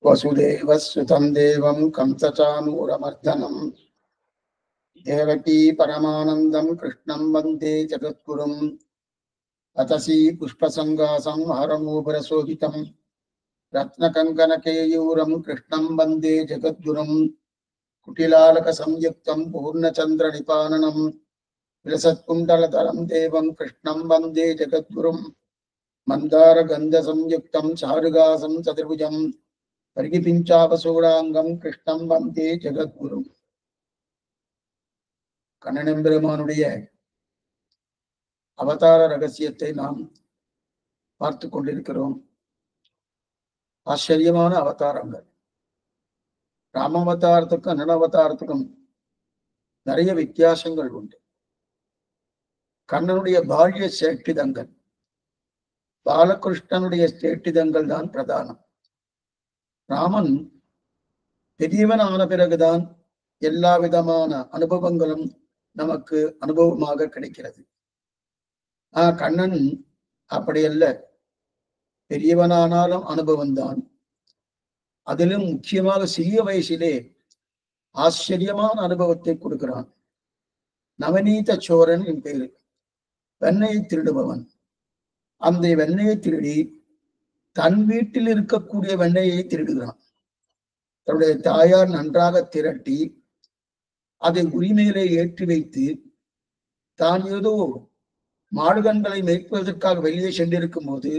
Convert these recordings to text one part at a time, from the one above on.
वसुदेवसुतं देवं कंसचाणूरमर्दनं देवकी परमानन्दं कृष्णं वन्दे जगद्गुरुं अतसी पुष्पसङ्गासं हरमूपुरशोभितं रत्नकङ्कणकेयूरं कृष्णं वन्दे जगद्गुरुं कुटिलालकसंयुक्तं पूर्णचन्द्रनिपाननं विलसत्कुण्डलधरं देवं कृष्णं वन्दे जगद्गुरुं मन्दारगन्धसंयुक्तं चारुगासं चतुर्भुजं परिगिपिञ्चापसूडाङ्गं कृष्णं वन्दे जगद्गुरुं. கண்ணனெம்பெருமானுடைய அவதார ரகசியத்தை நாம் பார்த்து கொண்டிருக்கிறோம். ஆச்சரியமான அவதாரங்கள். ராமாவதாரத்துக்கும் கண்ணன் அவதாரத்துக்கும் நிறைய வித்தியாசங்கள் உண்டு. கண்ணனுடைய பால்ய சேட்டிதங்கள், பாலகிருஷ்ணனுடைய சேட்டிதங்கள் தான் பிரதானம். ராமன் பெரியவன் ஆன பிறகுதான் எல்லா விதமான அனுபவங்களும் நமக்கு அனுபவமாக கிடைக்கிறது. கண்ணன் அப்படி அல்ல, பெரியவனானாலும் அனுபவம் தான். அதிலும் முக்கியமாக சிறிய வயசிலே ஆச்சரியமான அனுபவத்தை கொடுக்கிறான். நவநீத சோரன் என் பேரு, வெண்ணையை திருடுபவன். அந்த வெண்ணையை திருடி தன் வீட்டில் இருக்கக்கூடிய வெண்ணையை திருடுகிறான். தன்னுடைய தாயார் நன்றாக திரட்டி அதை உரிமையிலே ஏற்றி வைத்து தான் ஏதோ மாடுகன்களை மேய்ப்பதற்காக வெளியே சென்றிருக்கும் போது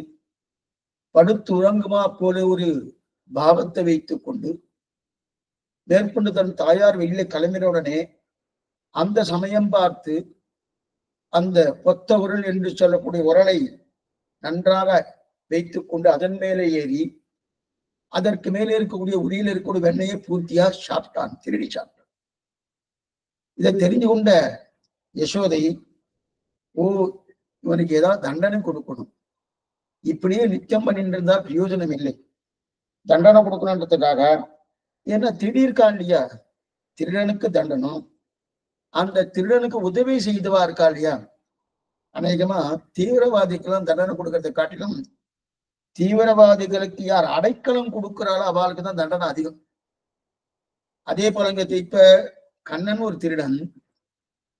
படுத்து உறங்குமா போல ஒரு பாவத்தை வைத்துக் கொண்டு மேற்கொண்டு தன் தாயார் வெளியே கிளம்பினவுடனே அந்த சமயம் பார்த்து அந்த பொத்த உரல் என்று சொல்லக்கூடிய உரலை நன்றாக வைத்துக் கொண்டு அதன் மேலே ஏறி அதற்கு மேலே இருக்கக்கூடிய உரியில் இருக்கக்கூடிய வெண்ணையை பூர்த்தியா சாப்பிட்டான், திருடி சாப்பிட்டான். இதை தெரிந்து கொண்ட யசோதை, ஓ, இவனுக்கு ஏதாவது தண்டனை கொடுக்கணும், இப்படியே நித்தியம் பண்ணிட்டு இருந்தா பிரயோஜனம் இல்லை, தண்டனை கொடுக்கணுன்றதுக்காக. ஏன்னா திடீர்கான் இல்லையா, திருடனுக்கு தண்டனம், அந்த திருடனுக்கு உதவி செய்தவா இருக்கா இல்லையா. அநேகமா தீவிரவாதிக்கெல்லாம் தண்டனை கொடுக்கறதை காட்டிலும் தீவிரவாதிகளுக்கு யார் அடைக்கலம் கொடுக்கிறாளோ அவளுக்கு தான் தண்டனை அதிகம். அதே போலங்க இப்ப கண்ணன் ஒரு திருடன்,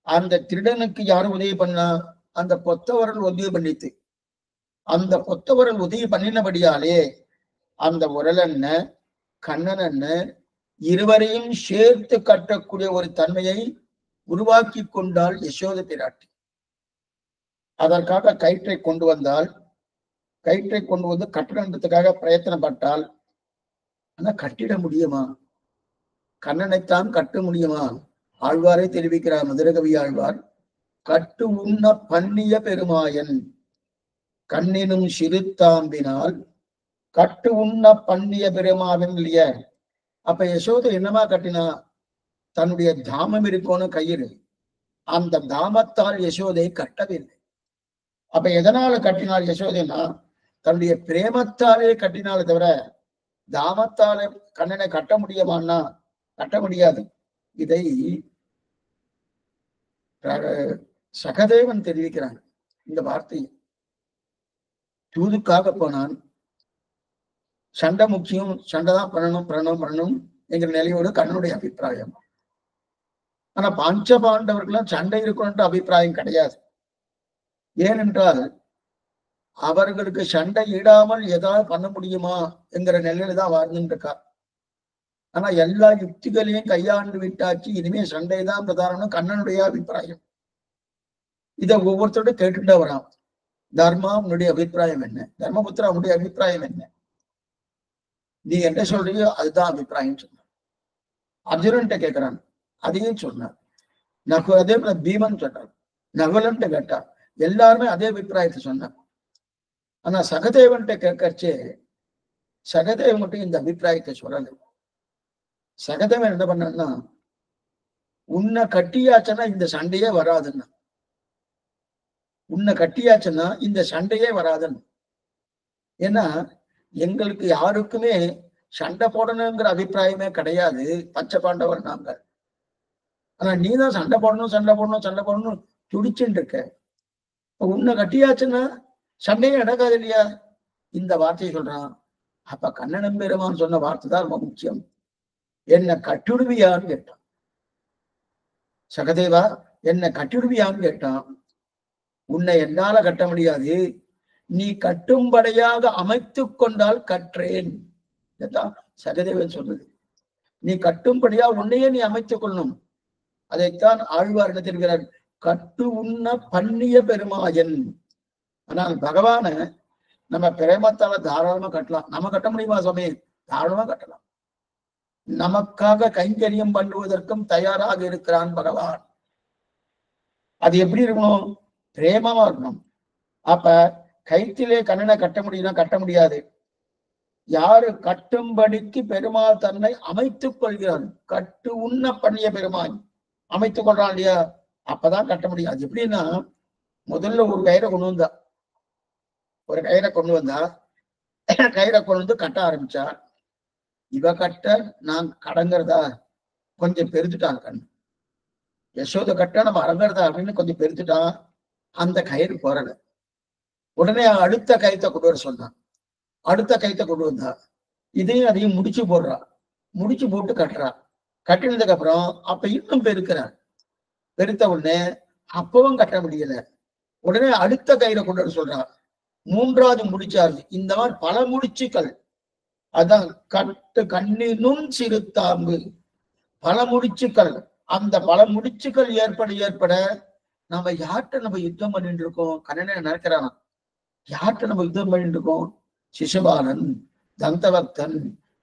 அந்த திருடனுக்கு யாரும் உதவி பண்ணா, அந்த பொத்தவரல் உதவி பண்ணித்து. அந்த பொத்தவரல் உதவி பண்ணினபடியாலே அந்த உரல் என்ன கண்ணன் என்ன இருவரையும் சேர்த்து கட்டக்கூடிய ஒரு தன்மையை உருவாக்கி கொண்டாள் யசோத பிராட்டி. அதற்காக கயிற்றை கொண்டு வந்தால், கயிற்றை கொண்டு வந்து கட்டணத்துக்காக பிரயத்தனப்பட்டால், ஆனா கட்டிட முடியுமா? கண்ணனைத்தான் கட்ட முடியுமா? ஆழ்வாரை தெரிவிக்கிறார் மதுரகவி ஆழ்வார், கட்டு உண்ண பண்ணிய பெருமாயன் கண்ணினும் சிறுத்தாம்பினால் கட்டு உண்ண பண்ணிய பெருமாவன் இல்லையா. அப்ப யசோதை என்னமா கட்டினா, தன்னுடைய தாமம் இருக்கணும் கயிறு, அந்த தாமத்தால் யசோதை கட்டவில்லை. அப்ப எதனால கட்டினாள் யசோதைனா, தன்னுடைய பிரேமத்தாலே கட்டினாலே தவிர தாமத்தாலே கண்ணனை கட்ட முடியுமான்னா கட்ட முடியாது. இதை சகதேவன் தெரிவிக்கிறாங்க. இந்த வார்த்தை தூதுக்காக போனான், சண்டை முக்கியம், சண்டை தான் பண்ணணும் பண்ணணும் என்கிற நிலையோடு கண்ணனுடைய அபிப்பிராயம். ஆனா பஞ்ச பாண்டவர்களும் சண்டை இருக்கணும்ன்ற அபிப்பிராயம் கிடையாது. ஏனென்றால் அவர்களுக்கு சண்டை இடாமல் ஏதாவது பண்ண முடியுமா என்கிற நிலையில தான் வாழ்ந்துட்டு இருக்கா. ஆனா எல்லா யுக்திகளையும் கையாண்டு விட்டாச்சு, இனிமே சண்டை தான் பிரதானம் கண்ணனுடைய அபிப்பிராயம். இதை ஒவ்வொருத்தரோட கேட்டுட்டே வரான். தர்மா உன்னுடைய அபிப்பிராயம் என்ன, தர்மபுத்திரா உன்னுடைய அபிப்பிராயம் என்ன, நீ என்ன சொல்றியோ அதுதான் அபிப்பிராயம் சொன்னார். அர்ஜுனன்ட்ட கேட்கிறான், அதையும் சொன்னார். அதே போல பீமன் சொன்னார், நகுலன்ட்ட கேட்டார், எல்லாருமே அதே அபிப்பிராயத்தை சொன்னார். ஆனா சகதேவன்ட்ட கேட்கறச்சே சகதேவன் மட்டும் இந்த அபிப்பிராயத்தை சொல்லலை. சகதேவன் என்ன பண்ணா, உன்னை கட்டியாச்சுன்னா இந்த சண்டையே வராதுன்னா, உன்னை கட்டியாச்சுன்னா இந்த சண்டையே வராதுன்னு. ஏன்னா எங்களுக்கு யாருக்குமே சண்டை போடணுங்கிற அபிப்பிராயமே கிடையாது. பச்சை பாண்டவர் நாங்க. ஆனா நீதான் சண்டை போடணும் சண்டை போடணும் சண்டை போடணும் துடிச்சுட்டு இருக்க. உன்னை கட்டியாச்சுன்னா சண்டையே நடக்காது இல்லையா? இந்த வார்த்தையை சொல்றான். அப்ப கண்ணன் பெருமான் சொன்ன வார்த்தை தான் ரொம்ப முக்கியம். என்ன கட்டிடுவியான்னு கேட்டான். சகதேவா என்ன கட்டிடுவியான்னு கேட்டான். உன்னை என்னால கட்ட முடியாது, நீ கட்டும்படையாக அமைத்து கொண்டால் கற்றேன். இதான் சகதேவன் சொல்றது. நீ கட்டும்படியா உன்னையே நீ அமைத்துக் கொள்ளணும். அதைத்தான் ஆழ்வார் எடுத்திருக்கிறார், கட்டு உண்ண பண்ணிய பெருமாயன். ஆனால் பகவான நம்ம பிரேமத்தால தாராளமா கட்டலாம். நம்ம கட்ட முடியுமா சுவாமி? தாராளமா கட்டலாம். நமக்காக கைங்கரியம் பண்ணுவதற்கும் தயாராக இருக்கிறான் பகவான். அது எப்படி இருக்கணும்? பிரேமமா இருக்கணும். அப்ப கைத்திலே கண்ணனை கட்ட முடியும்னா கட்ட முடியாது. யாரு கட்டும்படிக்கு பெருமாள் தன்னை அமைத்துக் கொள்கிறான். கட்டு உண்ண பண்ணிய பெருமாள் அமைத்துக் கொள்றான் இல்லையா? அப்பதான் கட்ட முடியும். அது எப்படின்னா, முதல்ல ஒரு கயிறை கொண்டு வந்தா, ஒரு கயிறை கொண்டு வந்தா, கயிறை கொண்டு வந்து கட்ட ஆரம்பிச்சா, இவ கட்ட நான் கடங்கிறதா கொஞ்சம் பெருத்துட்டான் கண். யசோத கட்ட நம்ம அடங்கிறதா அப்படின்னு கொஞ்சம் பெருத்துட்டான். அந்த கயிறு போறல. உடனே அடுத்த கயித்தை கொண்டு வர சொன்னான். அடுத்த கயித்தை கொண்டு வந்தா, இதையும் அதையும் முடிச்சு போடுறா. முடிச்சு போட்டு கட்டுறா. கட்டினதுக்கு அப்புறம் அப்ப இன்னும் பெருக்கிறார். பெருத்த உடனே அப்பவும் கட்ட முடியல. உடனே அடுத்த கயிறை கொண்டு வர சொல்றா. மூன்றாவது முடிச்சாரு. இந்த மாதிரி பல முடிச்சுக்கள். அதான் கட்டு கண்ணினும் சிறுத்தாம்பு. பல முடிச்சுக்கள். அந்த பல முடிச்சுக்கள் ஏற்பட நம்ம யார்கிட்ட நம்ம யுத்தம் பண்ணிட்டு இருக்கோம்? கண்ணனை நினைக்கிறானா? யார்கிட்ட நம்ம யுத்தம் பண்ணிட்டு இருக்கோம்? சிசுபாலன், தந்தவக்தன்,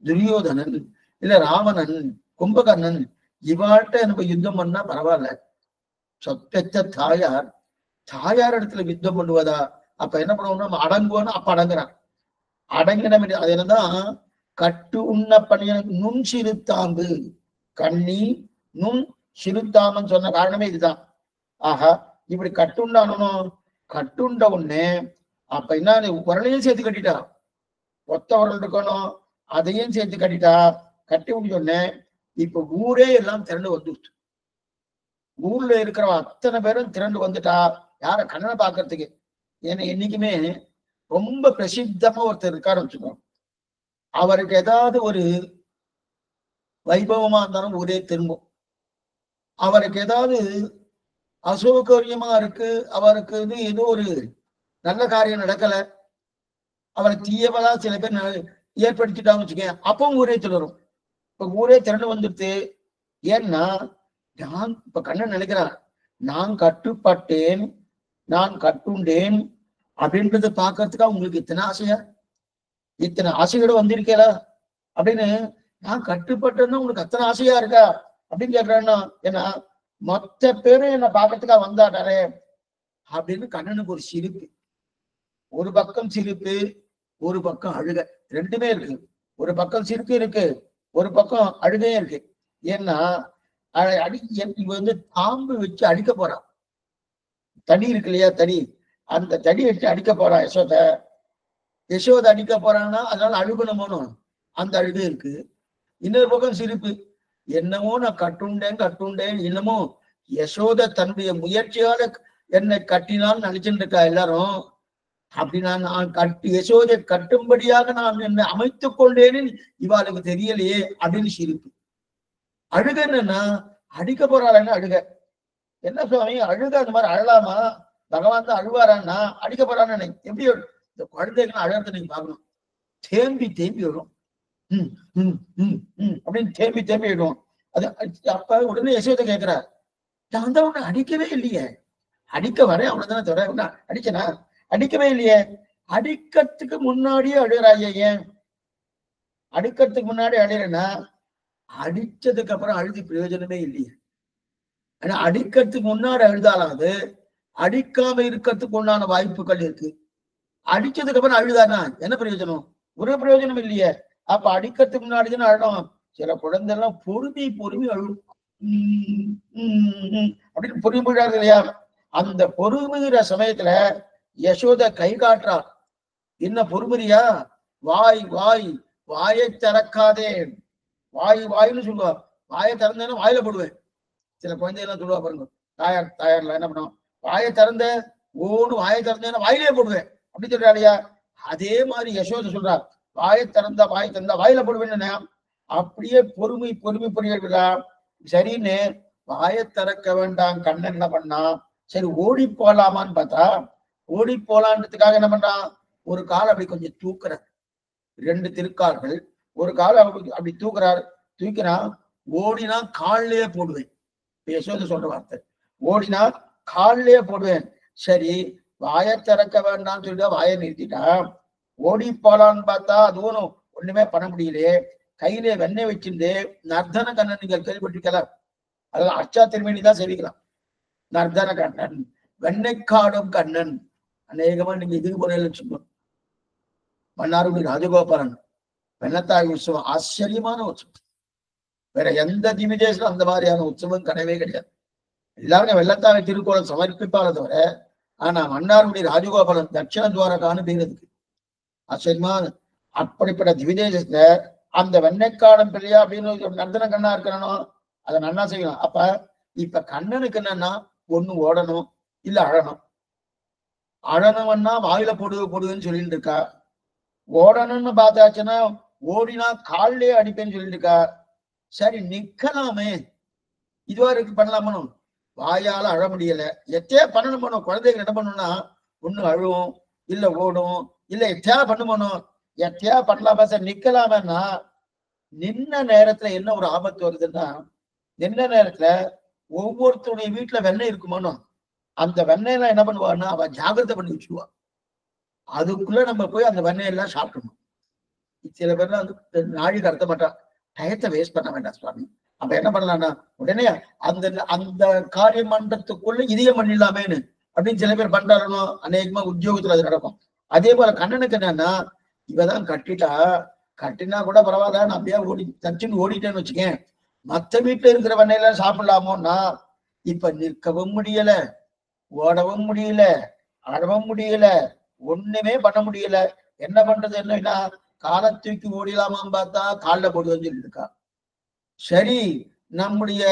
துரியோதனன், இல்ல ராவணன், கும்பகர்ணன், இவாழ்கிட்ட நம்ம யுத்தம் பண்ணா பரவாயில்ல. சொப்பெத்த தாயார் இடத்துல யுத்தம் பண்ணுவதா? அப்ப என்ன பண்ணுவோம்னா, நம்ம அடங்குவோம்னா அப்ப அடங்குறான். அடங்கின அது என்னதான் கட்டு உண்ண பண்ணிய நுண் சிறுத்தாம்பு. கண்ணி நுண் சிறுத்தாமன்னு சொன்ன காரணமே இதுதான். ஆஹா, இப்படி கட்டுண்டானனும். கட்டுண்ட உடனே அப்ப என்ன, உரலையும் சேர்த்து கட்டிட்டா. ஒத்த உரல் இருக்கணும், அதையும் சேர்த்து கட்டிட்டா. கட்டி முடிஞ்சோடனே இப்ப ஊரே எல்லாம் திரண்டு வந்துடுச்சு. ஊர்ல இருக்கிற அத்தனை பேரும் திரண்டு வந்துட்டா. யார? கண்ணனை பாக்குறதுக்கு. ஏன்னா என்னைக்குமே ரொம்ப பிரசித்தமா ஒருத்தர் இருக்காரு வச்சுக்கோ, அவருக்கு ஏதாவது ஒரு வைபவமா இருந்தாலும் ஊரே திரும்பும். அவருக்கு ஏதாவது அசௌகரியமா இருக்கு, அவருக்கு ஏதோ ஒரு நல்ல காரியம் நடக்கல, அவரை தீயவளா சில பேர் ஏற்படுத்திட்டான்னு வச்சுக்கேன், அப்பவும் ஊரே திரளும். இப்ப ஊரே திரண்டு வந்துடுது. ஏன்னா நான் இப்ப கண்ணன் நினைக்கிறான், நான் கட்டுப்பட்டேன், நான் கட்டுண்டேன் அப்படின்றத பாக்குறதுக்கா உங்களுக்கு இத்தனை ஆசையா? இத்தனை ஆசையோட வந்திருக்கேல அப்படின்னு. நான் கட்டுப்பட்டேன்னா உங்களுக்கு அத்தனை ஆசையா இருக்கா அப்படின்னு கேட்கிறேன்னா, ஏன்னா மொத்த பேரும் என்ன பாக்கிறதுக்கா வந்தாட்டாரே அப்படின்னு கண்ணனுக்கு ஒரு சிரிப்பு. ஒரு பக்கம் சிரிப்பு, ஒரு பக்கம் அழுக, ரெண்டுமே இருக்கு. ஒரு பக்கம் சிரிப்பு இருக்கு, ஒரு பக்கம் அழுகையும் இருக்கு. ஏன்னா இவ தாம்பு வச்சு அடிக்க போறான். தடி இருக்கு இல்லையா, தடி, அந்த தடி வச்சு அடிக்க போறான் யசோத அடிக்க போறான்னா அதனால அழுகணுமோனும் அந்த அழுகை இருக்கு. இன்னொரு பக்கம் சிரிப்பு. என்னமோ நான் கட்டுண்டேன் இன்னமும் யசோத தன்னுடைய முயற்சியால என்னை கட்டினான்னு நினைச்சுட்டு இருக்கா எல்லாரும். அப்படி நான் யசோதை கட்டும்படியாக நான் என்னை அமைத்துக் கொண்டேன்னு இவாளுக்கு தெரியலையே அப்படின்னு சிரிப்பு. அழுக என்னன்னா, அடிக்க போறாளேன்னு அழுக. என்ன சுவாமி அழுக? அந்த மாதிரி அழலாமா? பகவான் தான் அழுவாரான்னா அடிக்க போறான்னு எப்படி? இந்த குழந்தைகள் அழகத்தை நீங்க பாக்கணும். தேம்பி வரும். அப்படின்னு தேம்பி விடும். அது அப்ப உடனே யசோதை கேட்கிறார், நான் தான் உன்னை அடிக்கவே இல்லையே, அடிக்க வரேன் அவ்வளவுதானே தவிர அடிச்சனா? அடிக்கவே இல்லையே. அடிக்கிறதுக்கு முன்னாடியே அழுகிறாயே ஏன்? அடிக்கிறதுக்கு முன்னாடி அழுகிறேன்னா அடிச்சதுக்கு அப்புறம் அழுதி பிரயோஜனமே இல்லையே. ஆனா அடிக்கிறதுக்கு முன்னாடி அழுதாலாவது அடிக்காம இருக்கிறதுக்கு உண்டான வாய்ப்புகள் இருக்கு. அடிச்சதுக்கு அப்புறம் அழுதானா என்ன பிரயோஜனம்? ஒரு பிரயோஜனம் இல்லையே. அப்ப அடிக்கிறதுக்கு முன்னாடிதான் அழும். சில குழந்தை எல்லாம் பொறுமை அழும். அப்படின்னு பொறுமைடாது இல்லையா? அந்த பொறுமைகிற சமயத்துல யசோத கை காட்டுறா. என்ன பொறுமரியா? வாய் வாய் வாயை திறக்காதே. வாய் வாயின்னு சொல்லுவா. வாயை திறந்தேன்னா வாயில போடுவேன். சில குழந்தைகள்லாம் சொல்லுவா பாருங்க, தாயார்ல என்ன பண்ணுவோம், வாயை திறந்த ஓடு வாயை திறந்தேன்னா வாயிலே போடுவேன் அப்படின்னு சொல்றாடியா. அதே மாதிரி யசோதை சொல்றா, வாயை திறந்தா வாயில போடுவேன்னு. அப்படியே பொறுமை புரியவில்லை. சரின்னு வாயை திறக்க வேண்டாம் கண்ணன் என்ன பண்ணா, சரி ஓடி போலாமான்னு பார்த்தா, ஓடி போலான்றதுக்காக என்ன பண்றான், ஒரு கால் அப்படி கொஞ்சம் தூக்குற, 2 திருக்கால்கள், ஒரு கால் அப்படி தூக்குறாரு. தூக்கினா ஓடினா கால்லயே போடுவேன். யசோதை சொல்ற வார்த்தை, ஓடினா கால்லயே போடுவேன். சரி வாயை திறக்க வேண்டாம்னு சொல்லிட்டு வாயை நிறுத்திட்டா. ஓடி போலான்னு பார்த்தா அதுவும் ஒண்ணுமே பண்ண முடியலையே. கையிலே வெண்ணெய் வச்சிருந்து நர்தன கண்ணன் நீங்கள் கேள்விப்பட்டிருக்கலாம். அதாவது அச்சா திருமணி தான் செவிக்கலாம். நர்தன கண்ணன், வெண்ணெய்க்காடும் கண்ணன். அநேகமா நீங்க இதுக்கு போன சொல்லணும். மன்னார்குடி ராஜகோபாலன் வெள்ளத்தாய் உற்சவம் ஆச்சரியமான உற்சவம். வேற எந்த திமிதேசம் அந்த மாதிரியான உற்சவம் கிடையவே கிடையாது. எல்லாருமே வெள்ளத்தாய் திருக்கோளம் சமர்ப்பிப்பால தவிர, ஆனா மன்னார்குடி ராஜகோபாலன் தட்சிண துவாரகான்னு பேர் இருக்கு. ஆச்சரியமா அப்படிப்பட்ட திவிதேசத்துல அந்த வெண்ணெய்க்காடும் பிள்ளையா அப்படின்னு நர்தன கண்ணா இருக்கணும். அதை நன்னா செய்யணும். அப்ப இப்ப கண்ணனுக்கு என்னன்னா, ஒண்ணு ஓடணும் இல்ல அழணும். அழணும்னா வாயில போடுன்னு சொல்லிட்டு இருக்கா. ஓடணும்னு பார்த்தாச்சுன்னா ஓடினா கால்லயே அடிப்பேன்னு சொல்லிட்டு இருக்கா. சரி நிக்கலாமே, இதுவா இருக்கு பண்ணலாமனு. வாயால அழ முடியல, எத்தையா பண்ணணும். குழந்தைகள் என்ன பண்ணணும்னா, ஒண்ணு அழுவும் இல்ல ஓடும் இல்ல எத்தையா பண்ணுமணும். எத்தையா பண்ணலாமா? சார் நிக்கலாமன்னா, நின்ன நேரத்துல என்ன ஒரு ஆபத்து வருதுன்னா, நின்ன நேரத்துல ஒவ்வொருத்தருடைய வீட்டுல வெண்ணெய் இருக்குமானோ, அந்த வெண்ணெயெல்லாம் என்ன பண்ணுவான்னா அவ ஜாகிரதை பண்ணி வச்சுக்குவா. அதுக்குள்ள நம்ம போய் அந்த வெண்ணெயெல்லாம் சாப்பிடணும். சில பேர்லாம் வந்து நாழி கடத்த மாட்டான், டயத்தை வேஸ்ட் பண்ண வேண்டாம் சுவாமி. அப்ப என்ன பண்ணலாம்னா, உடனே அந்த அந்த காரிய மன்றத்துக்குள்ள இதையும் பண்ணிடலாமேன்னு அப்படின்னு சில பேர் பண்றாருனோ. அநேகமா உத்தியோகத்துல அது நடக்கும். அதே போல கண்ணனுக்கு என்னன்னா, இவதான் கட்டினா கூட பரவாயில்ல, நான் அப்படியே தச்சுன்னு ஓடிட்டேன்னு வச்சுக்கேன். மத்த வீட்டுல இருக்கிற வெண்ணெயெல்லாம் சாப்பிடலாமோன்னா, இப்ப நிற்கவும் முடியல, ஓடவும் முடியல, அழவும் முடியல, ஒண்ணுமே பண்ண முடியல. என்ன பண்றது? என்னன்னா, காலை தூக்கி ஓடிலாமான்னு பார்த்தா காலில் போடுவேன்னு சொல்லிட்டு இருக்கா. சரி, நம்முடைய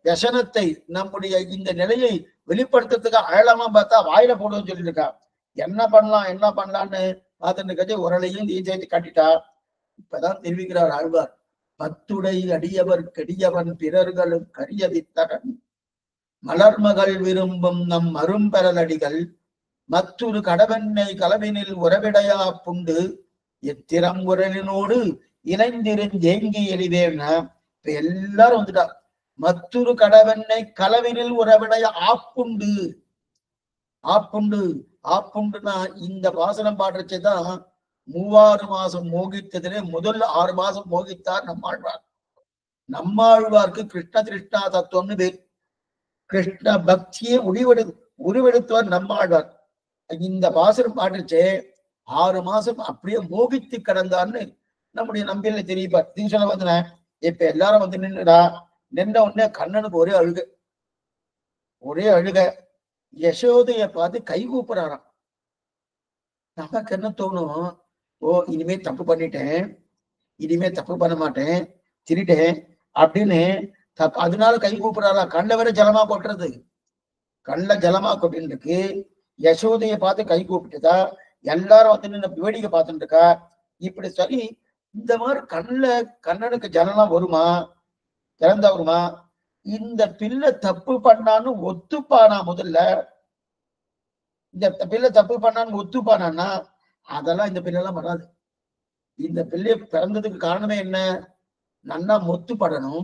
व्यसனத்தை, நம்முடைய இந்த நிலையை வெளிப்படுத்துறதுக்கு அழலாமா பார்த்தா வாயில போடுவேன்னு சொல்லிட்டு இருக்கா. என்ன பண்ணலான்னு பார்த்துட்டு கட்சி உரலையும் நீ சேர்த்து கட்டிட்டா. இப்பதான் தெரிவிக்கிறார் ஆழ்வார், பத்துடை அடியவர் கெடியவன் பிறர்களும் கரியதித்தகன் மலர்மகள் விரும்பும் நம் அரும்பெறலடிகள் மற்றொரு கடவெண்ணை கலவினில் உறவிடையா புண்டு எத்திரம் உரலினோடு இணைந்திருந்தேங்கி எளிதேன்னா. இப்ப எல்லாரும் வந்துட்டா. மற்றொரு கடவெண்ணை கலவினில் உறவிடைய ஆப்புண்டுன்னா இந்த வாசனம் பாடுறச்சேதான் 3 மாசம் மோகித்ததிலே முதல் 6 மாசம் மோகித்தார் நம்மாழ்வார். நம்மாழ்வார்க்கு கிருஷ்ண திருஷ்ணா தத்துவம்னு பேர். கிருஷ்ண பக்தியை உருவெடுத்தவர் நம்மாழ்வார். இந்த வாசனம் பாடுறச்சே 6 மாசம் அப்படியே மோகித்து கிடந்தார்னு நம்முடைய நம்பியில தெரிவிப்பார். நீங்க சொல்ல வந்தன, இப்ப எல்லாரும் வந்து நின்ற உடனே கண்ணனுக்கு ஒரே அழுக. யசோதைய பார்த்து கை கூப்புறாராம். நமக்கு என்ன தோணும், ஓ இனிமே தப்பு பண்ணிட்டேன், இனிமே தப்பு பண்ண மாட்டேன், திருட்டேன் அப்படின்னு அதனால கை கூப்புறாரா. கண்ணில் வேற ஜலமா கொட்டுறது, கண்ணில் ஜலமா கொட்டின்னு இருக்கு. யசோதைய பார்த்து கை கூப்பிட்டுதா. எல்லாரும் வந்து நின்று வேடிக்கை பார்த்துட்டு இருக்கா. இப்படி சரி, இந்த மாதிரி கண்ணனுக்கு ஜலம் வருமா, திறந்தா வருமா? இந்த பிள்ளை தப்பு பண்ணான்னு ஒத்துப்பானா? முதல்ல இந்த பிள்ளை தப்பு பண்ணான்னு ஒத்துப்பானா? அதெல்லாம் இந்த பிள்ளைலாம் வராது. இந்த பிள்ளைய பிறந்ததுக்கு காரணமே என்ன? நன்னா மொத்துப்படணும்,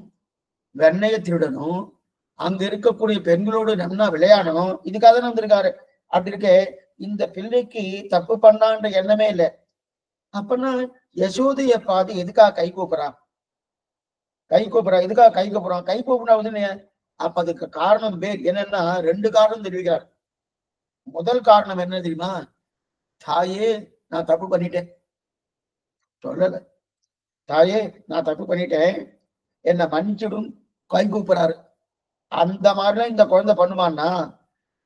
வெண்ணைய திருடணும், அங்க இருக்கக்கூடிய பெண்களோடு நன்னா விளையாடணும். இதுக்காக தான் வந்திருக்காரு. அப்படி இருக்க இந்த பிள்ளைக்கு தப்பு பண்ணான்ற எண்ணமே இல்லை. அப்பன்னா யசோதைய பார்த்து எதுக்காக கை கூப்புறான்? எதுக்காக கை கூப்பிடாதுன்னு. அப்ப அதுக்கு காரணம் பேர் என்னன்னா, 2 காரணம் தெரிவிக்கிறார். முதல் காரணம் என்ன தெரியுமா? தாயே நான் தப்பு பண்ணிட்டேன் சொல்லல. தாயே நான் தப்பு பண்ணிட்டேன், என்ன மன்னிச்சிடும் கை கூப்புறாரு. அந்த மாதிரிலாம் இந்த குழந்தை பண்ணுவான்னா,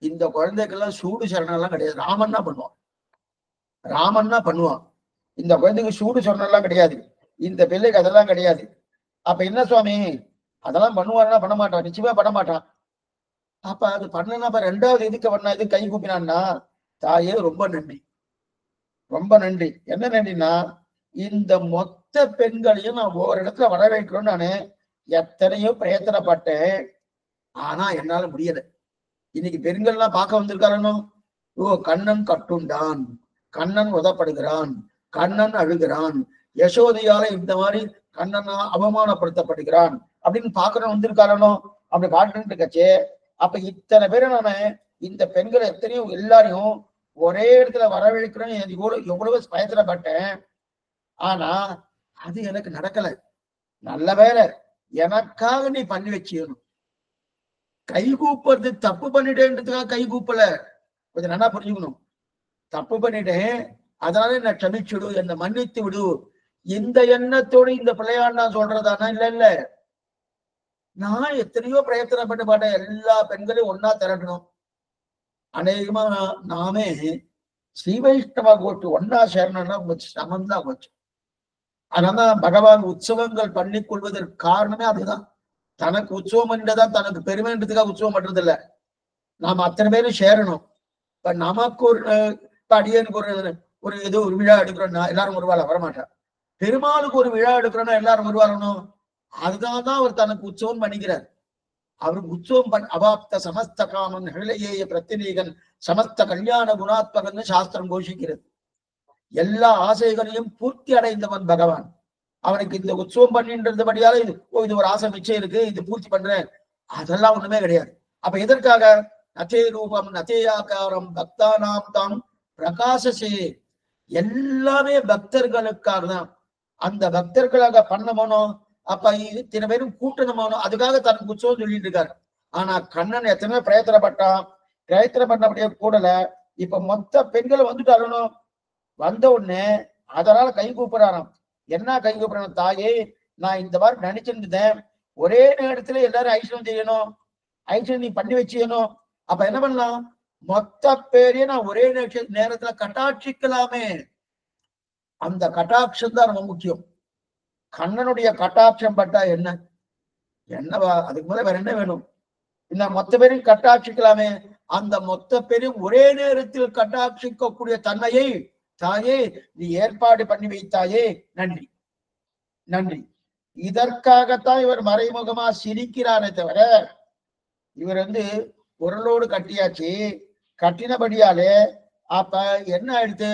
இந்த குழந்தைக்கெல்லாம் சூடு சரணம் எல்லாம் கிடையாது. ராமன் தான் பண்ணுவான். ராமன்னா பண்ணுவான். இந்த குழந்தைக்கு சூடு சொன்னெல்லாம் கிடையாது, இந்த பிள்ளைக்கு அதெல்லாம் கிடையாது. அப்ப என்ன சுவாமி, அதெல்லாம் பண்ணுவாருன்னா பண்ண மாட்டான், நிச்சயமா பண்ண மாட்டான். அப்ப அது பண்ணனா ரெண்டாவது எதுக்கு பண்ணா, இது கை கூப்பினான்னா, தாயே ரொம்ப நன்றி, ரொம்ப நன்றி. என்ன நன்றினா, இந்த மொத்த பெண்களையும் நான் ஒரு இடத்துல வர வைக்கணும்னு நானு எத்தனையோ பிரயத்தனப்பட்டேன். ஆனா என்னால முடியல. இன்னைக்கு பெண்கள்லாம் பார்க்க வந்திருக்காரனோ, ஓ கண்ணன் கட்டுண்டான், கண்ணன் உதப்படுகிறான், கண்ணன் அழுகிறான், யசோதையால இந்த மாதிரி கண்ணன் அவமானப்படுத்தப்படுகிறான் அப்படின்னு பாக்குறோம் வந்திருக்காரனோ. அப்படி பாட்டு இருக்கச்சே, அப்ப இத்தனை பேரை நானு இந்த பெண்களை எத்தனையோ எல்லாரையும் ஒரே இடத்துல வரவழைக்கிறேன்னு எவ்வளவு பயத்திரப்பட்டேன். ஆனா அது எனக்கு நடக்கல. நல்ல வேலை, எனக்காக நீ பண்ணி வச்சிடணும். கை கூப்புறது தப்பு பண்ணிட்டேன்றதுக்காக கை கூப்பல, கொஞ்சம் நல்லா புரிஞ்சுக்கணும். தப்பு பண்ணிட்டேன், அதனால என்ன க்ஷமிச்சுடு, என்னை மன்னித்து விடு, இந்த எண்ணத்தோடு இந்த பிள்ளையான் நான் சொல்றதானா? இல்ல இல்ல, நான் எத்தனையோ பிரயத்தனப்பட்டு பாட்டேன், எல்லா பெண்களையும் ஒன்னா திரட்டணும். அநேகமா நாமே ஸ்ரீ வைஷ்ணவ கோட்டு ஒன்னா சேரணும்னா கொஞ்சம் சமந்தான் போச்சு. அதனாலதான் பகவான் உற்சவங்கள் பண்ணி கொள்வதற்கு காரணமே அதுதான். தனக்கு உற்சவம் பண்ணிதான் தனக்கு பெருமைன்றதுக்காக உற்சவம் பண்றது இல்ல, நாம அத்தனை பேரும் சேரணும். இப்ப நமக்கு ஒரு அடியனுக்கு ஒரு ஏதோ ஒரு விழா எடுக்கிறோம்னா எல்லாரும் வருவாளா? வரமாட்டா. பெருமாளுக்கு ஒரு விழா எடுக்கிறோம்னா எல்லாரும் வருவாரணும். அதுதான் தான் அவர் தனக்கு உற்சவம் பண்ணிக்கிறார். அவருக்கு உற்சவம் அவாப்த சமஸ்த காமன் ஹிளையேய பிரத்தினீகன் சமஸ்த கல்யாண குணாத்மகன் சாஸ்திரம் கோஷிக்கிறது. எல்லா ஆசைகளையும் பூர்த்தி அடைந்தவன் பகவான். அவனுக்கு இந்த உற்சவம் பண்ணின்றதுபடியால இது ஒரு ஆசை மிச்சம் இருக்கு, இது பூர்த்தி பண்றேன், அதெல்லாம் ஒண்ணுமே கிடையாது. அப்ப எதற்காக? நதே ரூபம் நதேயாக்காரம் பக்தானாம் தாம் பிரகாசசே, எல்லாமே பக்தர்களுக்காக தான். அந்த பக்தர்களாக பண்ணமோனோ, அப்ப இத்தனை பேரும் கூட்டணுமானோ, அதுக்காக தனக்கு உற்சவம் சொல்லிட்டு இருக்காரு. ஆனா கண்ணன் எத்தனையோ பிரயத்தனப்பட்டான், பிரயத்தனம் பண்ணபடியே கூடல. இப்ப மொத்த பெண்களை வந்துட்டாரனோ, வந்த உடனே அதனால கை கூப்பிடறாராம். என்ன கை கூப்பிடணும்? தாயே, நான் இந்த மாதிரி நினைச்சிருந்தேன், ஒரே நேரத்துல எல்லாரும் ஐஸ்வரம் செய்யணும், ஐஸ்வரம் நீ பண்ணி வச்சுக்கணும். அப்ப என்ன பண்ணலாம், மொத்த பேரையும் நான் ஒரே நேரத்துல கட்டாட்சிக்கலாமே. அந்த கட்டாட்சம் தான் ரொம்ப முக்கியம். கண்ணனுடைய கட்டாட்சம் பட்டா என்ன என்னவா, அதுக்கு மேல வேற என்ன வேணும்? இந்த மொத்த பேரையும் கட்டாட்சிக்கலாமே. அந்த மொத்த பேரையும் ஒரே நேரத்தில் கட்டாட்சிக்கக்கூடிய தன்மையை தாயே நீ ஏற்பாடு பண்ணி வைத்தாயே, நன்றி நன்றி. இதற்காகத்தான் இவர் மறைமுகமா சிரிக்கிறானே தவிர, இவர் பொருளோடு கட்டியாச்சு, கட்டினபடியாலே அப்ப என்ன ஆயிடுத்து,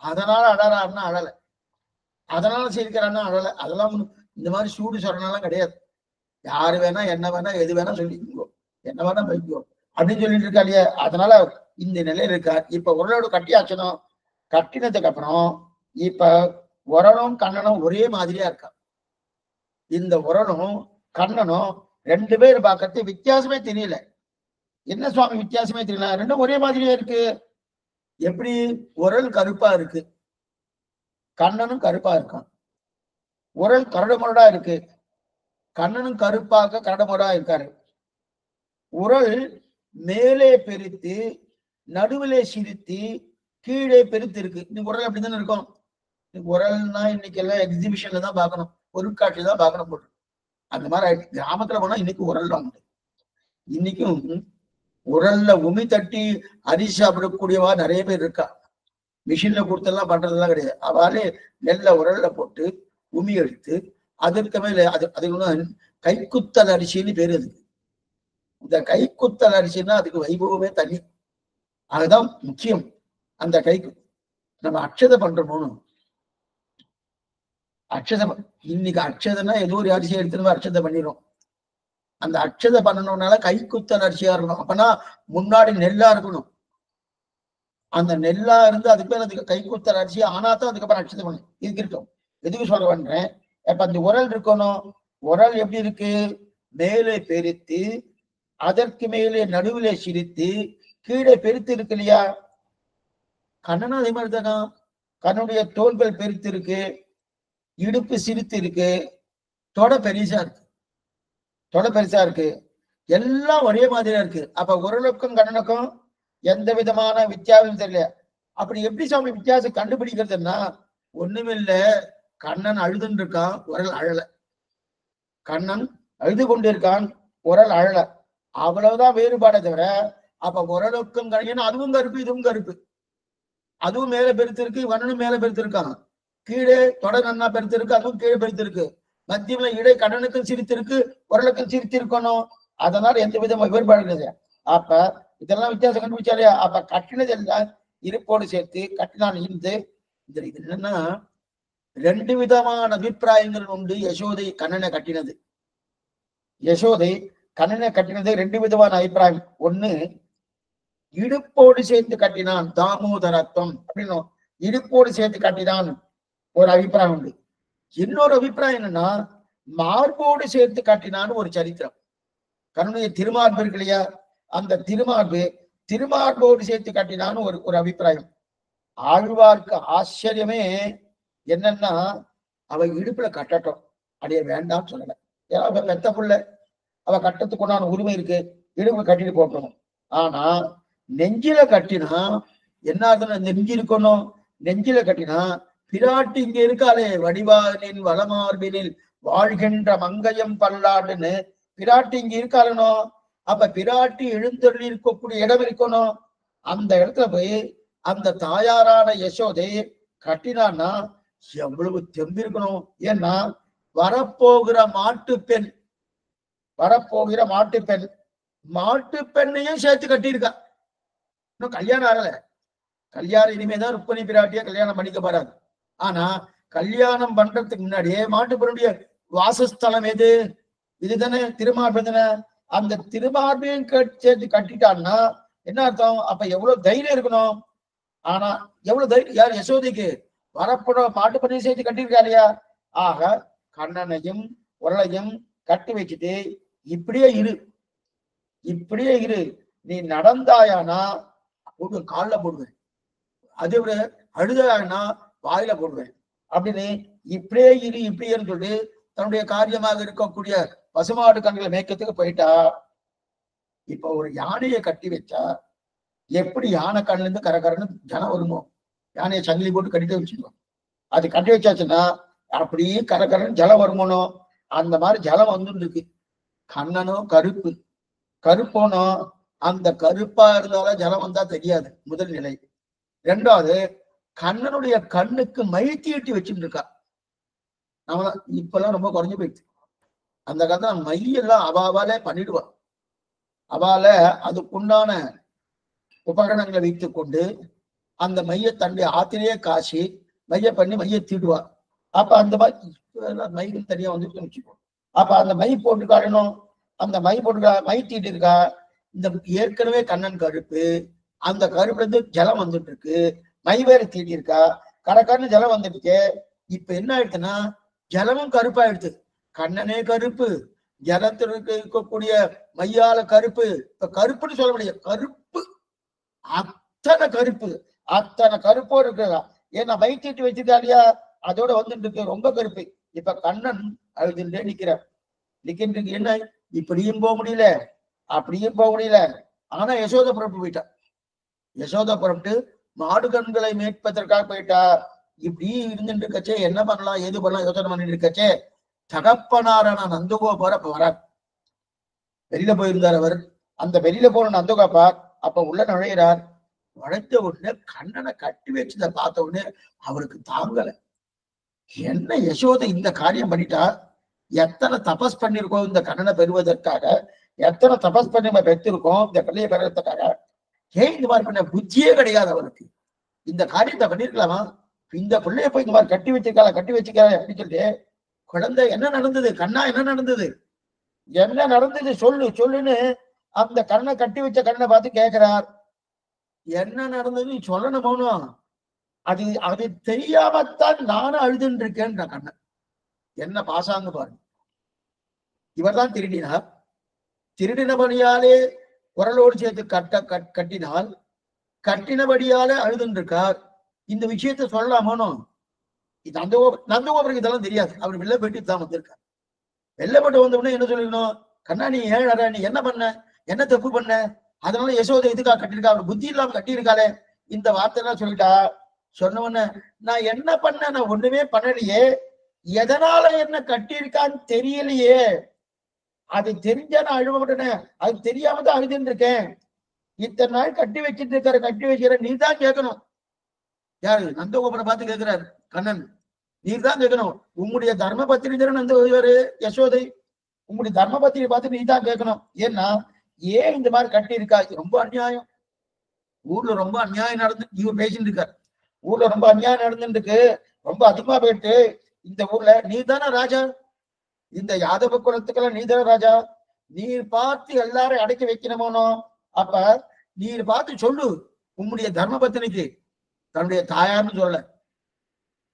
அதனால அழறாருன்னா அழல, அதனால சிரிக்கிறான்னா அழல. அதெல்லாம் இந்த மாதிரி சூடு சொல்றனாலாம் கிடையாது. யாரு வேணா என்ன வேணா எது வேணா சொல்லிக்கோ, என்ன வேணா வைக்கோ அப்படின்னு சொல்லிட்டு இருக்கா இல்லையா. அதனால இந்த நிலையில இருக்கா. இப்ப உரலோடு கட்டியாச்சனும், கட்டினதுக்கு அப்புறம் இப்ப உரலும் கண்ணனும் ஒரே மாதிரியா இருக்கா. இந்த உரலும் கண்ணனும் ரெண்டு பேர் பார்க்கறது வித்தியாசமே தெரியல. என்ன சுவாமி வித்தியாசமே தெரியல? ரெண்டும் ஒரே மாதிரியே இருக்கு. எப்படி? உரல் கருப்பா இருக்கு, கண்ணனும் கருப்பா இருக்கான். உரல் கரடுமுரடா இருக்கு, கண்ணனும் கருப்பாக கரடுமுரடா இருக்காரு. உரல் மேலே பெருத்து நடுவிலே சிரித்து கீழே பெருத்து இருக்கு. இன்னைக்கு உரல் அப்படித்தானே இருக்கும். உரல்னா இன்னைக்கு எல்லாம் எக்ஸிபிஷன்ல தான் பார்க்கணும், பொருட்காட்சியில தான் பார்க்கணும் போட்டு. அந்த மாதிரி ஆயிடுச்சு. கிராமத்துல போனா இன்னைக்கு உரல் தான் உண்டு. இன்னைக்கும் உரல்ல உமி தட்டி அரிசி சாப்பிடக்கூடியவா நிறைய பேர் இருக்கா. மிஷின்ல கொடுத்தெல்லாம் பண்றதெல்லாம் கிடையாது. அவளே நெல்ல உரல்ல போட்டு உமி எடுத்து அதற்கு மேல அது கைக்குத்தல் அரிசின்னு பேரு. அதுக்கு இந்த கைக்குத்தல் அரிசின்னா அதுக்கு வைபவமே தனி, அதுதான் முக்கியம். அந்த கைக்கு நம்ம அக்ஷதை பண்றோமோ, அக்ஷதை இன்னைக்கு அக்ஷதைன்னா ஏதோ ஒரு அரிசி எடுத்துன்னு அக்ஷதை பண்ணிடும். அந்த அக்ஷதை பண்ணணும்னால கைக்குத்தல் அரிசியா இருக்கணும். அப்பனா முன்னாடி நெல்லா இருக்கணும். அந்த நெல்லா இருந்து அதுக்கு பேர் அதுக்கு கைக்குத்தல் அரிசி ஆனாதான் அதுக்கப்புறம் அக்ஷதை பண்ணணும். இதுக்கு இருக்கும். எதுக்கு சொல்ல பண்றேன், இப்ப அந்த உரல் இருக்கணும். உரல் எப்படி இருக்கு? மேலே பெருத்து அதற்கு மேலே நடுவிலே சிரித்து கீழே பெருத்து இருக்கு இல்லையா. கண்ணனும் அதே மாதிரி தானா. கண்ணுடைய தோள்கள் பெருத்து இருக்கு, இடுப்பு சிரித்து இருக்கு, தொடை பெருசா இருக்கு, தொடை பெருசா இருக்கு, எல்லாம் ஒரே மாதிரியா இருக்கு. அப்ப உரலுக்கும் கண்ணனுக்கும் எந்த விதமான வித்தியாசம் தெரியல. அப்படி எப்படி சாமி வித்தியாசம் கண்டுபிடிக்கிறதுன்னா ஒண்ணுமில்ல, கண்ணன் அழுதுன்னு இருக்கான், உரல் அழல. கண்ணன் அழுது கொண்டிருக்கான், உரல் அழல. அவ்வளவுதான் வேறுபாடை தவிர அப்ப உரலுக்கும் ஏன்னா அதுவும் கருப்பு, இதுவும் கருப்பு. அதுவும் மேல பெருத்து இருக்கு, இவனும் மேல பெருத்து இருக்கான். கீழே தொடர் நன்னா பெருத்து இருக்கு, அதுவும் கீழே பெருத்து இருக்கு. மத்தியம்ல இடை கடனுக்கும் சிரித்திருக்கு, உரலுக்கும் சிரித்திருக்கணும். அதனால எந்த விதமா வேறுபாடு கிடையாது. அப்ப இதெல்லாம் வித்தியாசம் கண்டுபிடிச்சாலே அப்ப கட்டினது எல்லாம் இருப்போடு சேர்த்து கட்டினான் இருந்து. இது என்னன்னா ரெண்டு விதமான அபிப்பிராயங்கள் உண்டு. யசோதை கண்ணனை கட்டினது, யசோதை கண்ணனை கட்டினது ரெண்டு விதமான அபிப்பிராயம். ஒண்ணு, இடுப்போடு சேர்த்து கட்டினான், தாமோதரத்துவம் அப்படின்னு இடுப்போடு சேர்த்து கட்டினான் ஒரு அபிப்பிராயம் உண்டு. இன்னொரு அபிப்பிராயம் என்னன்னா மார்போடு சேர்த்து கட்டினான்னு ஒரு சரித்திரம். கண்ணனுடைய திருமார்பு இருக்கு இல்லையா, அந்த திருமார்போடு சேர்த்து கட்டினான்னு ஒரு அபிப்பிராயம். ஆழ்வார்க்கு ஆச்சரியமே என்னன்னா அவ இடுப்புல கட்டட்டும், அடைய வேண்டாம்னு சொல்லல. ஏன்னா அவ பெத்த புள்ள, அவ கட்டத்துக்கு உண்டான உரிமை இருக்கு, இடுப்புல கட்டிட்டு போட்டணும். ஆனா நெஞ்சில கட்டினா என்ன ஆகுதுன்னா, நெஞ்சு இருக்கணும். நெஞ்சில கட்டினா பிராட்டி இங்க இருக்காளே, வடிவானின் வளமார்பினில் வாழ்கின்ற மங்கையம் பல்லாண்டுன்னு பிராட்டி இங்க இருக்காளனோ. அப்ப பிராட்டி எழுந்தருளி இருக்கக்கூடிய இடம் இருக்கணும். அந்த இடத்துல போய் அந்த தாயாரான யசோதை கட்டினான்னா எவ்வளவு தெம்பு இருக்கணும். ஏன்னா வரப்போகிற மாட்டுப்பெண், வரப்போகிற மாட்டு பெண்ணையும் சேர்த்து கட்டியிருக்கா. இன்னும் கல்யாணம் ஆகல, கல்யாணம் இனிமேதான் ருக்மணி பிராட்டியா கல்யாணம் பண்ணிக்க போறாரு. ஆனா கல்யாணம் பண்றதுக்கு முன்னாடியே மாட்டு பெண்ணுடைய வாசஸ்தலம் எது? இதுதானே திருமார்பு தானே. அந்த திருமார்பையும் சேர்த்து கட்டிட்டான்னா என்ன அர்த்தம்? அப்ப எவ்வளவு தைரியம் இருக்கணும். ஆனா எவ்வளவு தைரியம் யார்? யசோதைக்கு வரப்போற மாட்டு பெண்ணையும் சேர்த்து கட்டியிருக்கா இல்லையா. ஆக கண்ணனையும் உரளையும் கட்டி வச்சுட்டு இப்படியே இரு, நீ நடந்தாயானா காலில் போடுவேன், அதே விட அழுதாயானா வாயில போடுவேன் அப்படின்னு இப்படியே இப்படியேன்னு சொல்லி தன்னுடைய காரியமாக இருக்கக்கூடிய பசுமாடு கண்களை மேய்க்கிறதுக்கு போயிட்டா. இப்ப ஒரு யானையை கட்டி வச்சா எப்படி யானை கண்ணுல இருந்து கரகரன்னு ஜனம் வருமோ, யானையை சங்கிலி போட்டு கட்டிட்டு வச்சுக்கணும். அது கட்டி வச்சாச்சுன்னா அப்படியே கரகரன்னு ஜலம் வருமானோ, அந்த மாதிரி ஜலம் வந்துட்டு இருக்கு. கண்ணனும் கருப்போனோ, அந்த கருப்பா இருந்தாலும் ஜலம் வந்தா தெரியாது, முதல் நிலை. ரெண்டாவது, கண்ணனுடைய கண்ணுக்கு மை தீட்டி வச்சுட்டு இருக்கா. நம்ம இப்பெல்லாம் ரொம்ப குறைஞ்சு போயிடுச்சு. அந்த காலத்துல மையெல்லாம் அவாவாலே பண்ணிடுவா. அவால அதுக்குண்டான உபகரணங்களை வைத்து கொண்டு அந்த மைய தன்னுடைய ஆத்திலேயே காசி மைய பண்ணி மைய தீடுவா. அப்ப அந்த மாதிரி மைகள் தனியா வந்துட்டு வச்சுக்கோ. அப்ப அந்த மை போட்டு காட்டணும், அந்த மை போட்டு மை தீட்டு இருக்கா. இந்த ஏற்கனவே கண்ணன் கருப்பு, அந்த கருப்புல இருந்து ஜலம் வந்துட்டு இருக்கு, மை வேற தீட்டி இருக்கா, கரக்காரன்னு ஜலம் வந்துட்டு இருக்கு. இப்ப என்ன ஆயிடுச்சுன்னா ஜலமும் கருப்பாயிடுச்சு. கண்ணனே கருப்பு, ஜலத்திற்கு இருக்கக்கூடிய மையால கருப்பு. இப்ப கருப்புன்னு சொல்ல முடியாது, கருப்பு அத்தனை கருப்போ இருக்குதா. ஏன்னா மை தீட்டி வச்சுட்டா இல்லையா, அதோட வந்துட்டு இருக்கு, ரொம்ப கருப்பு. இப்ப கண்ணன் அழுதுண்டே நிக்கின்றது. என்ன இப்படியும் போக முடியல, அப்படியும் போக முடியல. ஆனா யசோதை புறப்பட்டு போயிட்டா. யசோதை புறப்பட்டு மாடு கண்களை மேய்ப்பதற்காக போயிட்டா. இப்படி இருந்துட்டு இருக்கச்சே என்ன பண்ணலாம் ஏது பண்ணலாம் யோசனை பண்ணிட்டு இருக்கச்சே தகப்பனாரான நந்தகோபார் அப்ப வரார். வெளியில போயிருந்தார் அவர். அந்த வெளியில போன நந்தகோபார் அப்ப உள்ள நுழையிறார். நுழைத்த உடனே கண்ணனை கட்டி வச்சதை பார்த்த உடனே அவருக்கு தாங்கல. என்ன யசோதை இந்த காரியம் பண்ணிட்டா, எத்தனை தபஸ் பண்ணிருக்கோம் இந்த கண்ணனை பெறுவதற்காக, எத்தனை தபஸ் பண்ணி நம்ம பெற்றிருக்கோம் இந்த பிள்ளையை பெறுவதற்காக. ஏன் இந்த மாதிரி பண்ண புத்தியே கிடையாது அவருக்கு. இந்த காரியத்தை பண்ணிருக்கலாமா? இந்த பிள்ளைய போய் இந்த மாதிரி கட்டி வச்சிருக்கா அப்படின்னு சொல்லிட்டு, குழந்தை என்ன நடந்தது, கண்ணா என்ன நடந்தது சொல்லுன்னு அந்த கண்ணை கட்டி வச்ச கண்ணனை பார்த்து கேட்கிறார். என்ன நடந்ததுன்னு சொல்லணும் போனோம். அது தெரியாமத்தான் நானும் அழுதுன்னு இருக்கேன்ற கண்ணன். என்ன பாசாங்க பாருங்க. இவர் தான் திருடினபடியாலே குரலோடு சேர்த்து கட்டினால் கட்டினபடியாலே அழுதுன்னு இருக்கார். இந்த விஷயத்த சொல்லலாமோனோ. இது நந்தகோபருக்கு இதெல்லாம் தெரியாது. அவர் வெளில போயிட்டு தான் வந்திருக்கார். வெளில போட்டு வந்த உடனே என்ன சொல்லிக்கணும், கண்ணா நீ ஏழற, நீ என்ன பண்ண, என்ன தப்பு பண்ண, அதனால யசோதை எதுக்காக கட்டியிருக்கா, அவர் புத்தி இல்லாம கட்டியிருக்காளே, இந்த வார்த்தையெல்லாம் சொல்லிட்டா. சொன்ன உடனே நான் என்ன பண்ண, நான் ஒண்ணுமே பண்ணலையே, எதனால என்ன கட்டியிருக்கான்னு தெரியலையே, அது தெரிஞ்சா நான் அழுவ மாட்டேனே, அது தெரியாம தான் அழுதுன்னு இருக்கேன். இத்தனை நாள் கட்டி வச்சிட்டு இருக்காரு, கட்டி வைக்கிற நீ தான் கேட்கணும். யாரு? நந்தகோபனை பார்த்து கேட்கிறாரு கண்ணன். நீர் தான் கேட்கணும். உங்களுடைய தர்ம பத்தினி தானே நந்த யசோதை, உங்களுடைய தர்ம பத்திரியை பார்த்து நீ தான் கேட்கணும். ஏன்னா ஏன் இந்த மாதிரி கட்டி இருக்கா, ரொம்ப அநியாயம், ஊர்ல ரொம்ப அநியாயம் நடந்து இவர் பேசிட்டு இருக்காரு. ஊர்ல ரொம்ப அநியாயம் நடந்துட்டு இருக்கு, ரொம்ப அதிகமா போயிட்டு. இந்த ஊர்ல நீ தானே ராஜா, இந்த யாதவ குலத்துக்கெல்லாம் நீ தானே ராஜா, நீர் பார்த்து எல்லாரும் அடக்கி வைக்கணுமோனோ. அப்ப நீர் பார்த்து சொல்லு உங்களுடைய தர்ம பத்தினிக்கு, தன்னுடைய தாயார்னு சொல்லல,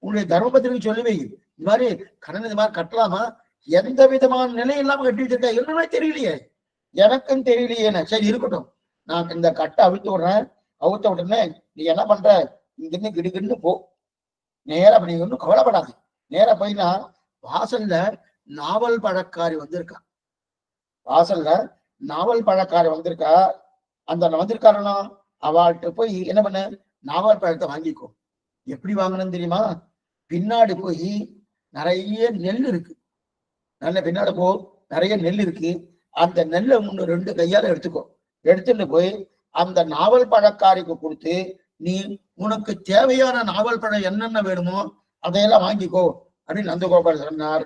உங்களுடைய தர்ம பத்தினிக்கு சொல்லுவை, இந்த மாதிரி கண்ணன் இந்த மாதிரி கட்டலாமா, எந்த விதமான நிலை இல்லாம கட்டி வச்சிருக்கா, என்னமே தெரியலையே, எனக்கும் தெரியலையே. சரி இருக்கட்டும், நான் இந்த கட்டை அவிழ்த்து விடுறேன். அவுத்த உடனே நீ என்ன பண்ற, இங்கிருந்து கிடுகிடுன்னு போ, நேரா நீ ஒன்றும் கவலைப்படாது. நேரா போயினா வாசல்ல நாவல் பழக்காரி வந்திருக்கா, வாசல்ல நாவல் பழக்காரி வந்திருக்கா. அந்த வந்திருக்காருன்னா அவள்கிட்ட போய் என்ன பண்ண, நாவல் பழத்தை வாங்கிக்கோ. எப்படி வாங்கணும்னு தெரியுமா, பின்னாடி போய் நிறைய நெல் இருக்கு, நல்ல பின்னாடி போ, நிறைய நெல் இருக்கு, அந்த நெல்லை 2 கையால எடுத்துக்கோ. எடுத்துட்டு போய் அந்த நாவல் பழக்காரிக்கு கொடுத்து, நீ உனக்கு தேவையான நாவல் பழம் என்னென்ன வேணுமோ அதையெல்லாம் வாங்கிக்கோ அப்படின்னு நந்தகோபால் சொன்னார்.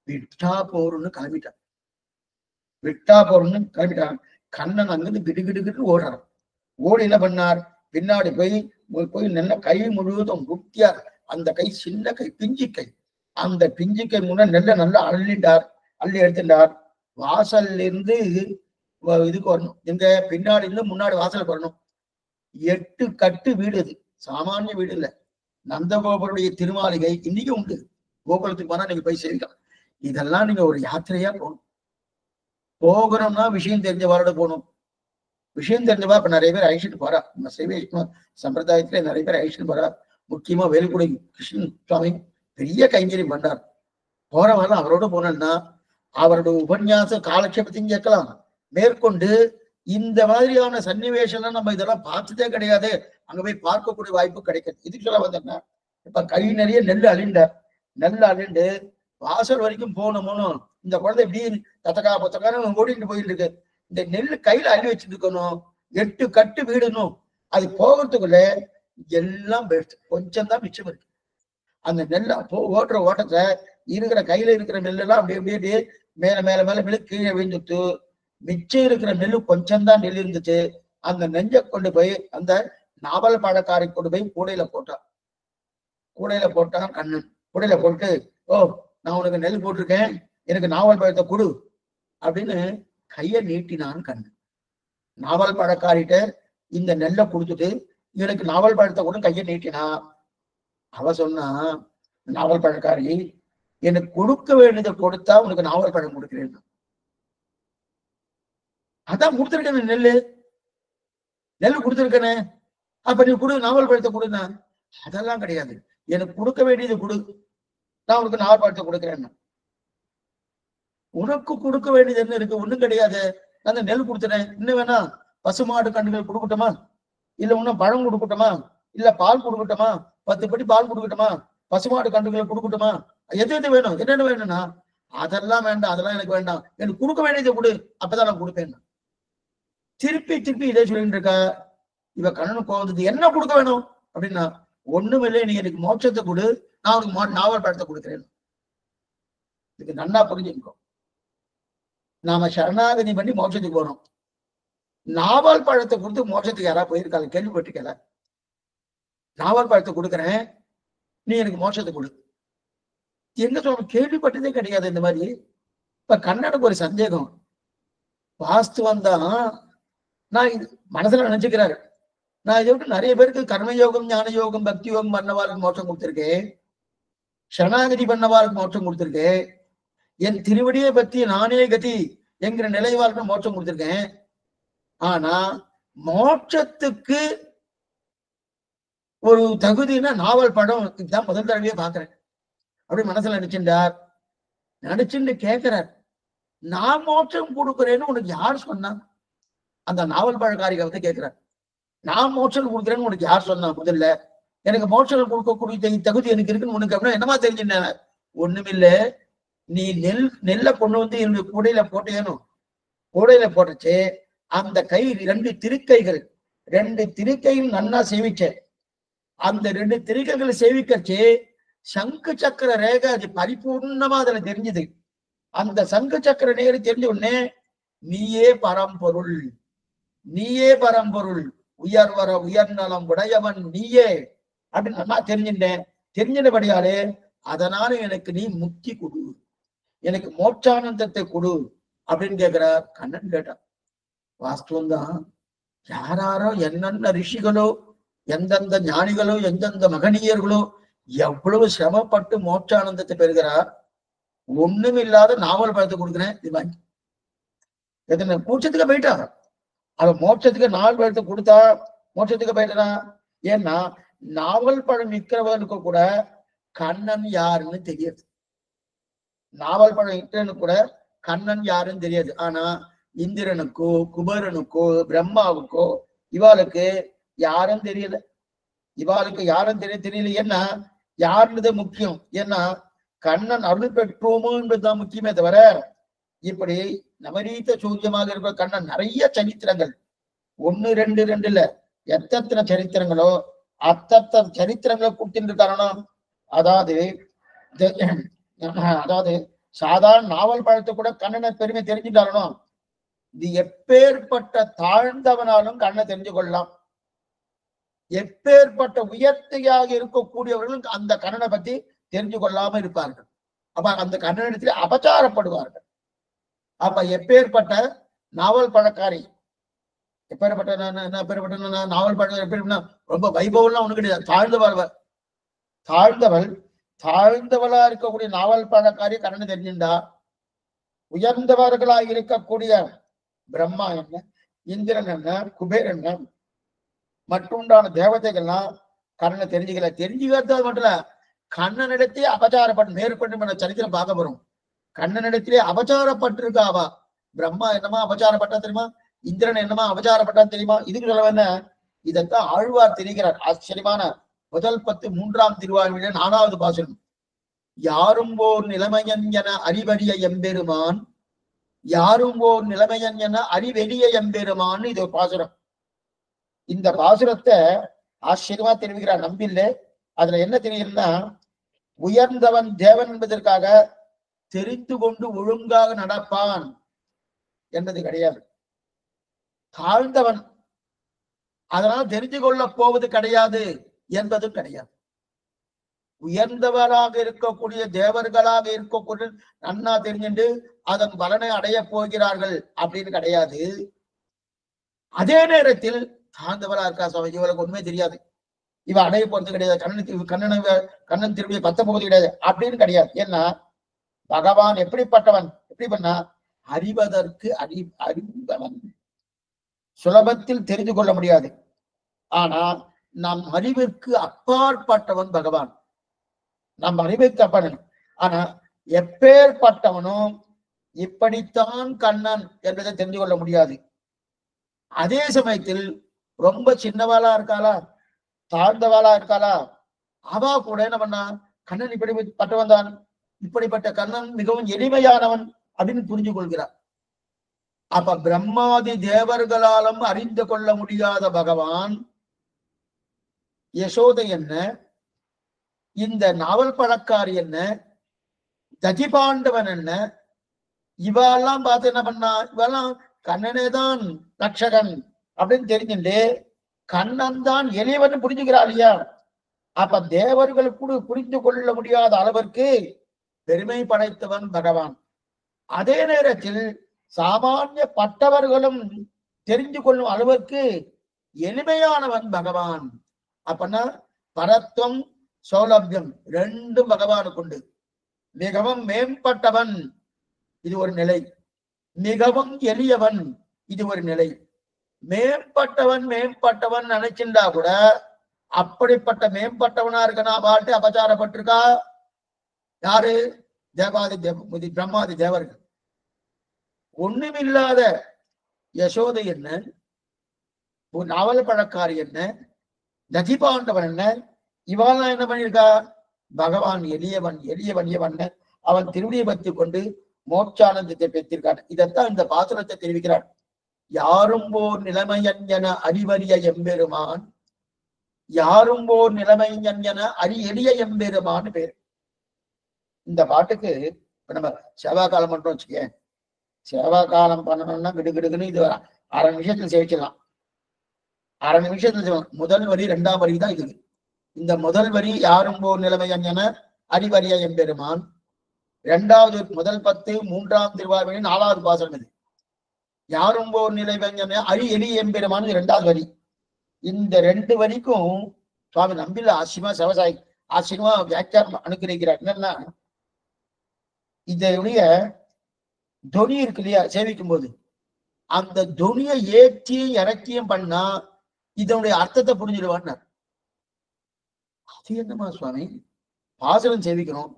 விட்டா போருன்னு கிளம்பிட்டான், விட்டா போருன்னு கிளம்பிட்டான். கண்ணன் அங்கிருந்து கிடுகிடுகிட்டு ஓடுறான். ஓடி என்ன பண்ணார், பின்னாடி போய் நல்ல கை முழுவதும் குட்டியார், அந்த கை சின்ன கை, பிஞ்சு கை, அந்த பிஞ்சு கை முன்ன நல்லா அள்ளிட்டார், அள்ளி எடுத்துட்டார். வாசல்ல இருந்து இதுக்கு வரணும், எங்க பின்னாடி இருந்து முன்னாடி வாசலுக்கு வரணும். 8 கட்டு வீடு, அது சாமானிய வீடு இல்ல, நந்தகோபருடைய திருமாளிகை இன்னைக்கு உண்டு. கோகுலத்துக்கு போனா நீங்க போய் சேவிக்கலாம். இதெல்லாம் நீங்க ஒரு யாத்திரையா போகணும். போகணும்னா விஷயம் தெரிஞ்சவாரோட போகணும். விஷயம் தெரிஞ்சவா இப்ப நிறைய பேர் அழிச்சிட்டு போறா, நம்ம சைவ சம்பிரதாயத்துல நிறைய பேர் அழிச்சிட்டு போறா. முக்கியமா வேலுக்குடி கிருஷ்ணன் சுவாமி பெரிய கைங்கரியம் பண்றார். போறவரெல்லாம் அவரோட போனோம்னா அவருடைய உபன்யாச காலட்சேபத்தையும் கேட்கலாம். மேற்கொண்டு இந்த மாதிரியான சன்னிவேஷம்லாம் நம்ம இதெல்லாம் பார்த்ததே கிடையாது, அங்க போய் பார்க்கக்கூடிய வாய்ப்பு கிடைக்கும். இதுக்கு சொல்ல வந்தேன்னா, இப்ப கை நிறைய நெல் அழிண்டார், நெல் அழிண்டு வாசல் வரைக்கும் போகணுமோனு இந்த குழந்தை இப்படி தத்தக்கா பொத்தக்கான்னு ஓடிட்டு போயிட்டு இருக்கு. இந்த நெல் கையில அள்ளி வச்சுட்டு இருக்கணும். 8 கட்டு வீடணும். அது போகிறதுக்குள்ள எல்லாம் கொஞ்சம் தான் மிச்சம் இருக்கு. அந்த நெல்லை ஓட்டுற ஓட்டத்தை இருக்கிற கையில இருக்கிற நெல்லெல்லாம் அப்படியே அப்படியே மேல மேல மேல மேல கீழே விழுந்துட்டு, மிச்சம் இருக்கிற நெல்லு கொஞ்சம் தான் நெல் இருந்துச்சு. அந்த நெஞ்சை கொண்டு போய் அந்த நாவல் பழக்காரை கொண்டு போய் கூடையில போட்டான். கூடையில போட்டான் கண்ணன். கூடையில போட்டு, ஓ நான் உனக்கு நெல் போட்டிருக்கேன், எனக்கு நாவல் பழத்தை கொடு அப்படின்னு கையை நீட்டினான் கண்ணன். நாவல் பழக்காரிட்ட இந்த நெல்லை கொடுத்துட்டு எனக்கு நாவல் பழத்தை கூட கையை நீட்டினா. அவ சொன்னா, நாவல் பழக்காரி, எனக்கு கொடுக்க வேண்டியதை கொடுத்தா உனக்கு நாவல் பழம் கொடுக்கிறேன். அதான் கொடுத்துருக்கேன், நெல்லு கொடுத்துருக்கேனே, அப்ப நீ கொடு, நாவல் பழத்தை கொடுனா. அதெல்லாம் கிடையாது, எனக்கு கொடுக்க வேண்டியது கொடு, நான் உனக்கு நாவல் பழத்தை கொடுக்கிறேன். உனக்கு கொடுக்க வேண்டியது என்ன இருக்கு, ஒண்ணும் கிடையாது. நான் நெல் கொடுத்துட்டேன், இன்னும் வேணா பசுமாடு கண்டுகள் கொடுக்கட்டுமா, இல்ல இன்னும் பழம் கொடுக்கட்டுமா, இல்ல பால் கொடுக்கட்டுமா, 10 படி பால் கொடுக்கட்டுமா, பசுமாடு கண்டுகளை கொடுக்கட்டுமா, எது வேணும், என்னென்ன வேணும்னா அதெல்லாம் வேண்டாம், அதெல்லாம் எனக்கு வேண்டாம், எனக்கு கொடுக்க வேண்டியதை கொடு, அப்பதான் நான் கொடுப்பேன். திருப்பி திருப்பி இதே சொல்லிட்டு இருக்கா. இவ கண்ணனுக்கு கோவம், என்ன கொடுக்க வேணும் அப்படின்னா, ஒண்ணும் இல்லை, நீ எனக்கு மோட்சத்தை கொடு, நான் உனக்கு நாவல் பழத்தை கொடுக்கிறேன். இதுக்கு நன்னா புரிஞ்சுக்கோ. நாம சரணாகதி பண்ணி மோட்சத்துக்கு போறோம். நாவல் பழத்தை கொடுத்து மோட்சத்துக்கு யாரா போயிருக்காங்க, கேள்விப்பட்டிருக்கல. நாவல் பழத்தை கொடுக்குறேன், நீ எனக்கு மோட்சத்தை கொடு, எங்க சொல்ற, கேள்விப்பட்டதே கிடையாது இந்த மாதிரி. இப்ப கண்ணனுக்கு ஒரு சந்தேகம், வாஸ்துவம் தான் நான் மனசுல நினைச்சுக்கிறாரு. நான் இதை விட்டு நிறைய பேருக்கு கர்மயோகம், ஞான யோகம், பக்தி யோகம் பண்ணவாளுக்கு மோட்சம் கொடுத்திருக்கேன், சரணாகதி பண்ணவாளுக்கு மோட்சம் கொடுத்திருக்கேன், என் திருவடியை பத்தி நானே கதி என்கிற நிலைவாளுக்கு மோட்சம் கொடுத்திருக்கேன். ஆனா மோட்சத்துக்கு ஒரு தகுதினா நாவல் படம் இதுதான் முதல் தடவையே பாக்குறேன் அப்படி மனசுல நினைச்சிருந்தார். நினைச்சுட்டு கேட்கிறார், நான் மோட்சம் கொடுக்குறேன்னு உனக்கு யார் சொன்னா? அந்த நாவல் பழக்காரிக வந்து கேட்கிறார். நான் மோட்சம் கொடுக்குறேன்னு உனக்கு யார் சொன்னா? முதல்ல எனக்கு மோட்சம் கொடுக்கக்கூடிய தகுதி எனக்கு இருக்குன்னு உனக்கு அப்படின்னா என்னமா தெரிஞ்சுட்டேன்? ஒண்ணுமில்ல, நீ நெல்லை கொண்டு வந்து என்னுடைய கூடையில போட்டேனும். கூடையில போட்டுச்சு அந்த கை 2 திருக்கைகள், 2 திருக்கையும் நன்னா சேவிச்ச. அந்த 2 திருக்கைகளை சேவிக்கச்சு சங்கு சக்கர ரேகை அது பரிபூர்ணமா அதுல தெரிஞ்சது. அந்த சங்கு சக்கர ரேகை தெரிஞ்ச உடனே நீயே பரம்பொருள், நீயே பரம்பொருள், உயர்வர உயர்நலம் உடையவன் நீயே அப்படின்னு நான் தெரிஞ்சுட்டேன். தெரிஞ்சபடியாலே அதனால எனக்கு நீ முக்தி கொடு, எனக்கு மோட்சானந்தத்தை கொடு அப்படின்னு கேட்கிறார் கண்ணன். கேட்டான். வாஸ்தவம் தான். யாராரோ என்னென்ன ரிஷிகளோ, எந்தெந்த ஞானிகளோ, எந்தெந்த மகனியர்களோ எவ்வளவு சிரமப்பட்டு மோட்சானந்தத்தை பெறுகிறார். ஒண்ணும் இல்லாத நாவல் பழத்தை கொடுக்குறேன், இது வாங்கி. எத்தனை மோட்சத்துக்கு போயிட்டாங்க. அவன் மோட்சத்துக்கு நாவல் பழத்தை கொடுத்தா மோட்சத்துக்கு போயிட்டா. ஏன்னா நாவல் பழம் விற்கிறவனுக்கு கூட கண்ணன் யாருன்னு தெரியாது. நாவல் பழம் விற்கிறவனுக்கு கூட கண்ணன் யாருன்னு தெரியாது. ஆனா இந்திரனுக்கோ, குபேரனுக்கோ, பிரம்மாவுக்கோ இவாளுக்கு யாரும் தெரியல. இவாளுக்கு யாரும் தெரியல. ஏன்னா யாருன்றதே முக்கியம். ஏன்னா கண்ணன் அருள் பெற்றோமோ என்பதுதான் முக்கியமே தவிர, இப்படி நவரீத சூரியமாக இருக்கிற கண்ணன் நிறைய சரித்திரங்கள், 1 2 2 இல்ல, எத்தனை சரித்திரங்களோ அத்தனை சரித்திரங்களை கொடுத்துட்டு காரணம். அதாவது சாதாரண நாவல் பழத்தை கூட கண்ணனை பெருமை தெரிஞ்சுட்டாரணும். இது எப்பேற்பட்ட தாழ்ந்தவனாலும் கண்ணை தெரிஞ்சு கொள்ளலாம். எப்பேற்பட்ட உயர்த்தியாக இருக்கக்கூடியவர்களும் அந்த கண்ணனை பத்தி தெரிஞ்சு கொள்ளாம இருப்பார்கள். அப்ப அந்த கண்ணனிடத்தில் அபச்சாரப்படுவார்கள். அப்ப எப்பேற்பட்ட நாவல் பழக்காரி, எப்பேற்பட்ட நாவல் பழக்காரி எப்படி ரொம்ப வைபவம்லாம் ஒண்ணு கிடையாது. தாழ்ந்தவளா இருக்கக்கூடிய நாவல் பழக்காரி கண்ணனை தெரிஞ்சிருந்தா, உயர்ந்தவர்களாக இருக்கக்கூடிய பிரம்மா என்ன, இந்திரன் என்ன, குபேரன் என்ன, மற்றுண்டான தேவதைகள்லாம் கண்ணனை தெரிஞ்சுக்கல. தெரிஞ்சுக்கிறது மட்டும் இல்ல, கண்ணனிடத்தே அபச்சாரப்பட்டு மேற்கொண்டு சரித்திரம் பார்க்க போறோம். கண்ணனிடத்திலே அபச்சாரப்பட்டிருக்காவா. பிரம்மா என்னமா அபச்சாரப்பட்டா தெரியுமா? இந்திரன் என்னமா அபச்சாரப்பட்டா தெரியுமா? இதுக்கு சொல்ல என்ன, இதைத்தான் ஆழ்வார் தெரிகிறார். ஆச்சரியமான முதல் 10 3ஆம் திருவாரூரிலே 4வது பாசுரம். யாரும் ஓர் நிலைமையன் என அறிவறிய எம்பெருமான், யாரும் ஓர் நிலைமையன் என அறிவெளிய எம்பெருமான், இது ஒரு பாசுரம். இந்த பாசுரத்தை ஆச்சரியமா தெரிவிக்கிறார் நம்பில்லை. அதுல என்ன தெரியுதுன்னா, உயர்ந்தவன் தேவன் என்பதற்காக தெரிந்து கொண்டு ஒழுங்காக நடப்பான் என்பது கிடையாது. தாழ்ந்தவன் அதனால் தெரிந்து கொள்ள போவது கிடையாது என்பதும் கிடையாது. உயர்ந்தவராக இருக்கக்கூடிய தேவர்களாக இருக்கக்கூடிய நன்னா தெரிஞ்சுட்டு அதன் பலனை அடைய போகிறார்கள் அப்படின்னு கிடையாது. அதே நேரத்தில் தாழ்ந்தவரா இருக்கா சுவாமி, இவளுக்கு உண்மை தெரியாது, இவ அடைய போறது கிடையாது, கண்ணன் திரும்பிய 19 கிடையாது அப்படின்னு கிடையாது. ஏன்னா பகவான் எப்படிப்பட்டவன், எப்படி பண்ணா, அறிவதற்கு அறிந்தவன், சுலபத்தில் தெரிந்து கொள்ள முடியாது. ஆனா நம் அறிவிற்கு அப்பாற்பட்டவன் பகவான், நம் அறிவிற்கு அப்பாற்பட்டவன். ஆனா எப்பேற்பட்டவனும் இப்படித்தான் கண்ணன் என்பதை தெரிந்து கொள்ள முடியாது. அதே சமயத்தில் ரொம்ப சின்னவாளா இருக்காளா, தாழ்ந்தவாளா இருக்காளா, அவா கூட என்ன பண்ணா, கண்ணன் இப்படிப்பட்டவன் தான், இப்படிப்பட்ட கண்ணன் மிகவும் எளிமையானவன் அப்படின்னு புரிஞ்சு கொள்கிறார். அப்ப பிரம்மாதி தேவர்களாலும் அறிந்து கொள்ள முடியாத பகவான், யசோதை என்ன, இந்த நாவல் பழக்காரி என்ன, தஜிபாண்டவன் என்ன, இவெல்லாம் பார்த்து என்ன பண்ணா, இவெல்லாம் கண்ணனே தான் ரட்சகன் அப்படின்னு தெரிஞ்சுட்டு கண்ணன் தான் எளியவன் புரிஞ்சுக்கிறார் இல்லையா. அப்ப தேவர்கள் கூட புரிந்து கொள்ள முடியாத அளவிற்கு பெருமை படைத்தவன் பகவான். அதே நேரத்தில் சாமானிய பட்டவர்களும் தெரிந்து கொள்ளும் அளவிற்கு எளிமையானவன் பகவான். அப்பன்னா பரத்வம் சௌலபியம் ரெண்டும் பகவானுக்கு உண்டு. மிகவும் மேம்பட்டவன் இது ஒரு நிலை, மிகவும் எளியவன் இது ஒரு நிலை. மேம்பட்டவன் நினைச்சிருந்தா கூட அப்படிப்பட்ட மேம்பட்டவனா இருக்கனா பாட்டு அபச்சாரப்பட்டிருக்கா யாரு? பிரம்மாதி தேவர்கள். ஒண்ணுமில்லாத யசோதை என்ன, ஒரு நாவல் பழக்காரி என்ன, ததிபாண்டவன் என்ன, இவாளெல்லாம் என்ன பண்ணியிருக்கா? பகவான் எளியவன் எளியவன் அவன் திருவிடியை பற்றி கொண்டு மோட்சானந்தத்தை பெற்றிருக்கான். இதைத்தான் இந்த பாசுரத்தை தெரிவிக்கிறார். யாரும் ஓர் நிலைமையன் என அறிவறிய எம்பெருமான், யாரும் ஓர் நிலைமையன் என எளிய எம்பெருமான் பேர். இந்த பாட்டுக்கு இப்ப நம்ம சேவா காலம் பண்றோம் வச்சுக்கேன். சேவா காலம் பண்ணணும்னா கிடுகிடுக்குன்னு இது அரை நிமிஷத்துல சேவிச்சிடலாம். அரை நிமிஷத்துல செய்யலாம். முதல் வரி 2ஆம் வரி தான் இது. இந்த முதல் வரி யாரும் ஓர் நிலைமையன் என அறிவறிய எம்பெருமான், 2வது முதல் 10 3ஆம் திருவாய்மொழி 4வது பாசனம் இது. யாரும் ஓர் நிலைமையன் என எளிய எம்பெருமான் 2வது வரி. இந்த 2 வரிக்கும் சுவாமி நம்பில ஆசிரியமா சிவசாயி ஆசிரியமா வியாக்கியானம் அனுகிரகிக்கிறார். என்னன்னா, இதனுடைய தொனி இருக்கு இல்லையா, சேவிக்கும் போது அந்த தொனியை ஏற்றியும் இறக்கியும் பண்ணா இதனுடைய அர்த்தத்தை புரிஞ்சிடுவான்னு. அது என்னமா சுவாமி, பாசுரம் சேவிக்கிறோம்,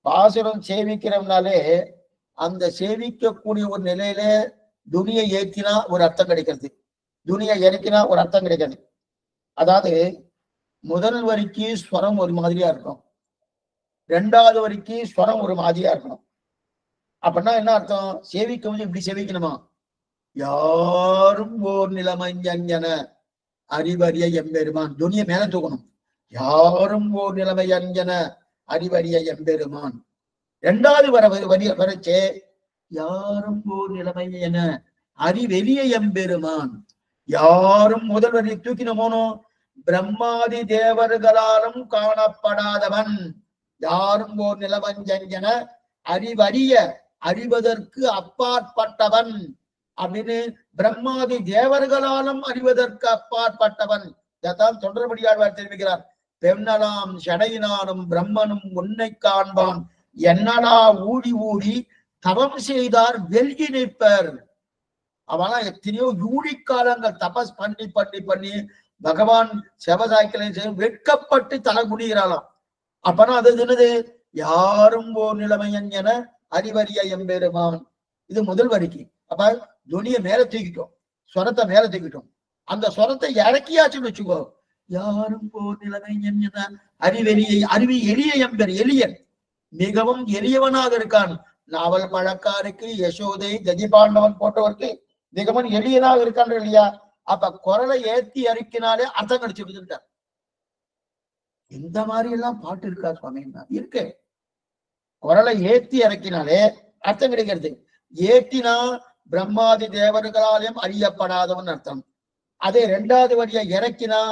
பாசுரம் சேவிக்கிறோம்னாலே அந்த சேவிக்கக்கூடிய ஒரு நிலையில துனியை ஏற்றினா ஒரு அர்த்தம் கிடைக்கிறது, துனியை இறக்கினா ஒரு அர்த்தம் கிடைக்கிறது. அதாவது முதல் வரிக்கு ஸ்வரம் ஒரு மாதிரியா இருக்கும், 2வது வரிக்கு ஸ்வரம் ஒரு மாதிரியா இருக்கணும். அப்படின்னா என்ன அர்த்தம்? சேவிக்கும் இப்படி சேவிக்கணுமா? யாரும் ஓர் நிலைமையன் அறிவறிய எம்பெருமான், துனியை மேல தூக்கணும். யாரும் ஓர் நிலைமையன் அறிவறிய எம்பெருமான். 2வது வரிய வரைச்சே யாரும் ஓர் நிலைமை என அறிவெளிய எம்பெருமான். யாரும் முதல் வரி தூக்கின போனோம். பிரம்மாதி தேவர்களாலும் காணப்படாதவன், யாரும் ஓர் நிலைமையன் என அறிவறிய அறிவதற்கு அப்பாற்பட்டவன் அப்படின்னு, பிரம்மாதி தேவர்களாலும் அறிவதற்கு அப்பாற்பட்டவன். இதைத்தான் தொண்டர்படியாழ்வார் தெரிவிக்கிறார். பெண்ணலாம் ஷடையினாலும் பிரம்மனும் உன்னை காண்பான், என்னடா ஊடி ஊடி தவம் செய்தார் வெல்கி நிற்பர். அவெல்லாம் எத்தனையோ யூடிக்காலங்கள் தபஸ் பண்ணி பண்ணி பண்ணி பகவான் செவசாய்க்கலை வெட்கப்பட்டு தலை குடிகிறாளாம். அப்பனா அது என்னது? யாரும் ஓர் நிலைமையன் என அறிவறிய எம்பெருமான். இது முதல் வரிக்கு. அப்ப துனியை மேல தூக்கிட்டோம், ஸ்வரத்தை மேல தூக்கிட்டோம். அந்த ஸ்வரத்தை இறக்கியாச்சுன்னு வச்சுக்கோ, யாரும் ஓர் நிலைமையன் என அறிவி எளிய எம்பெரு, எளியன் மிகவும் எளியவனாக இருக்கான். நாவல் பழக்காருக்கு, யசோதை, ததிபாண்டவன் போன்றவருக்கு மிகவும் எளியனாக இருக்கான் இல்லையா? அப்ப குரலை ஏத்தி அறிக்கினாலே அர்த்தம் கிடைச்சிருந்துட்டார். இந்த மாதிரி எல்லாம் பாட்டு இருக்கா சுவாமி? இருக்கு. குரலை ஏத்தி இறக்கினாலே அர்த்தம் கிடைக்கிறது. ஏத்தினா பிரம்மாதி தேவர்களாலையும் அறியப்படாதவன் அர்த்தம். அதே 2வது வரியை இறக்கினா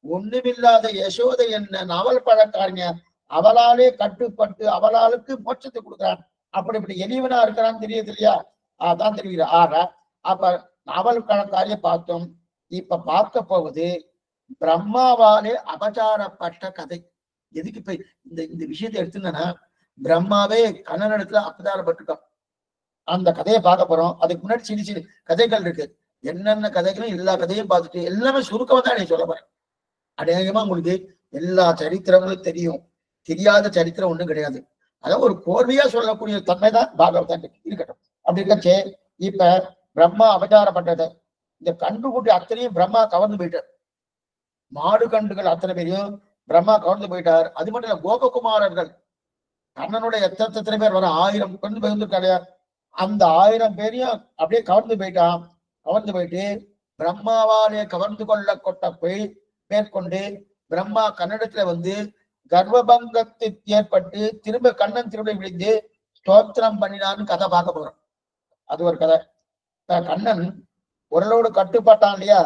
ஒண்ணுமில்லாத யசோதை என்ன நாவல் பழக்காரங்க அவளாலே கட்டுப்பட்டு அவளாளுக்கு மோட்சத்தை கொடுக்குறான். இப்படி எளியவனா இருக்கிறான்னு தெரியுது இல்லையா? அதான் தெரியுது. அப்ப நாவல் பழக்காரிய பார்த்தோம். இப்ப பார்க்க போவது பிரம்மாவாலே அபச்சாரப்பட்ட கதை. எதுக்கு இப்ப இந்த விஷயத்தை எடுத்துனா, பிரம்மாவே கண்ணனிடத்துல அபச்சாரப்பட்டிருக்கான். அந்த கதையை பார்க்க போறோம். அதுக்கு முன்னாடி சின்ன சின்ன கதைகள் இருக்கு. என்னென்ன கதைகளும் எல்லா கதையும் பார்த்துட்டு எல்லாமே சுருக்கமா தான் நீ சொல்ல போறேன். அநேகமா உங்களுக்கு எல்லா சரித்திரங்களும் தெரியும், தெரியாத சரித்திரம் ஒண்ணும் கிடையாது. அதான் ஒரு கோர்வையா சொல்லக்கூடிய தன்மைதான் பாகவதம் இருக்கட்டும். அப்படி இருக்கச்சே இப்ப பிரம்மா அபச்சாரப்பட்டதை இந்த கண்டுகுட்டி அத்தனையும் பிரம்மா கவர்ந்து போயிட்டார். மாடு கண்டுகள் அத்தனை பேரையும் பிரம்மா கவர்ந்து போயிட்டார். அது மட்டும் இல்ல, கோபகுமாரர்கள் கண்ணனுடைய எத்தனை பேர் வர 1000 கொண்டு போயிருந்திருக்காரு. அந்த 1000 பேரையும் அப்படியே கவர்ந்து போயிட்டான். கவர்ந்து போயிட்டு பிரம்மாவாலே கவர்ந்து கொட்ட போய் மேற்கொண்டு பிரம்மா கன்னடத்துல வந்து கர்வபங்கத்துக்கு ஏற்பட்டு திரும்ப கண்ணன் திரும்ப விழுந்து ஸ்தோத்திரம் பண்ணினான்னு கதை பார்க்க போறோம். அது ஒரு கதை. கண்ணன் உரலோடு கட்டுப்பட்டான் இல்லையா?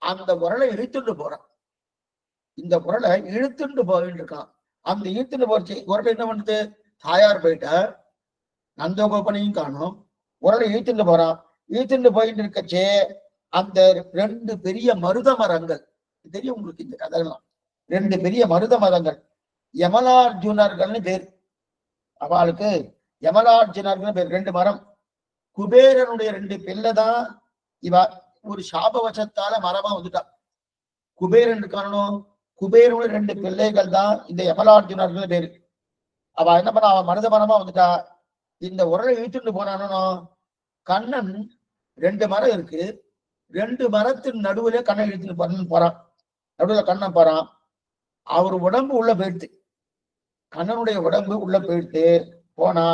அந்த உரலை இழுத்துட்டு போறான். இந்த உரலை இழுத்துட்டு போயிட்டு இருக்கான். அந்த இழுத்துட்டு போச்சு உரலை என்ன பண்ணுது? தாயார் போயிட்ட நந்தகோபனையும் காணும், உரலை இழுத்துட்டு போறான். இழுத்துட்டு போயிட்டு இருக்கச்சே அந்த 2 பெரிய மருத மரங்கள் தெரியும் உங்களுக்கு. இந்த கதைகள்லாம் 2 பெரிய மருத மரங்கள் யமலார்ஜுனர்கள்னு பேர். அவளுக்கு யமலார்ஜுனர்கள் பேர். 2 மரம். குபேரனுடைய 2 பிள்ளைதான் இவ. ஒரு சாபவசத்தால மரமா வந்துட்டான். குபேரன் காரணம், குபேரனுடைய 2 பிள்ளைகள் தான் இந்த யமலார்ஜுனர்கள் பேரு. அவ என்ன பண்ண, அவன் மருத மரமா வந்துட்டா. இந்த உரலை இழுத்துட்டு போனானோ, கண்ணன் 2 மரம் இருக்கு, 2 மரத்தின் நடுவுல கண்ணை இழுத்துட்டு போறான். நடுவுல கண்ணன் போறான். அவர் உடம்பு உள்ள போயிடுத்து. கண்ணனுடைய உடம்பு உள்ள போயிடுத்து போனா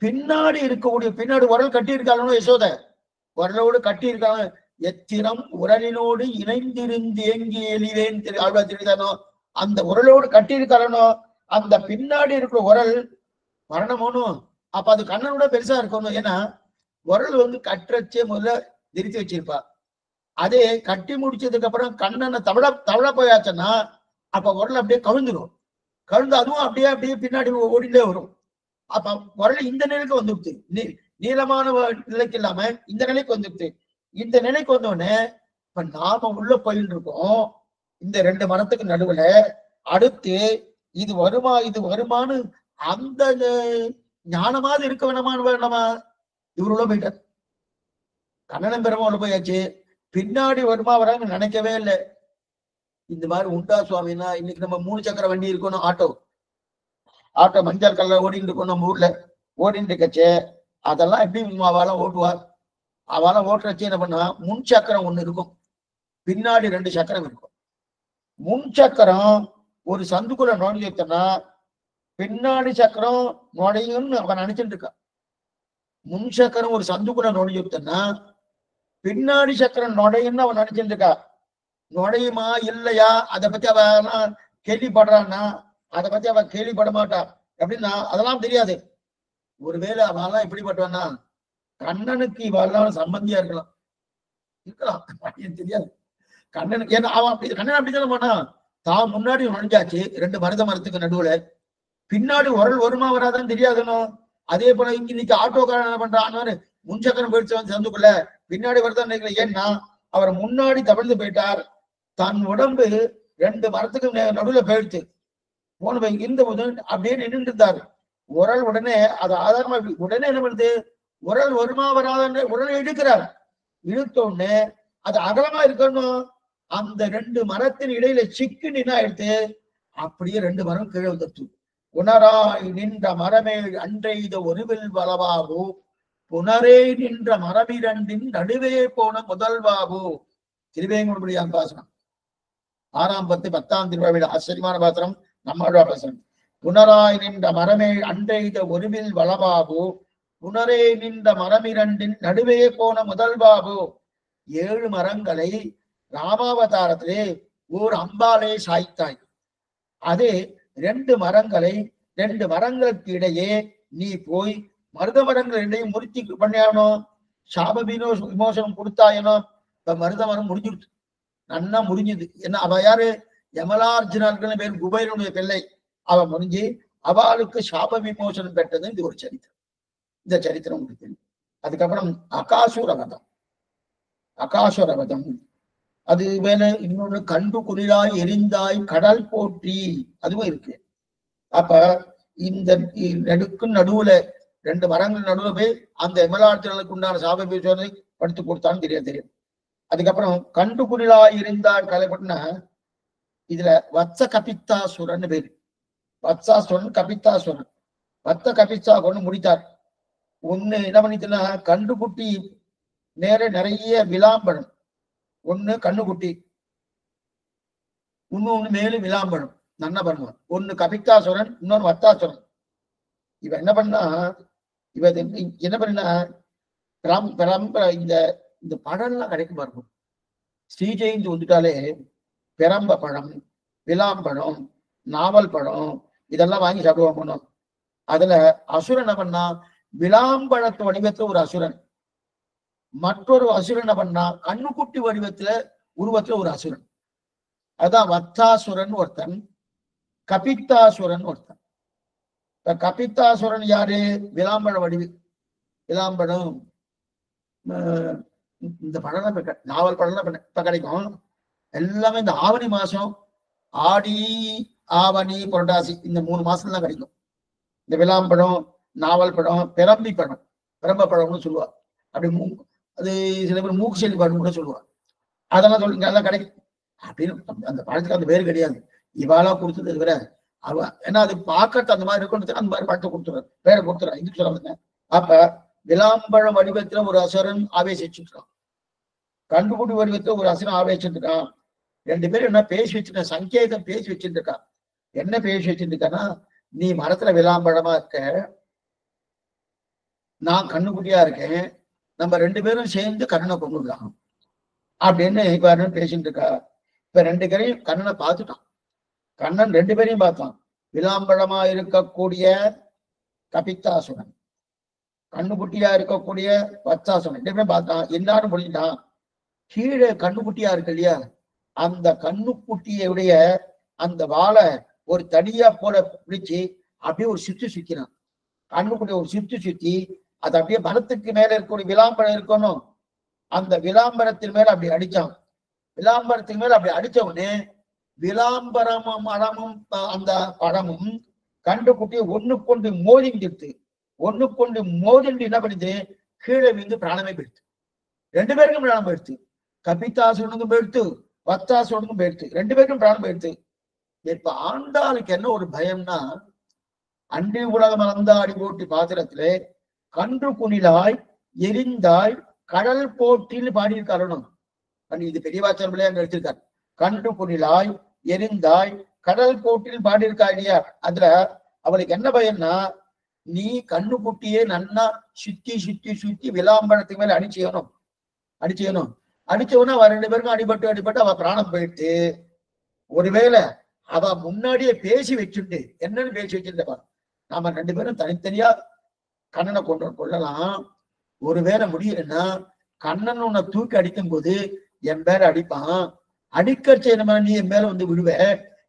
பின்னாடி இருக்கக்கூடிய பின்னாடி உரல் கட்டி இருக்காளோ யசோத, உரலோடு கட்டி இருக்காங்க. எத்திரம் உரலினோடு இணைந்திருந்து ஏங்கி எழிலேன் ஆழ்வா தெரியுதானோ, அந்த உரலோடு கட்டி இருக்காளோ அந்த பின்னாடி இருக்கிற உரல் மரணமோனும். அப்ப அது கண்ணனோட பெருசா இருக்கணும். ஏன்னா உரல் வந்து கட்டுறச்சே முதல்ல திருத்தி வச்சிருப்பா. அதே கட்டி முடிச்சதுக்கு அப்புறம் கண்ணனை தவள போயாச்சுன்னா அப்ப உரல் அப்படியே கவிழ்ந்துடும். கவிழ்ந்து அதுவும் அப்படியே அப்படியே பின்னாடி ஓடிண்டே வரும். அப்ப உரல் இந்த நிலைக்கு வந்துடுது. நீளமான நிலைக்கு இல்லாம இந்த நிலைக்கு வந்துடுது. இந்த நிலைக்கு வந்தோடனே இப்ப நாம உள்ள போயிட்டு இருக்கோம் இந்த 2 மரத்துக்கு நடுவுல. அடுத்து இது வருமா இது வருமானு அந்த ஞானமாவது இருக்க வேணாமா இவரு உள்ள போயிட்டார். கண்ணனம் பெருமா உள்ள போயாச்சு. பின்னாடி வருமா வராங்க நினைக்கவே இல்லை. இந்த மாதிரி உண்டா சுவாமின்னா இன்னைக்கு நம்ம 3 சக்கர வண்டி இருக்கணும். ஆட்டோ மஞ்சள் கலர் ஓடிட்டு இருக்கோம் நம்ம ஊர்ல. ஓடிட்டு இருக்கச்சே அதெல்லாம் எப்படி அவெல்லாம் ஓட்டுவார். அவெல்லாம் ஓட்டுறச்சு என்ன பண்ணா முன் சக்கரம் 1 இருக்கும், பின்னாடி 2 சக்கரம் இருக்கும். முன் சக்கரம் ஒரு சந்துக்குள்ள நுழைஞ்சிட்டனா பின்னாடி சக்கரம் நுழையும்னு அவன் நினைச்சிட்டு இருக்கான். முன் சக்கரம் ஒரு சந்துக்குள்ள நுழைஞ்சிட்டனா பின்னாடி சக்கரம் நுழையும்னு அவன் நினைச்சிட்டு இருக்கா. நுழையுமா இல்லையா அதை பத்தி அவன் கேள்விப்படுறான்னா அதை பத்தி அவன் கேள்விப்பட மாட்டா. எப்படின்னா அதெல்லாம் தெரியாது. ஒருவேளை அவெல்லாம் எப்படிப்பட்டவன்னா கண்ணனுக்கு இவெல்லாம் சம்பந்தியா இருக்கலாம் தெரியாது கண்ணனுக்கு. ஏன்னா அவன் அப்படி கண்ணன் அப்படித்தானே பண்ணா. தான் முன்னாடி நுழைஞ்சாச்சு 2 மரத்துக்கு நடுவுல. பின்னாடி உரல் வருமா வராதான்னு தெரியாதுன்னு. அதே போல இன்னைக்கு ஆட்டோக்காரன் என்ன பண்றான், முன்சக்கரம் போயிடுச்சு சந்துக்குள்ள, பின்னாடி வருதான் நினைக்கல. ஏன்னா அவர் முன்னாடி தவிர்த்து போயிட்டார். தன் உடம்பு 2 மரத்துக்கு நடுவுல போயிடுச்சு. போன இருந்த போது அப்படியே நின்று இருந்தாரு. உரல் உடனே அது ஆதாரமா உடனே என்ன பண்ணுது, உரல் வருமா வராத உடனே இழுக்கிறார். இழுத்த உடனே அது அகலமா இருக்கணும். அந்த 2 மரத்தின் இடையில சிக்கு நின்னாயிடுத்து. அப்படியே 2 மரம் கீழே வந்துடுச்சு. உணராய் நின்ற மரமே அன்றைத ஒருவில் வளவாகு புனரே நின்ற மரமிரண்டின் நடுவே போன முதல்வாகு. திருவேங்கடமுடியான் பாசனம் 6ஆம் பத்து 10ஆம் திருவாவிட ஆச்சரியமான பாசனம் நம்மளோட பாசனம். புனராய் நின்ற மரமே அன்றைத ஒருவில் வளவாகு புனரே நின்ற மரமிரண்டின் நடுவே போன முதல்வாகு. 7 மரங்களை ராமாவதாரத்திலே ஓர் அம்பாலே சாய்த்தாய். அதே 2 மரங்களை 2 மரங்களுக்கு இடையே நீ போய் மருத மரங்கள் இடையே முறித்தி பண்ணியானோ சாப விமோசனம் கொடுத்தாயனோ. இப்ப மருத மரம் முடிஞ்சிருச்சு, நன்னா முடிஞ்சுது. ஏன்னா அவ யாரு, யமலார்ஜுனர்கள் பேர் குபேரனுடைய பிள்ளை. அவ முடிஞ்சு அவளுக்கு சாப விமோசனம் பெற்றது. இது ஒரு சரித்திரம். இந்த சரித்திரம் உங்களுக்கு தெரியும். அதுக்கப்புறம் அகாசுரவதம் அது வேற. இன்னொன்னு கண்டு குளிராய் எரிந்தாய் கடல் போற்றி அதுவும் இருக்கு. அப்ப இந்த நடுவுல 2 மரங்கள் நடுவுல போய் அந்த எமலார்ஜுனனுக்கு உண்டான சாப விமோசனை படுத்து கொடுத்தான்னு தெரியும். அதுக்கப்புறம் கண்டு குளிராய் எரிந்தாய் கலைப்பட்டுனா இதுல வத்ச கபித்தாசுரன் பேரு. வத்சாசுரன் கபித்தாசுரன். வத்த கபித்தாசுரன் முடித்தார். ஒண்ணு என்ன பண்ணிட்டுன்னா கண்டுகுட்டி நிறைய விளாம்பழம். ஒண்ணு கண்ணுக்குட்டி, இன்னொன்னு மேலும் விளாம்பழம். நன்ன பண்ணுவான். ஒண்ணு கபித்தாசுரன், இன்னொன்னு வத்தாசுரன். இவ என்ன பண்ணா என்ன பண்ணா இந்த பழம்லாம் கிடைக்கும் பாருங்க. ஸ்ரீஜெயந்தி வந்துட்டாலே பெரம்ப பழம், விளாம்பழம், நாவல் பழம் இதெல்லாம் வாங்கி சாப்பிடுவாங்க. அதுல அசுரன் என்ன பண்ணா விளாம்பழத்து வடிவத்துல ஒரு அசுரன், மற்றொரு அசுரன் பண்ணா கண்ணுக்குட்டி உருவத்துல ஒரு அசுரன். அதான் வத்தாசுரன் ஒருத்தன், கபித்தாசுரன் ஒருத்தன். கபித்தாசுரன் யாரு, விளாம்பழ வடிவு. விளாம்பழம் இந்த பழம் நாவல் பழம் இப்ப கிடைக்கும். எல்லாமே இந்த ஆவணி மாசம், ஆடி ஆவணி புரட்டாசி இந்த 3 மாசம் தான் கிடைக்கும். இந்த விளாம்பழம், நாவல் பழம், பெரம்பி பழம், பெரம்ப பழம்னு சொல்லுவா. அப்படி அது சில பேர் மூக்கு செல்லி பழம் கூட சொல்லுவா. அதெல்லாம் சொல்லுங்க, அதெல்லாம் கிடைக்கும் அப்படின்னு. அந்த பழத்துக்கு அந்த பேர் கிடையாது, இவாளா கொடுத்தது வேற. அவ ஏன்னா அது பார்க்கறது அந்த மாதிரி இருக்கும், அந்த மாதிரி பழத்தை கொடுத்துறாரு, பேரை கொடுத்துறாரு. இதுக்கு சொல்லுவாங்க. அப்ப விளாம்பழ வடிவத்துல ஒரு அசுரன் ஆவேசிச்சுட்டான். கண்டுபிடி வடிவத்தை ஒரு அசுரன் ஆவேசிருக்கான். 2 பேரும் என்ன பேசி வச்சிருக்க, சங்கேதம் பேசி வச்சுட்டு இருக்கான். என்ன பேசி வச்சுட்டு இருக்கான்னா, நீ மரத்துல விளாம்பழமா இருக்க, நான் கண்ணுக்குட்டியா இருக்கேன், நம்ம 2 பேரும் சேர்ந்து கண்ணனை கொண்டுடலாம் அப்படின்னு இப்ப பேசிட்டு இருக்கா. இப்ப 2 பேரையும் கண்ணனை பார்த்துட்டான். கண்ணன் 2 பேரையும் பார்த்தான். விளாம்பழமா இருக்கக்கூடிய கபித்தாசுரன், கண்ணுக்குட்டியா இருக்கக்கூடிய வத்சாசுரன் 2 பேரும் பார்த்தான். எல்லாரும் புரிஞ்சுட்டான். கீழே கண்ணுக்குட்டியா இருக்கு இல்லையா, அந்த கண்ணுக்குட்டியுடைய அந்த வாழை ஒரு தடியா போல பிடிச்சு அப்படியே ஒரு சுற்றி சுத்தினான். கண்ணுக்குட்டி ஒரு சுத்தி அது அப்படியே மரத்துக்கு மேல இருக்கக்கூடிய விளாம்பரம் இருக்கணும், அந்த விளாம்பரத்தின் மேல அப்படி அடிச்சான். விளாம்பரத்தின் மேல அப்படி அடிச்ச உடனே விளாம்பரமும் மரமும் அந்த பழமும் கண்டுக்குட்டி ஒண்ணுக்கொண்டு மோதிட்டு ஒண்ணுக்கொண்டு மோதிட்டு என்ன பண்ணுது, கீழே விழுந்து பிராணமே போயிடுத்து. 2 பேருக்கும் பிராணம் போயிடுத்து. கபித்தாசுரனுக்கும் போயிடுத்து, வத்தாசுரனுக்கும் போயிடுத்து. 2 பேருக்கும் பிராணம் போயிடுத்து. இப்ப ஆண்டாளுக்கு என்ன ஒரு பயம்னா, அன்றி உலகம் அளந்தாடி போட்டி பாத்திரத்திலே கன்று குனிலாய் எரிந்தாய் கடல் போட்டின்னு பாடியிருக்காரணும். இது பெரியவாச்சார் பிள்ளையாங்க எடுத்திருக்காரு. கன்று குனிலாய் எரிந்தாய் கடல் போட்டின்னு பாடியிருக்கா இல்லையா, அதுல அவளுக்கு என்ன பயம்னா, நீ கண்ணு குட்டியே நன்னா சுத்தி சுத்தி சுத்தி விளாம்பரத்துக்கு மேல அடிச்சேயணும் அடிச்சவனா அவ 2 பேருக்கும் அடிபட்டு அவ பிராணம் போயிட்டு, ஒருவேளை அவ முன்னாடியே பேசி வச்சுட்டு என்னன்னு பேசி வச்சிருந்தப்பா, நாம 2 பேரும் தனித்தனியா கண்ணனை கொள்ளலாம், ஒருவேளை முடியலன்னா கண்ணன் உன்னை தூக்கி அடிக்கும் போது என் மேல அடிப்பான், அடிக்கச்சே நம்ம நீ என் மேல வந்து விடுவ,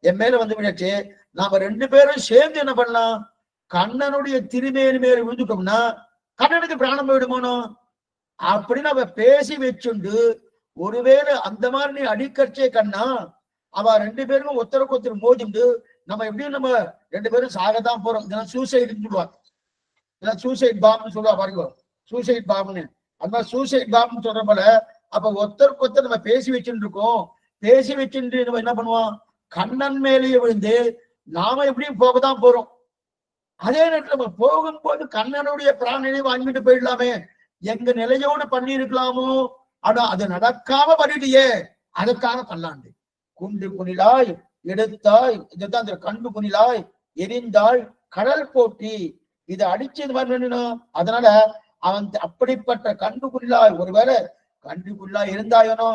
என் மேல வந்து விடச்சு நாம 2 பேரும் சேர்ந்து என்ன பண்ணலாம், கண்ணனுடைய திருமேனி மேல விழுந்துட்டோம்னா கண்ணனுக்கு பிராணம் போயிடுமோனோ அப்படின்னு அவ பேசி வச்சுண்டு, ஒருவேளை அந்த மாதிரி நீ அடிக்கச்சே கண்ணா அவ 2 பேருக்கும் ஒருத்தருக்கு ஒருத்தர் மோதிண்டு நம்ம எப்படியும் நம்ம 2 பேரும் சாகத்தான் போறோம். இதெல்லாம் சூசைடுன்னு சொல்லுவாங்க, இதெல்லாம் சூசைட் பாம்னு சொல்லுவா பாருங்க, சூசைட் பாம்னு. அந்த மாதிரி சூசைட் பாம்னு சொல்ற போல அப்ப ஒருத்தருக்கு ஒருத்தர் நம்ம பேசி வச்சுட்டு இருக்கோம். பேசி வச்சுட்டு நம்ம என்ன பண்ணுவோம், கண்ணன் மேலேயே விழுந்து நாம எப்படியும் போகத்தான் போறோம். அதே நேரத்தில் நம்ம போகும்போது கண்ணனுடைய பிராணனை வாங்கிட்டு போயிடலாமே, எங்க நிலையோடு பண்ணி இருக்கலாமோ, ஆனா அது நடக்காம பண்ணிட்டியே, அதுக்காக பல்லாண்டு. குண்டு குனிலாய் எடுத்தாய், இதுதான் அந்த கண்டு குனிலாய் எரிந்தாய் கடல் போட்டி, இதை அடிச்சு இது மாதிரி வேணும். அதனால அவன் அப்படிப்பட்ட கண்டு குனிலாய், ஒருவேளை கண்டு குனிலாய் இருந்தாயனோ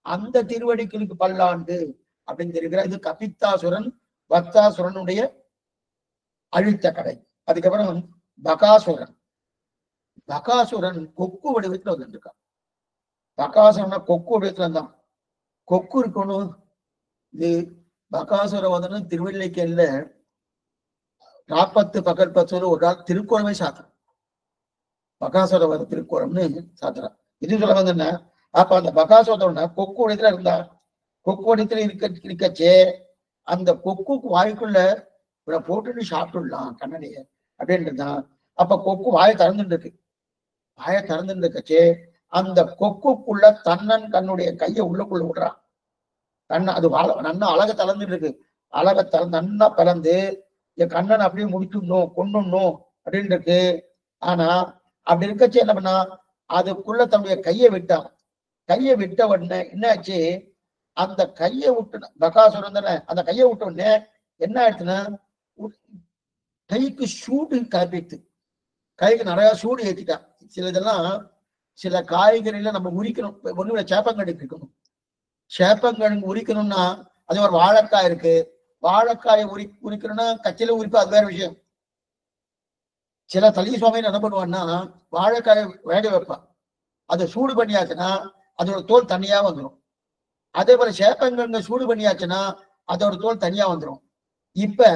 அந்த திருவடிகளுக்கு பல்லாண்டு அப்படின்னு தெரிகிறார். இது கபித்தாசுரன் வத்தாசுரனுடைய அழித்த கதை. அதுக்கப்புறம் பகாசுரன் கொக்கு வடிவத்துல வந்துருக்கான். பகாசுரனா கொக்கு வடிவத்துல இருந்தான். கொக்கு இருக்கணும். இது பகாசுர வதனும் திருவள்ளிக்கல்ல 40 பகல் 10 ஒரு நாள் திருக்கோளமே சாத்திரம், பகாசுர வத திருக்கோளம்னு சாத்திரம். இது சொல்ல வந்து என்ன, அப்ப அந்த பகாசுரத்தோட கொக்கு வடிவத்துல இருந்தா, கொக்கு வடிவத்துல இருக்கச்சே அந்த கொக்குக்கு வாய்க்குள்ள இவரை போட்டுட்டு சாப்பிட்டுடலாம் கண்ணனைய அப்படின்றதுதான். அப்ப கொக்கு வாயை திறந்துட்டு இருக்கு. வாயை திறந்துட்டு இருக்கச்சே அந்த கொக்குக்குள்ள தன்னன் தன்னுடைய கையை உள்ளுக்குள்ள விடுறான். கண்ண அது நன்னா அழக திறந்துட்டு இருக்கு. அழக நன்னா பிறந்து என் கண்ணன் அப்படியே முடிச்சுடணும் கொண்டுடணும் அப்படின்னு இருக்கு. ஆனா அப்படி இருக்கச்சு என்ன பண்ணா, அதுக்குள்ள தன்னுடைய கையை விட்டான். கையை விட்ட உடனே என்னாச்சு, அந்த கையை விட்டு பகாசுரன் தானே, அந்த கையை விட்ட உடனே என்ன ஆயிடுச்சுன்னா, கைக்கு சூடு கிளப்பிட்டு, கைக்கு நிறைய சூடு ஏற்றிட்டான். சில இதெல்லாம் சில காய்கறில நம்ம உரிக்கணும். ஒண்ணு சேப்பங்கடுக்கு இருக்கணும். சேப்பங்கிழங்கு உரிக்கணும்னா அது ஒரு வாழைக்காய் இருக்கு, வாழைக்காயை உரிக்கணும்னா கச்சில உரிப்பு, அது வேற விஷயம். சில தலி சுவாமி என்ன பண்ணுவான்னா வாழைக்காயை வேக வைப்பான், அதை சூடு பண்ணியாச்சுன்னா அதோட தோல் தனியா வந்துடும். அதே போல சேப்பங்கிழங்கு சூடு பண்ணியாச்சுன்னா அதோட தோல் தனியா வந்துடும். இப்ப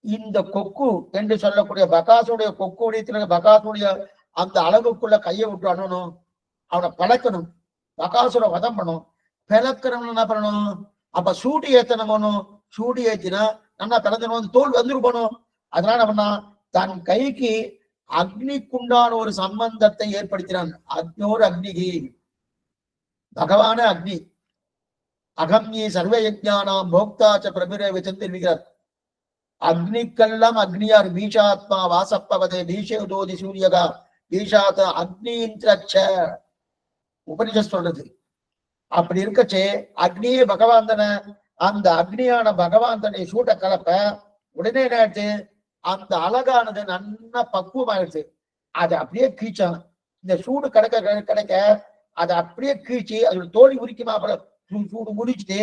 இந்த கொக்கு என்று சொல்லக்கூடிய பகாசுடைய கொக்குடைய பகாசுடைய அந்த அளவுக்குள்ள கையை விட்டு அண்ணணும், அவனை பழக்கணும், பகாசுர வதம் பண்ணணும். பிளக்கிறவன் என்ன பண்ணணும், அப்ப சூடு ஏத்தணும், சூடு ஏத்தினா நல்லா பிளந்தணும், தோல் வந்துட்டு போகணும். அதனால என்ன பண்ணா, தன் கைக்கு அக்னிக்குண்டான ஒரு சம்பந்தத்தை ஏற்படுத்தினான். அக்னோர் அக்னிகி, பகவான அக்னி, அகம்யே சர்வ யஜ்ஞானாம் போக்தாச்ச பிரபிரே தெரிவிக்கிறார். அக்னிக்கெல்லாம் அக்னியார் பீஷாத்மா வாசப்பவதே பீஷே உதோதி சூரியகா பீஷாத்த அக்னியின்றச்ச. உபனிஷத் சொல்றது. அப்படி இருக்கச்சே அக்னியே பகவாந்தன, அந்த அக்னியான பகவாந்தனை சூட்ட கலப்ப உடனே என்னாச்சு, அந்த அழகானது நல்லா பக்குவமாயிடுச்சு. அதை அப்படியே கீச்சான். இந்த சூடு கிடைக்க கிடைக்க அதை அப்படியே கீழ்ச்சி அதோட தோழி உரிக்குமா, சூடு முடிச்சுட்டு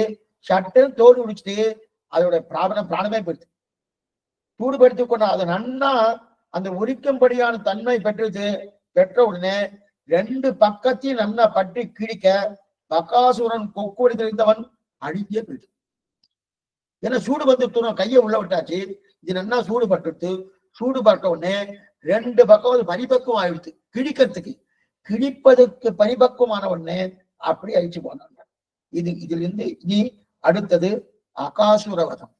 சட்டு தோல் உரிச்சுட்டு அதோட பிராணமே போயிடுச்சு. சூடுபடுத்தி கொண்டு அதை நன்னா அந்த உரிக்கும்படியான தன்மை பெற்றது. பெற்ற உடனே ரெண்டு பக்கத்தையும் நல்லா பற்றி கிழிக்க பகாசுரன் கொக்குவடி தெரிந்தவன் அழிஞ்சே போயிடுச்சு. ஏன்னா சூடு வந்து கையை உள்ள விட்டாச்சு. இது நல்லா சூடு பட்டு சூடு பட்ட உடனே ரெண்டு பக்கம் பரிபக்குவம் ஆயிடுச்சு. கிழிக்கிறதுக்கு கிழிப்பதற்கு பரிபக்குவமான உடனே அப்படி அழிச்சு போனாங்க. இதுல இருந்து இனி அடுத்தது அகாசுரவதம்.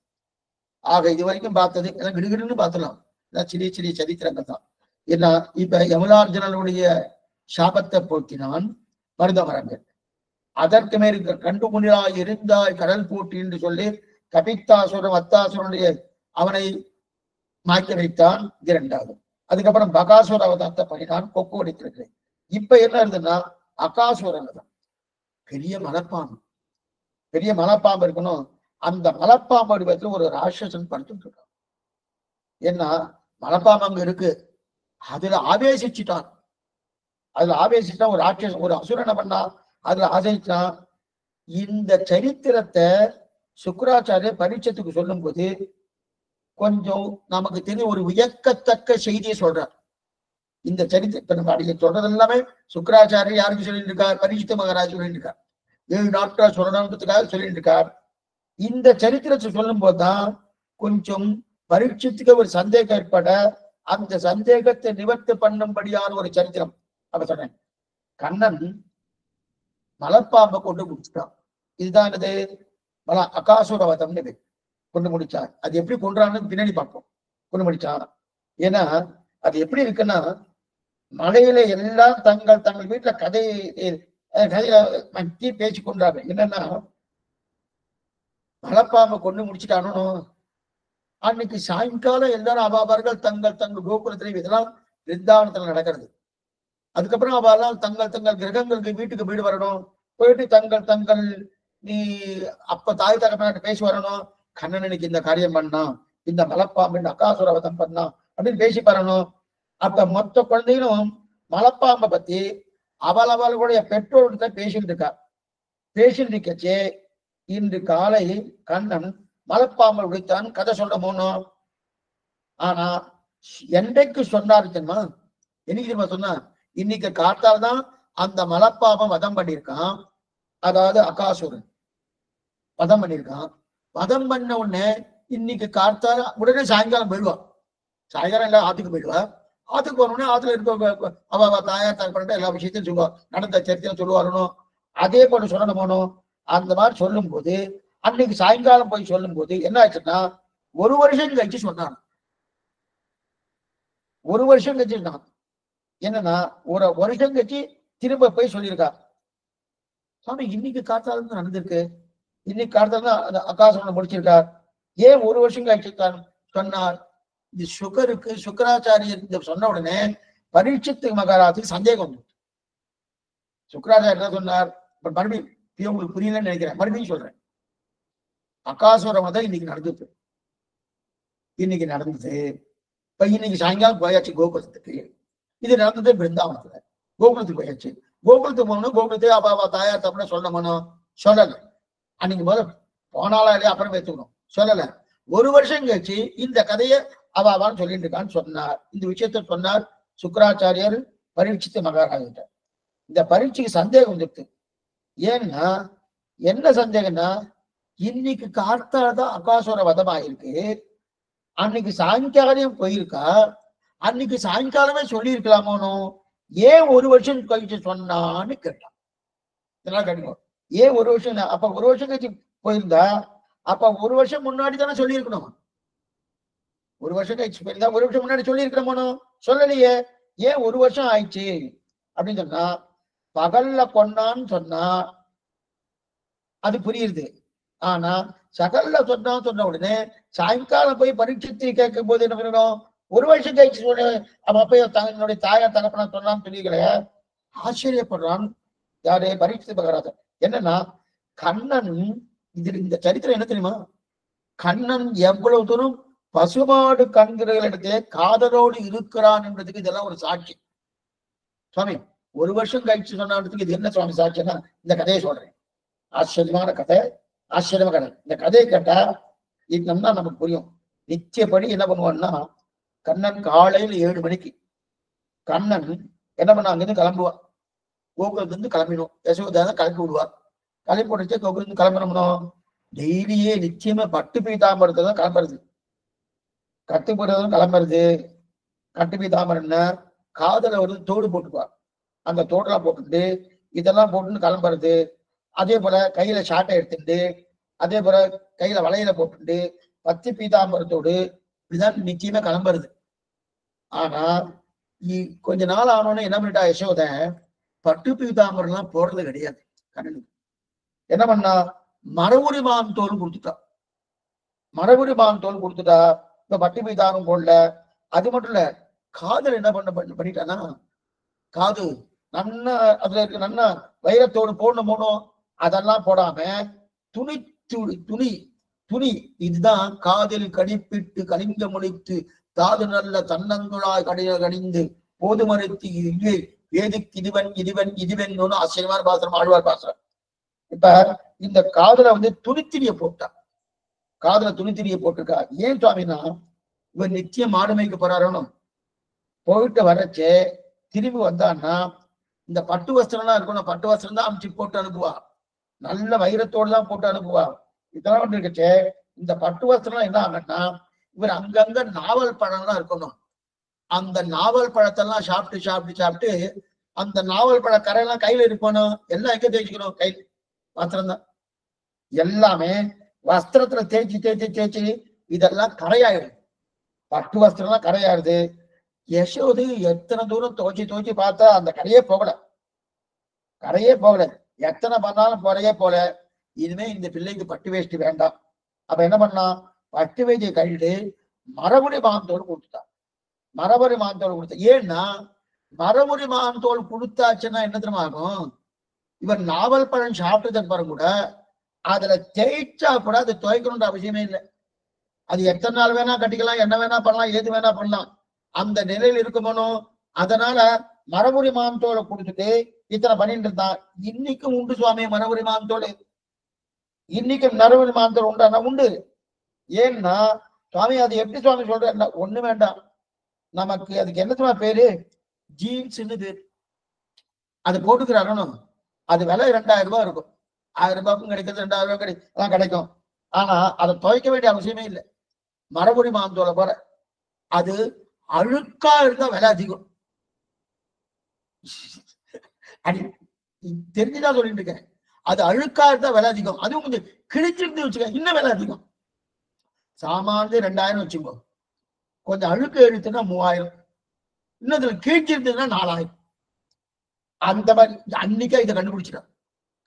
ஆக இது வரைக்கும் பார்த்தது எல்லாம் கிடுகிடுன்னு பார்த்தலாம். சிறிய சிறிய சரித்திரங்கள் தான். ஏன்னா இப்ப யமலார்ஜுனனுடைய சாபத்தை போக்கினான் மருதமரங்கள். அதற்கு மேல் கண்டு முனிராய் இருந்தாய் கடல் போட்டி என்று சொல்லி கபித்தாசுரன் அத்தாசுரனுடைய அவனை மாய்க்க வைத்தான். இது இரண்டாவது. அதுக்கப்புறம் பகாசுர அவதாரத்தை பண்ணினான், கொக்கு அடித்திருக்கிறேன். இப்ப என்ன இருந்ததுன்னா அகாசுரன் பெரிய மலைப்பாம்பு. பெரிய மலைப்பாம்பு இருக்கணும். அந்த மலைப்பாம்பு வடிவத்துல ஒரு ராட்சசன் படுத்துட்டு இருக்கான். ஏன்னா மலைப்பாம்பு அங்க இருக்கு. அதுல ஆவேசிச்சுட்டான். அதுல ஆவேசிச்சா ஒரு ராட்சசன் ஒரு அசுரனை பண்ணா அதுல ஆசைச்சான். இந்த சரித்திரத்தை சுக்ராச்சாரியர் பரீட்சத்துக்கு சொல்லும் போது கொஞ்சம் நமக்கு தெரிய ஒரு வியக்கத்தக்க செய்தியை சொல்றார். இந்த சரித்திரம் இப்ப நம்ம அடிக்க சொல்றது எல்லாமே சுக்ராச்சாரியர் யாருக்கு சொல்லிட்டு இருக்கார்? பரீட்சித்த மகாராஜ் சொல்லிட்டு இருக்கார். 7 நாட்களா சொல்லணுன்றதுக்காக சொல்லிட்டு இருக்கார். இந்த சரித்திரத்தை சொல்லும் போதுதான் கொஞ்சம் பரீட்சத்துக்கு ஒரு சந்தேகம் ஏற்பட அந்த சந்தேகத்தை நிவர்த்தி பண்ணும்படியான ஒரு சரித்திரம். அப்ப சொன்னேன், கண்ணன் மலைப்பாம்பை கொண்டு முடிச்சுட்டான். இதுதான் இது அகாசுரவதம்னு கொண்டு முடிச்சான். அது எப்படி கொன்றான்னு பின்னாடி பார்ப்போம். கொண்டு முடிச்சான். ஏன்னா அது எப்படி இருக்குன்னா, மலையில எல்லாம் தங்கள் வீட்டுல கதையை பேச்சு கொண்டாங்க. என்னன்னா மலைப்பாம்பை கொண்டு முடிச்சுட்டானோ அன்னைக்கு சாயங்காலம் எல்லாரும் அவாபார்கள் தங்கள் கோபுரத்திலே இதெல்லாம் பிருந்தாவனத்துல நடக்கிறது. அதுக்கப்புறம் அவெல்லாம் தங்கள் கிரகங்களுக்கு வீட்டுக்கு வீடு வரணும். போயிட்டு தங்கள் நீ அப்ப தாய் தகப்பன பேசி வரணும். கண்ணன் இன்னைக்கு இந்த காரியம் பண்ணான், இந்த மலைப்பாம்பு இந்த அகாசுரவதம் பண்ணான் அப்படின்னு பேசி வரணும். அப்ப மொத்த குழந்தைகளும் மலைப்பாம்பை பத்தி அவளுடைய பெற்றோர்கிட்ட பேசிட்டு இருக்கா. பேசிட்டு இருக்கச்சே இன்று காலை கண்ணன் மலைப்பாம்பை உடைத்தான் கதை சொல்ல போனோம். ஆனா என்றைக்கு சொன்னாரு தெரியுமா? என்னைக்கு தெரியுமா சொன்னா? இன்னைக்கு காத்தால்தான் அந்த மலைப்பாம்பை வதம் பண்ணியிருக்கான். அதாவது அகாசுரன் வதம் பண்ணியிருக்கான். வதம் பண்ண உடனே இன்னைக்கு காத்தால உடனே சாயங்காலம் போயிடுவான். சாயங்காலம் எல்லாம் ஆத்துக்கு போயிடுவா. ஆத்துக்கு வரணும்னே ஆத்துல இருக்க அவ தாயார் தகப்பன்ட்ட எல்லா விஷயத்தையும் சொல்லுவார். நடந்த சரித்திரம் சொல்லுவாரணும். அதே போல சொல்லணும் போனோம். அந்த மாதிரி சொல்லும் போது அன்னைக்கு சாயங்காலம் போய் சொல்லும் போது என்ன ஆச்சுன்னா, 1 வருஷம் கழிச்சு சொன்னான். 1 வருஷம் கழிச்சு சொன்னான். என்னன்னா 1 வருஷம் கழிச்சு திரும்ப போய் சொல்லியிருக்கா. சாமி இன்னைக்கு காத்தால நடந்திருக்கு, இன்னைக்கு காத்தால தான் அகாசுரனை முடிச்சிருக்கார். ஏன் 1 வருஷம் கழிச்சு சொன்னார்? இது சுக்கராச்சாரியர் இந்த சொன்ன உடனே பரீட்சித்து மகாராஜுக்கு சந்தேகம் வந்து சுக்கராச்சாரியர் என்ன சொன்னார்? மறுபடியும் உங்களுக்கு புரியலன்னு நினைக்கிறேன், மறுபடியும் சொல்றேன். அகாசுரம் தான் இன்னைக்கு நடந்தது. இன்னைக்கு நடந்தது. இப்ப இன்னைக்கு சாயங்காலம் போயாச்சு கோகுலத்துக்கு. இது நடந்தது பிருந்தாவனத்துல. கோகுலத்துக்கு போயாச்சு. கோகுலத்துக்கு போகணும். கோகுலத்தை அப்பா தாயார் தப்புன சொல்லணும். சொல்லல. அன்னைக்கு முதல் போனாலா இல்லையா அப்புறம் பேத்துக்கணும். சொல்லல. 1 வருஷம் கழிச்சு இந்த கதையை அவாவான்னு சொல்லிட்டு இருக்கான்னு சொன்னார். இந்த விஷயத்த சொன்னார் சுக்கராச்சாரியர் பரீட்சித்த மகாராஜ. இந்த பரீட்சைக்கு சந்தேகம் வந்துருக்கு. ஏன்னா என்ன சந்தேகம்னா, இன்னைக்கு காத்தால்தான் அகாசுர வதமாயிருக்கு. அன்னைக்கு சாயங்காலம் போயிருக்கா. அன்னைக்கு சாயங்காலமே சொல்லி இருக்கலாமோனோ, ஏன் 1 வருஷம் கழிச்சு சொன்னான்னு கேட்டான். இதெல்லாம் கேட்கணும். ஏன் 1 வருஷம்? அப்ப 1 வருஷம் கழிச்சு போயிருந்தா அப்ப 1 வருஷம் முன்னாடி தானே சொல்லி இருக்கணும். 1 வருஷம் கழிச்சு போயிருந்தா 1 வருஷம் முன்னாடி சொல்லி இருக்கணுமோனோ, சொல்லலையே. ஏன் 1 வருஷம் ஆயிடுச்சு அப்படின்னு சொன்னா, பகல்ல கொண்டான்னு சொன்னா அது புரியுது. ஆனா சகல்ல சொன்ன உடனே சாயங்காலம் போய் பரீட்சித்து கேட்கும் போது என்ன பண்ணணும்? 1 வருஷம் கழிச்சு அவன் போய் தன்னுடைய தாயார் தகப்பனா சொன்னான்னு சொல்லிக்கலைய. ஆச்சரியப்படுறான் யாரு? பரீட்சித் மகாராஜா. என்னன்னா கண்ணன் இந்த சரித்திரம் என்ன தெரியுமா? கண்ணன் எவ்வளவு தூரம் பசுமாடு கண்கிறவர்களிடத்திலே காதலோடு இருக்கிறான் என்பதுக்கு இதெல்லாம் ஒரு சாட்சி. சுவாமி ஒரு வருஷம் கழிச்சு சொன்னதுக்கு இது என்ன சுவாமி சாட்சின்னா இந்த கதையை சொல்றேன். ஆச்சரியமான கதை, ஆச்சரியமான கதை. இந்த கதையை கேட்டா இன்னும்தான் நமக்கு புரியும். நிச்சயப்படி என்ன பண்ணுவான்னா, கண்ணன் காலையில் 7 மணிக்கு கண்ணன் என்ன பண்ண அங்கிருந்து கிளம்புவான். கோகுலத்துல இருந்து கிளம்பிடும். யசோதா கிளப்பி விடுவார். கிளப்பி விடுச்சு கோகுலத்துல இருந்து கிளம்பணும். டெய்லியே நிச்சயமா பட்டு பீதாம்பரத்தை தான் கிளம்புறது. கட்டு போடுறதும் கிளம்புறது. கட்டு பீதாம்பரம்னா காதல ஒரு தோடு போட்டுக்குவார். அந்த தோடெல்லாம் போட்டுட்டு இதெல்லாம் போட்டுன்னு கிளம்புறது. அதே போல கையில ஷாட்டை எடுத்துட்டு, அதே போல கையில வளையல போட்டுட்டு பத்து பீதாம்பரத்தோடு இப்படிதான் நிச்சயமா கிளம்புறது. ஆனா கொஞ்ச நாள் ஆனோன்னு என்ன பண்ணிட்டா யசோத, பட்டு பீதாம்பரம் எல்லாம் போடுறது கிடையாது. கண்ணனுக்கு என்ன பண்ணா, மரபுரி மான் தோல் கொடுத்துட்டா. மரபுரி மான் தோல் கொடுத்துட்டா. இப்ப பட்டு பீதாம்பரம் போடல. அது மட்டும் இல்ல, காதல் என்ன பண்ணிட்டானா, காது நன்னா அதுல இருக்கு நன்னா வைரத்தோடு போடணும். அதெல்லாம் போடாம துணி துணி துணி இதுதான் காதில் கடிப்பிட்டு கலிங்க முடித்து தாது நல்ல தன்னங்குழாய் கடிந்து போது மறுத்து வேதுக்கு இதுவன் இதுவன் இதுவன் ஆச்சரியமான பாசனம் ஆழ்வார் பாசனம். இப்ப இந்த காதுல துணித்திரிய போட்டா, காதுல துணித்திரிய போட்டிருக்கா. ஏன் சுவாமினா, இவர் நிச்சயம் மாடுமைக்கு போறாரோ, போயிட்டு வரச்சே திரும்பி வந்தான்னா இந்த பட்டு வஸ்திரம்லாம் இருக்கணும். பட்டு வஸ்திரம் தான் அமைச்சு போட்டு அனுப்புவா. நல்ல வைரத்தோடு தான் போட்டு அனுப்புவா. இதெல்லாம் இருக்கச்சே இந்த பட்டு வஸ்திரம் என்ன ஆகுன்னா, இவர் அங்கங்க நாவல் பழம்லாம் இருக்கணும். அந்த நாவல் பழத்தெல்லாம் சாப்பிட்டு அந்த நாவல் பழ கரையெல்லாம் கையில இருக்கணும். எல்லாம் எங்க தேய்ச்சிக்கணும்? கை வஸ்திரம் தான். எல்லாமே வஸ்திரத்துல தேய்ச்சி இதெல்லாம் கரையாயிடுது. பட்டு வஸ்திரம்லாம் கரையாயிருது. யசோது எத்தனை தூரம் துவச்சி பார்த்தா அந்த கரையே போகல. எத்தனை பண்ணாலும் குறையே போல. இனிமே இந்த பிள்ளைக்கு பட்டு வேஷ்டி வேண்டாம். அப்ப என்ன பண்ணா, பட்டு வேஷ்டியை கழிட்டு மரபுரி மாந்தோடு கொடுத்துட்டான். மரபுரி மாந்தோடு கொடுத்த. ஏன்னா மரபுரி மாந்தோடு கொடுத்தாச்சுன்னா என்ன தெரியுமா ஆகும், இவர் நாவல் பழம் சாப்பிட்டதுக்கு பிறகு கூட அதுல தேய்ச்சா கூட அது துவைக்கணுன்ற அவசியமே இல்லை. அது எத்தனை நாள் வேணா கட்டிக்கலாம், என்ன வேணா பண்ணலாம், ஏது வேணா பண்ணலாம். அந்த நிலையில் இருக்குமோ. அதனால மரபுரி மாந்தோலை கொடுத்துட்டு இத்தனை பண்ணிட்டு இருந்தான். இன்னைக்கும் உண்டு சுவாமி மரபுரி மாந்தோடு. இன்னைக்கு மரபுரி மாந்தோல் உண்டானா உண்டு. ஏன்னா சுவாமி அது எப்படி சுவாமி சொல்ற, ஒண்ணு வேண்டாம், நமக்கு அதுக்கு என்ன சும்மா பேரு, ஜீன்ஸ்ன்னு பேரு. அது போட்டுக்கிறாங்க. அது விலை 2000 ரூபாய் இருக்கும். 1000 ரூபாய்க்கும் கிடைக்கிறது, 2000 ரூபாய் கிடைக்கும். ஆனா அதை துவைக்க வேண்டிய அவசியமே இல்லை. மரபுரி மாந்தோலை போல அது அழுக்கா இருந்தா விலை அதிகம். தெரிஞ்சுதான் சொல்லிட்டு இருக்கேன். அது அழுக்கா இருந்தா விலை அதிகம். அதுவும் கொஞ்சம் கிழிச்சிருந்து வச்சுக்க இன்னும் விலை அதிகம். சாமானிய 2000 வச்சுக்கோ, கொஞ்சம் அழுக்கு எடுத்துன்னா 3000, இன்னதுல கிழிச்சிருந்ததுன்னா 4000. அந்த மாதிரி அன்னைக்கே இதை கண்டுபிடிச்சிட்டான்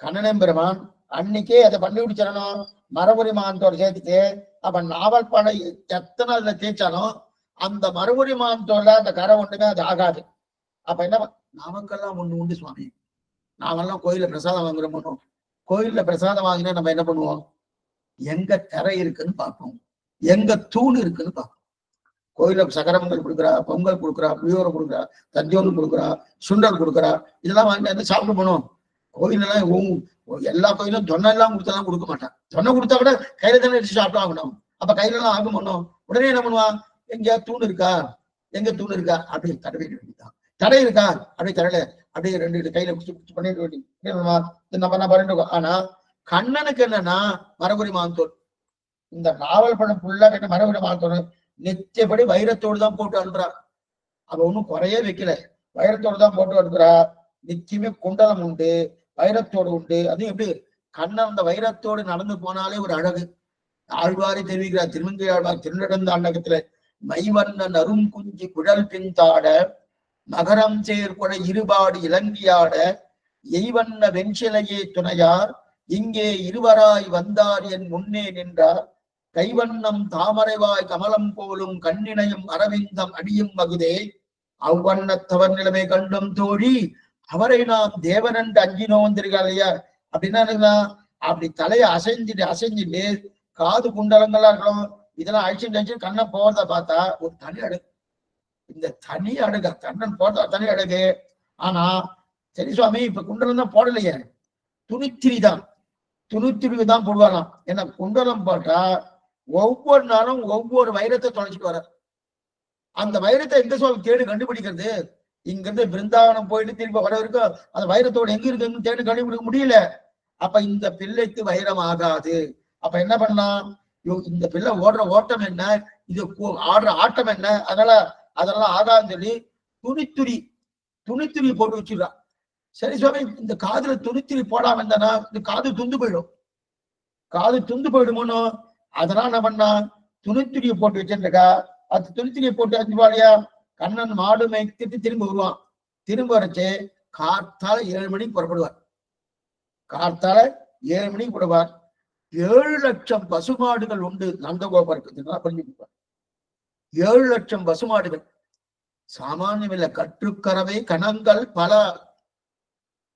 கண்ணன் பெருமான். அன்னைக்கே அதை கண்டுபிடிச்சிடணும் மரபுரி மாந்தோட சேர்த்துட்டு. அப்ப நாவல் பழம் எத்தனை அதுல தேய்ச்சாலும் அந்த மரபுரி மாந்தோட அந்த கரை ஒண்ணுமே அது ஆகாது. அப்ப என்ன, நமக்கெல்லாம் ஒண்ணு உண்டு சுவாமி. நாமெல்லாம் கோயில பிரசாதம் வாங்குறோம். கோயில்ல பிரசாதம் வாங்கினா நம்ம என்ன பண்ணுவோம், எங்க திரை இருக்குன்னு பார்ப்போம், எங்க தூண் இருக்குன்னு பார்ப்போம். கோயில சக்கரமங்கல் கொடுக்குறா, பொங்கல் கொடுக்குறா, புளியோரை கொடுக்குறா, தத்தியோடு கொடுக்குறா, சுண்டல் கொடுக்குறா, இதெல்லாம் வாங்கி சாப்பிட்டு போனோம். கோயிலெல்லாம் எல்லா கோயிலும் தொன்னை எல்லாம் கொடுத்தெல்லாம் கொடுக்க மாட்டான். தொன்னை கொடுத்தா கூட கையில தானே எடுத்து சாப்பிட்டு ஆகணும். அப்ப கையில எல்லாம் ஆகும் பண்ணோம். உடனே என்ன பண்ணுவான், எங்க தூண் இருக்கா, எங்க தூண் இருக்கா அப்படி தடவை வேண்டியதான். தடை இருக்கா அப்படி தடலை, அப்படியே 2 கையில குச்சி பண்ணிட்டு வேண்டி நம்ம என்ன பண்ணிட்டு இருக்கோம். ஆனா கண்ணனுக்கு என்னன்னா மரபுரி மாந்தோல். இந்த நாவல் பழம் ஃபுல்லா கட்ட மரபுரி மாந்தோல் நிச்சயப்படி வைரத்தோடு தான் போட்டு அனுப்புறா. அவ ஒன்னும் குறையே வைக்கல, வைரத்தோடு தான் போட்டு அனுப்புறா. நிச்சயமே குண்டலம் உண்டு, வைரத்தோடு உண்டு. அது எப்படி கண்ணன் அந்த வைரத்தோடு நடந்து போனாலே ஒரு அழகு. ஆழ்வாரை தெரிவிக்கிறார். திருமங்கை ஆழ்வார் திருநடந்த அண்டகத்துல மைவண்ணன் அரும் குஞ்சி குழல் பின்தாட மகரம் சேர்கொடை இருபாடு இலங்கியாட எய்வண்ண வெண்சிலையே துணையார் இங்கே இருவராய் வந்தார் என் முன்னே நின்றார் கைவண்ணம் தாமரைவாய் கமலம் போலும் கண்ணினையும் அரவிந்தம் அடியும் மகுதே அவ்வண்ணத்தவர் நிலைமை கண்டும் தோழி அவரை நாம் தேவன் என்று அஞ்சினோம் தெரியா அப்படின்னா அப்படி தலையை அசைஞ்சிட்டு காது குண்டலங்கள்லாம் இருக்கணும், இதெல்லாம் அழிச்சு கண்ணை போறத பார்த்தா ஒரு தனி அழகு. இந்த தனி அழகு கண்ணன் போறதா தனி அழகு. ஆனா சரி சுவாமி இப்ப குண்டலம் தான் போடலையே, துணித்திரி தான் போடுவாராம். ஏன்னா குண்டலம் போட்டா ஒவ்வொரு நாளும் ஒவ்வொரு வைரத்தை தொலைச்சிட்டு வர. அந்த வைரத்தை எங்க சுவாமி தேடி கண்டுபிடிக்கிறது? இங்க இருந்து பிருந்தாவனம் போயிட்டு திரும்ப வர வரைக்கும் அந்த வைரத்தோட எங்க இருக்குன்னு தேடி கண்டுபிடிக்க முடியல. அப்ப இந்த பிள்ளைக்கு வைரம் ஆகாது. அப்ப என்ன பண்ணலாம்? இந்த பிள்ளை ஓடுற ஓட்டம் என்ன, இது ஆடுற ஆட்டம் என்ன, அதெல்லாம் ஆகாதுன்னு சொல்லி துணித்துரி போட்டு வச்சிடறான். சரி சுவாமி இந்த காதுல துணித்துரி போடாம இருந்தானா இந்த காது துண்டு போயிடுமோன்னு அதெல்லாம் என்ன பண்ணா துணித்துரியை போட்டு வச்சிருக்கா. அது துணித்துரியை போட்டு அஞ்சுவாளியா கண்ணன் மாடு மேய்த்துட்டு திரும்ப வருவான். திரும்ப வரைச்சு கார்த்தால 7 மணிக்கு புறப்படுவார். 7 லட்சம் பசுமாடுகள் உண்டு நந்தகோபருக்கு. 7 லட்சம் பசுமாடுகள் சாமானியம் இல்ல, கற்றுக்கறவை கணங்கள் பல.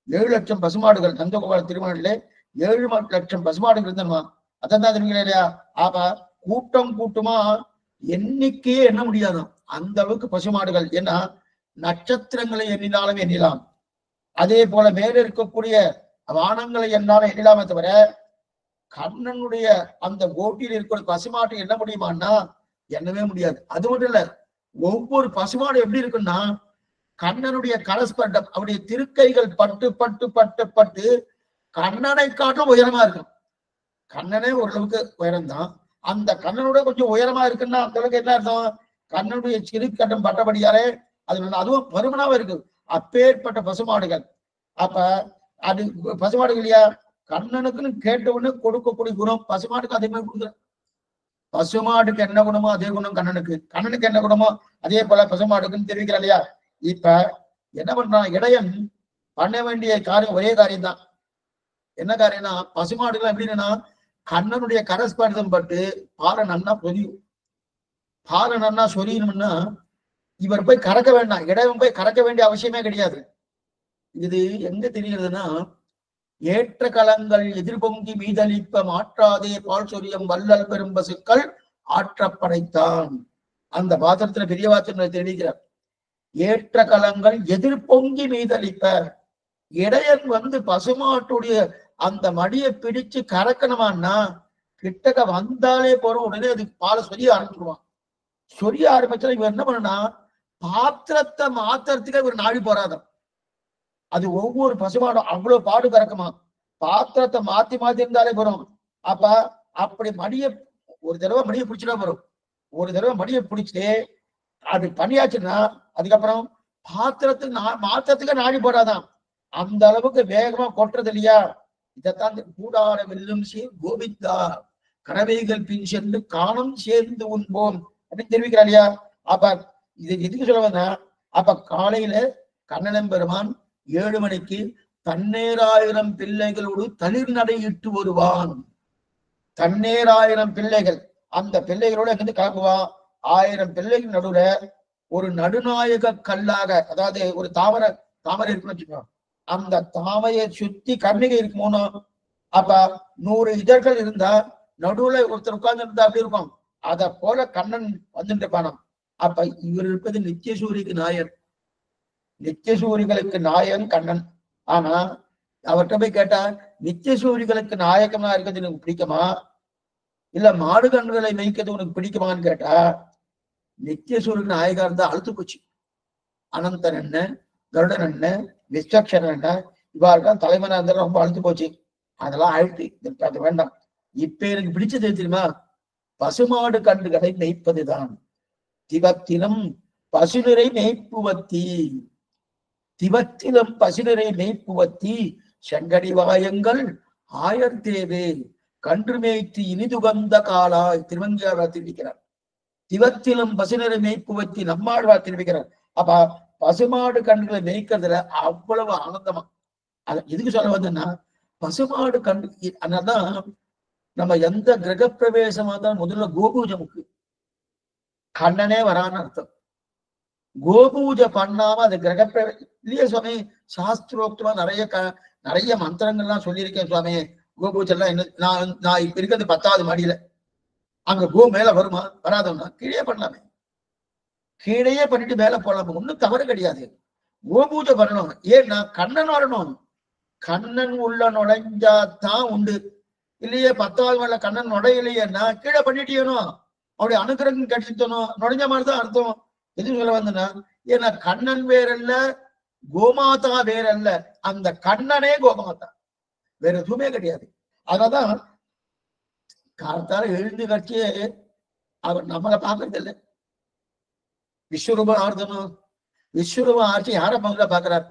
7 லட்சம் பசுமாடுகள் நந்தகோபால திருமணத்திலே 7 லட்சம் பசுமாடுகள் இருந்தனுமா. அதான் தெரியுங்களா இல்லையா? ஆப்ப கூட்டமா எண்ணிக்கையே எண்ண முடியாதான் அந்த அளவுக்கு பசுமாடுகள். ஏன்னா நட்சத்திரங்களை எண்ணினாலும் எண்ணலாம், அதே போல மேல இருக்கக்கூடிய வானங்களை எண்ணாலும் எண்ணலாமே தவிர கண்ணனுடைய அந்த கோட்டியில் இருக்கிற பசுமாட்டை எண்ண முடியுமான்னா எண்ணவே முடியாது. அது மட்டும் இல்ல, ஒவ்வொரு பசுமாடு எப்படி இருக்குன்னா கண்ணனுடைய கரஸ்பண்டம் அவருடைய திருக்கைகள் பட்டு பட்டு பட்டு பட்டு கண்ணனை காட்டும் உயரமா இருக்கும். கண்ணனே ஓரளவுக்கு உயரம்தான், அந்த கண்ணனோட கொஞ்சம் உயரமா இருக்குன்னா அந்த அளவுக்கு என்ன அர்த்தம்? கண்ணனுடைய சிறுக்கட்டம் பட்டபடியாலே அதுவும் பருமனாவா இருக்கு. அப்பேற்பட்ட பசுமாடுகள். அப்ப அது பசுமாடுகள் இல்லையா, கண்ணனுக்குன்னு கேட்ட உடனே கொடுக்கக்கூடிய குணம் பசுமாடுக்கு அதே மாதிரி கொடுக்குற. பசுமாடுக்கு என்ன குணமோ அதே குணம் கண்ணனுக்கு என்ன குணமோ அதே போல பசுமாடுக்குன்னு தெரிவிக்கிறா இல்லையா? இப்ப என்ன பண்றான் இடையன்? பண்ண வேண்டிய காரியம் ஒரே காரியம் தான். என்ன காரியம்னா பசுமாடுகள் எப்படின்னா கண்ணனுடைய கரஸ்பர்தம் பட்டு பாலை நன்னா சொரியணும்னா இவர் போய் கறக்க வேண்டாம், இடையன் போய் கறக்க வேண்டிய அவசியமே கிடையாது. இது எங்க தெரிகிறதுனா ஏற்ற களங்கள் எதிர்பொங்கி மீதளிப்ப மாற்றாதே பால் சொரியம் வல்லல் பெரும் பசுக்கள் ஆற்றப்படைத்தான். அந்த பாத்திரத்துல பெரிய பாத்திரங்களை தெரிவிக்கிறார். ஏற்ற களங்கள் எதிர்பொங்கி மீதளிப்ப. இடையன் பசுமாட்டுடைய அந்த மடியை பிடிச்சு கறக்கணுமான்னா கிட்டக்க வந்தாலே போறோம், உடனே அதுக்கு பாலை சொரிய ஆரம்பிச்சுடுவான். சொரிய ஆரம்பிச்சா இவன் என்ன பண்ணா பாத்திரத்தை மாத்திரத்துக்கு இவர் நாடி போறாதான். அது ஒவ்வொரு பசுமாடும் அவ்வளவு பாடு கறக்குமா. பாத்திரத்தை மாத்தி இருந்தாலே போறோம். அப்ப அப்படி ஒரு தடவை மடியை பிடிச்சிட்டா போறோம். ஒரு தடவை மடியை பிடிச்சிட்டு அது பண்ணியாச்சுன்னா அதுக்கப்புறம் மாத்திரத்துக்கு நாடி போறாதான். அந்த அளவுக்கு வேகமா கொட்டுறது இல்லையா? இதைத்தான் கூடார வெல்லும் கோவிந்தா கறவைகள் பின் சென்று காணம் சேர்ந்து உண்போம் அப்படின்னு தெரிவிக்கிறா இல்லையா? அப்ப இது எதுக்கு சொல்ல வந்தா, அப்ப காலையில கண்ணனம் பெருமான் 7 மணிக்கு தன்னேராயிரம் பிள்ளைகளோடு தளிர் நடையிட்டு வருவான். தன்னேராயிரம் பிள்ளைகள், அந்த பிள்ளைகளோட எங்கிருந்து கிளம்புவான். 1000 பிள்ளைகள் நடுவுல ஒரு நடுநாயக கல்லாக, அதாவது ஒரு தாமரை இருக்குன்னு வச்சுக்கோங்க, அந்த தாமையை சுத்தி கர்ணிகை இருக்குமோனோ. அப்ப 100 இதழ்கள் இருந்தா நடுவுல ஒருத்தர் உட்கார்ந்து இருந்தா அப்படி இருக்கும். அத போல கண்ணன் வந்துட்டு இருப்பானாம். அப்ப இவர் இருப்பது நித்தியசூரிக்கு நாயன், நித்தியசூரிகளுக்கு நாயன் கண்ணன். ஆனா அவர்கிட்ட போய் கேட்டா நித்தியசூரிகளுக்கு நாயகமா இருக்கிறது எனக்கு பிடிக்குமா, இல்ல மாடு கண்களை மேய்க்கிறது உனக்கு பிடிக்குமான்னு கேட்டா நித்தியசூரிக்கு நாயகா இருந்தா அழுத்து போச்சு. அனந்தன் என்ன, கருடன் என்ன, விஸ்வக்ஷன் என்ன, இவ்வாறுதான் தலைவனா இருந்தாலும் ரொம்ப அழுத்து போச்சு. அதெல்லாம் ஆயிடுத்து, அது வேண்டாம். இப்ப எனக்கு பிடிச்சது தெரியுமா? பசுமாடு கன்றுகளை மேய்ப்பதுதான். திவத்திலும் பசுநிறை மேய்ப்புவத்தி, திவத்திலும் பசுநிறை மேய்ப்புவத்தி செங்கடிவாயங்கள் ஆயர்தேவே கன்று மேய்த்து இனிதுகந்த காலாய் திருமங்கியார் தெரிவிக்கிறார். திவத்திலும் பசுநிறை மேய்ப்புவத்தி நம்மாழ்வார் தெரிவிக்கிறார். அப்ப பசுமாடு கன்றுகளை மேய்க்கிறதுல அவ்வளவு ஆனந்தமா. அத எதுக்கு சொல்ல வந்தேன்னா பசுமாடு கன்று, அதனால்தான் நம்ம எந்த கிரக பிரவேசமா தான் முதல்ல கோபூஜமுக்கு கண்ணனே வரான்னு அர்த்தம். கோபூஜை பண்ணாம அது இல்லையே சுவாமி, சாஸ்திரோக்தமா நிறைய மந்திரங்கள்லாம் சொல்லியிருக்கேன் சுவாமி. கோபூஜை எல்லாம் என்ன, நான் இப்ப இருக்கிறது 10வது மாடியில, அங்க கோ மேல வருமா? வராதவனா கீழே பண்ணலாமே, கீழே பண்ணிட்டு மேல போலாமா, ஒண்ணும் தவறு கிடையாது. கோபூஜை பண்ணணும். ஏன்னா கண்ணன் வரணும், கண்ணன் உள்ள நுழைஞ்சாதான் உண்டு. இல்லையே 10வது மேல கண்ணன் நுழையலையேன்னா கீழே பண்ணிட்டேனும், அவருடைய அனுகிரகம் கிடைச்சிட்டணும், நுழைஞ்ச மாதிரிதான் அர்த்தம். எது சொல்ல வந்தனா, ஏன்னா கண்ணன் வேறல்ல, கோமாதா வேறல்ல, அந்த கண்ணனே கோமாதா, வேற எதுவுமே கிடையாது. அதனாலதான் காலத்தால எழுந்து கட்சியே அவர் நம்மளை பாக்குறது இல்லை. விஸ்வரூபம் ஆறுதணும், விஸ்வரூபம் ஆட்சி யார முதல்ல பாக்குறாரு?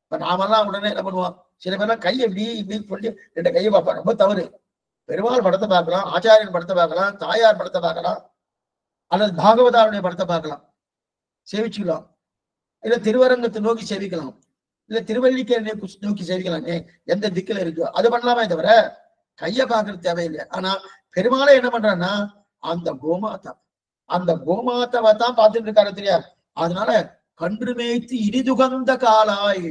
இப்ப நாமெல்லாம் உடனே என்ன பண்ணுவோம், சில பேர்லாம் கையை இப்படி இப்படின்னு சொல்லி 2 கையை பார்ப்பாங்க, ரொம்ப தவறு. பெருமாள் படத்தை பார்க்கலாம், ஆச்சாரியன் படத்தை பார்க்கலாம், தாயார் படத்தை பார்க்கலாம், அல்லது பாகவதாருடைய படத்தை பார்க்கலாம், சேவிச்சுக்கலாம். இல்ல திருவரங்கத்தை நோக்கி சேவிக்கலாம், இல்ல திருவல்லிக்கேணி நோக்கி சேவிக்கலாம். எந்த திக்குல இருக்கோ அது பண்ணலாமே தவிர கையை பார்க்கறது தேவையில்லை. ஆனா பெருமாளை என்ன பண்றான்னா அந்த கோமாதா, அந்த கோமாதாவை தான் பார்த்துட்டு இருக்காரு தெரியா. அதனால கன்று மேய்த்து இனிதுகந்த காலாய்,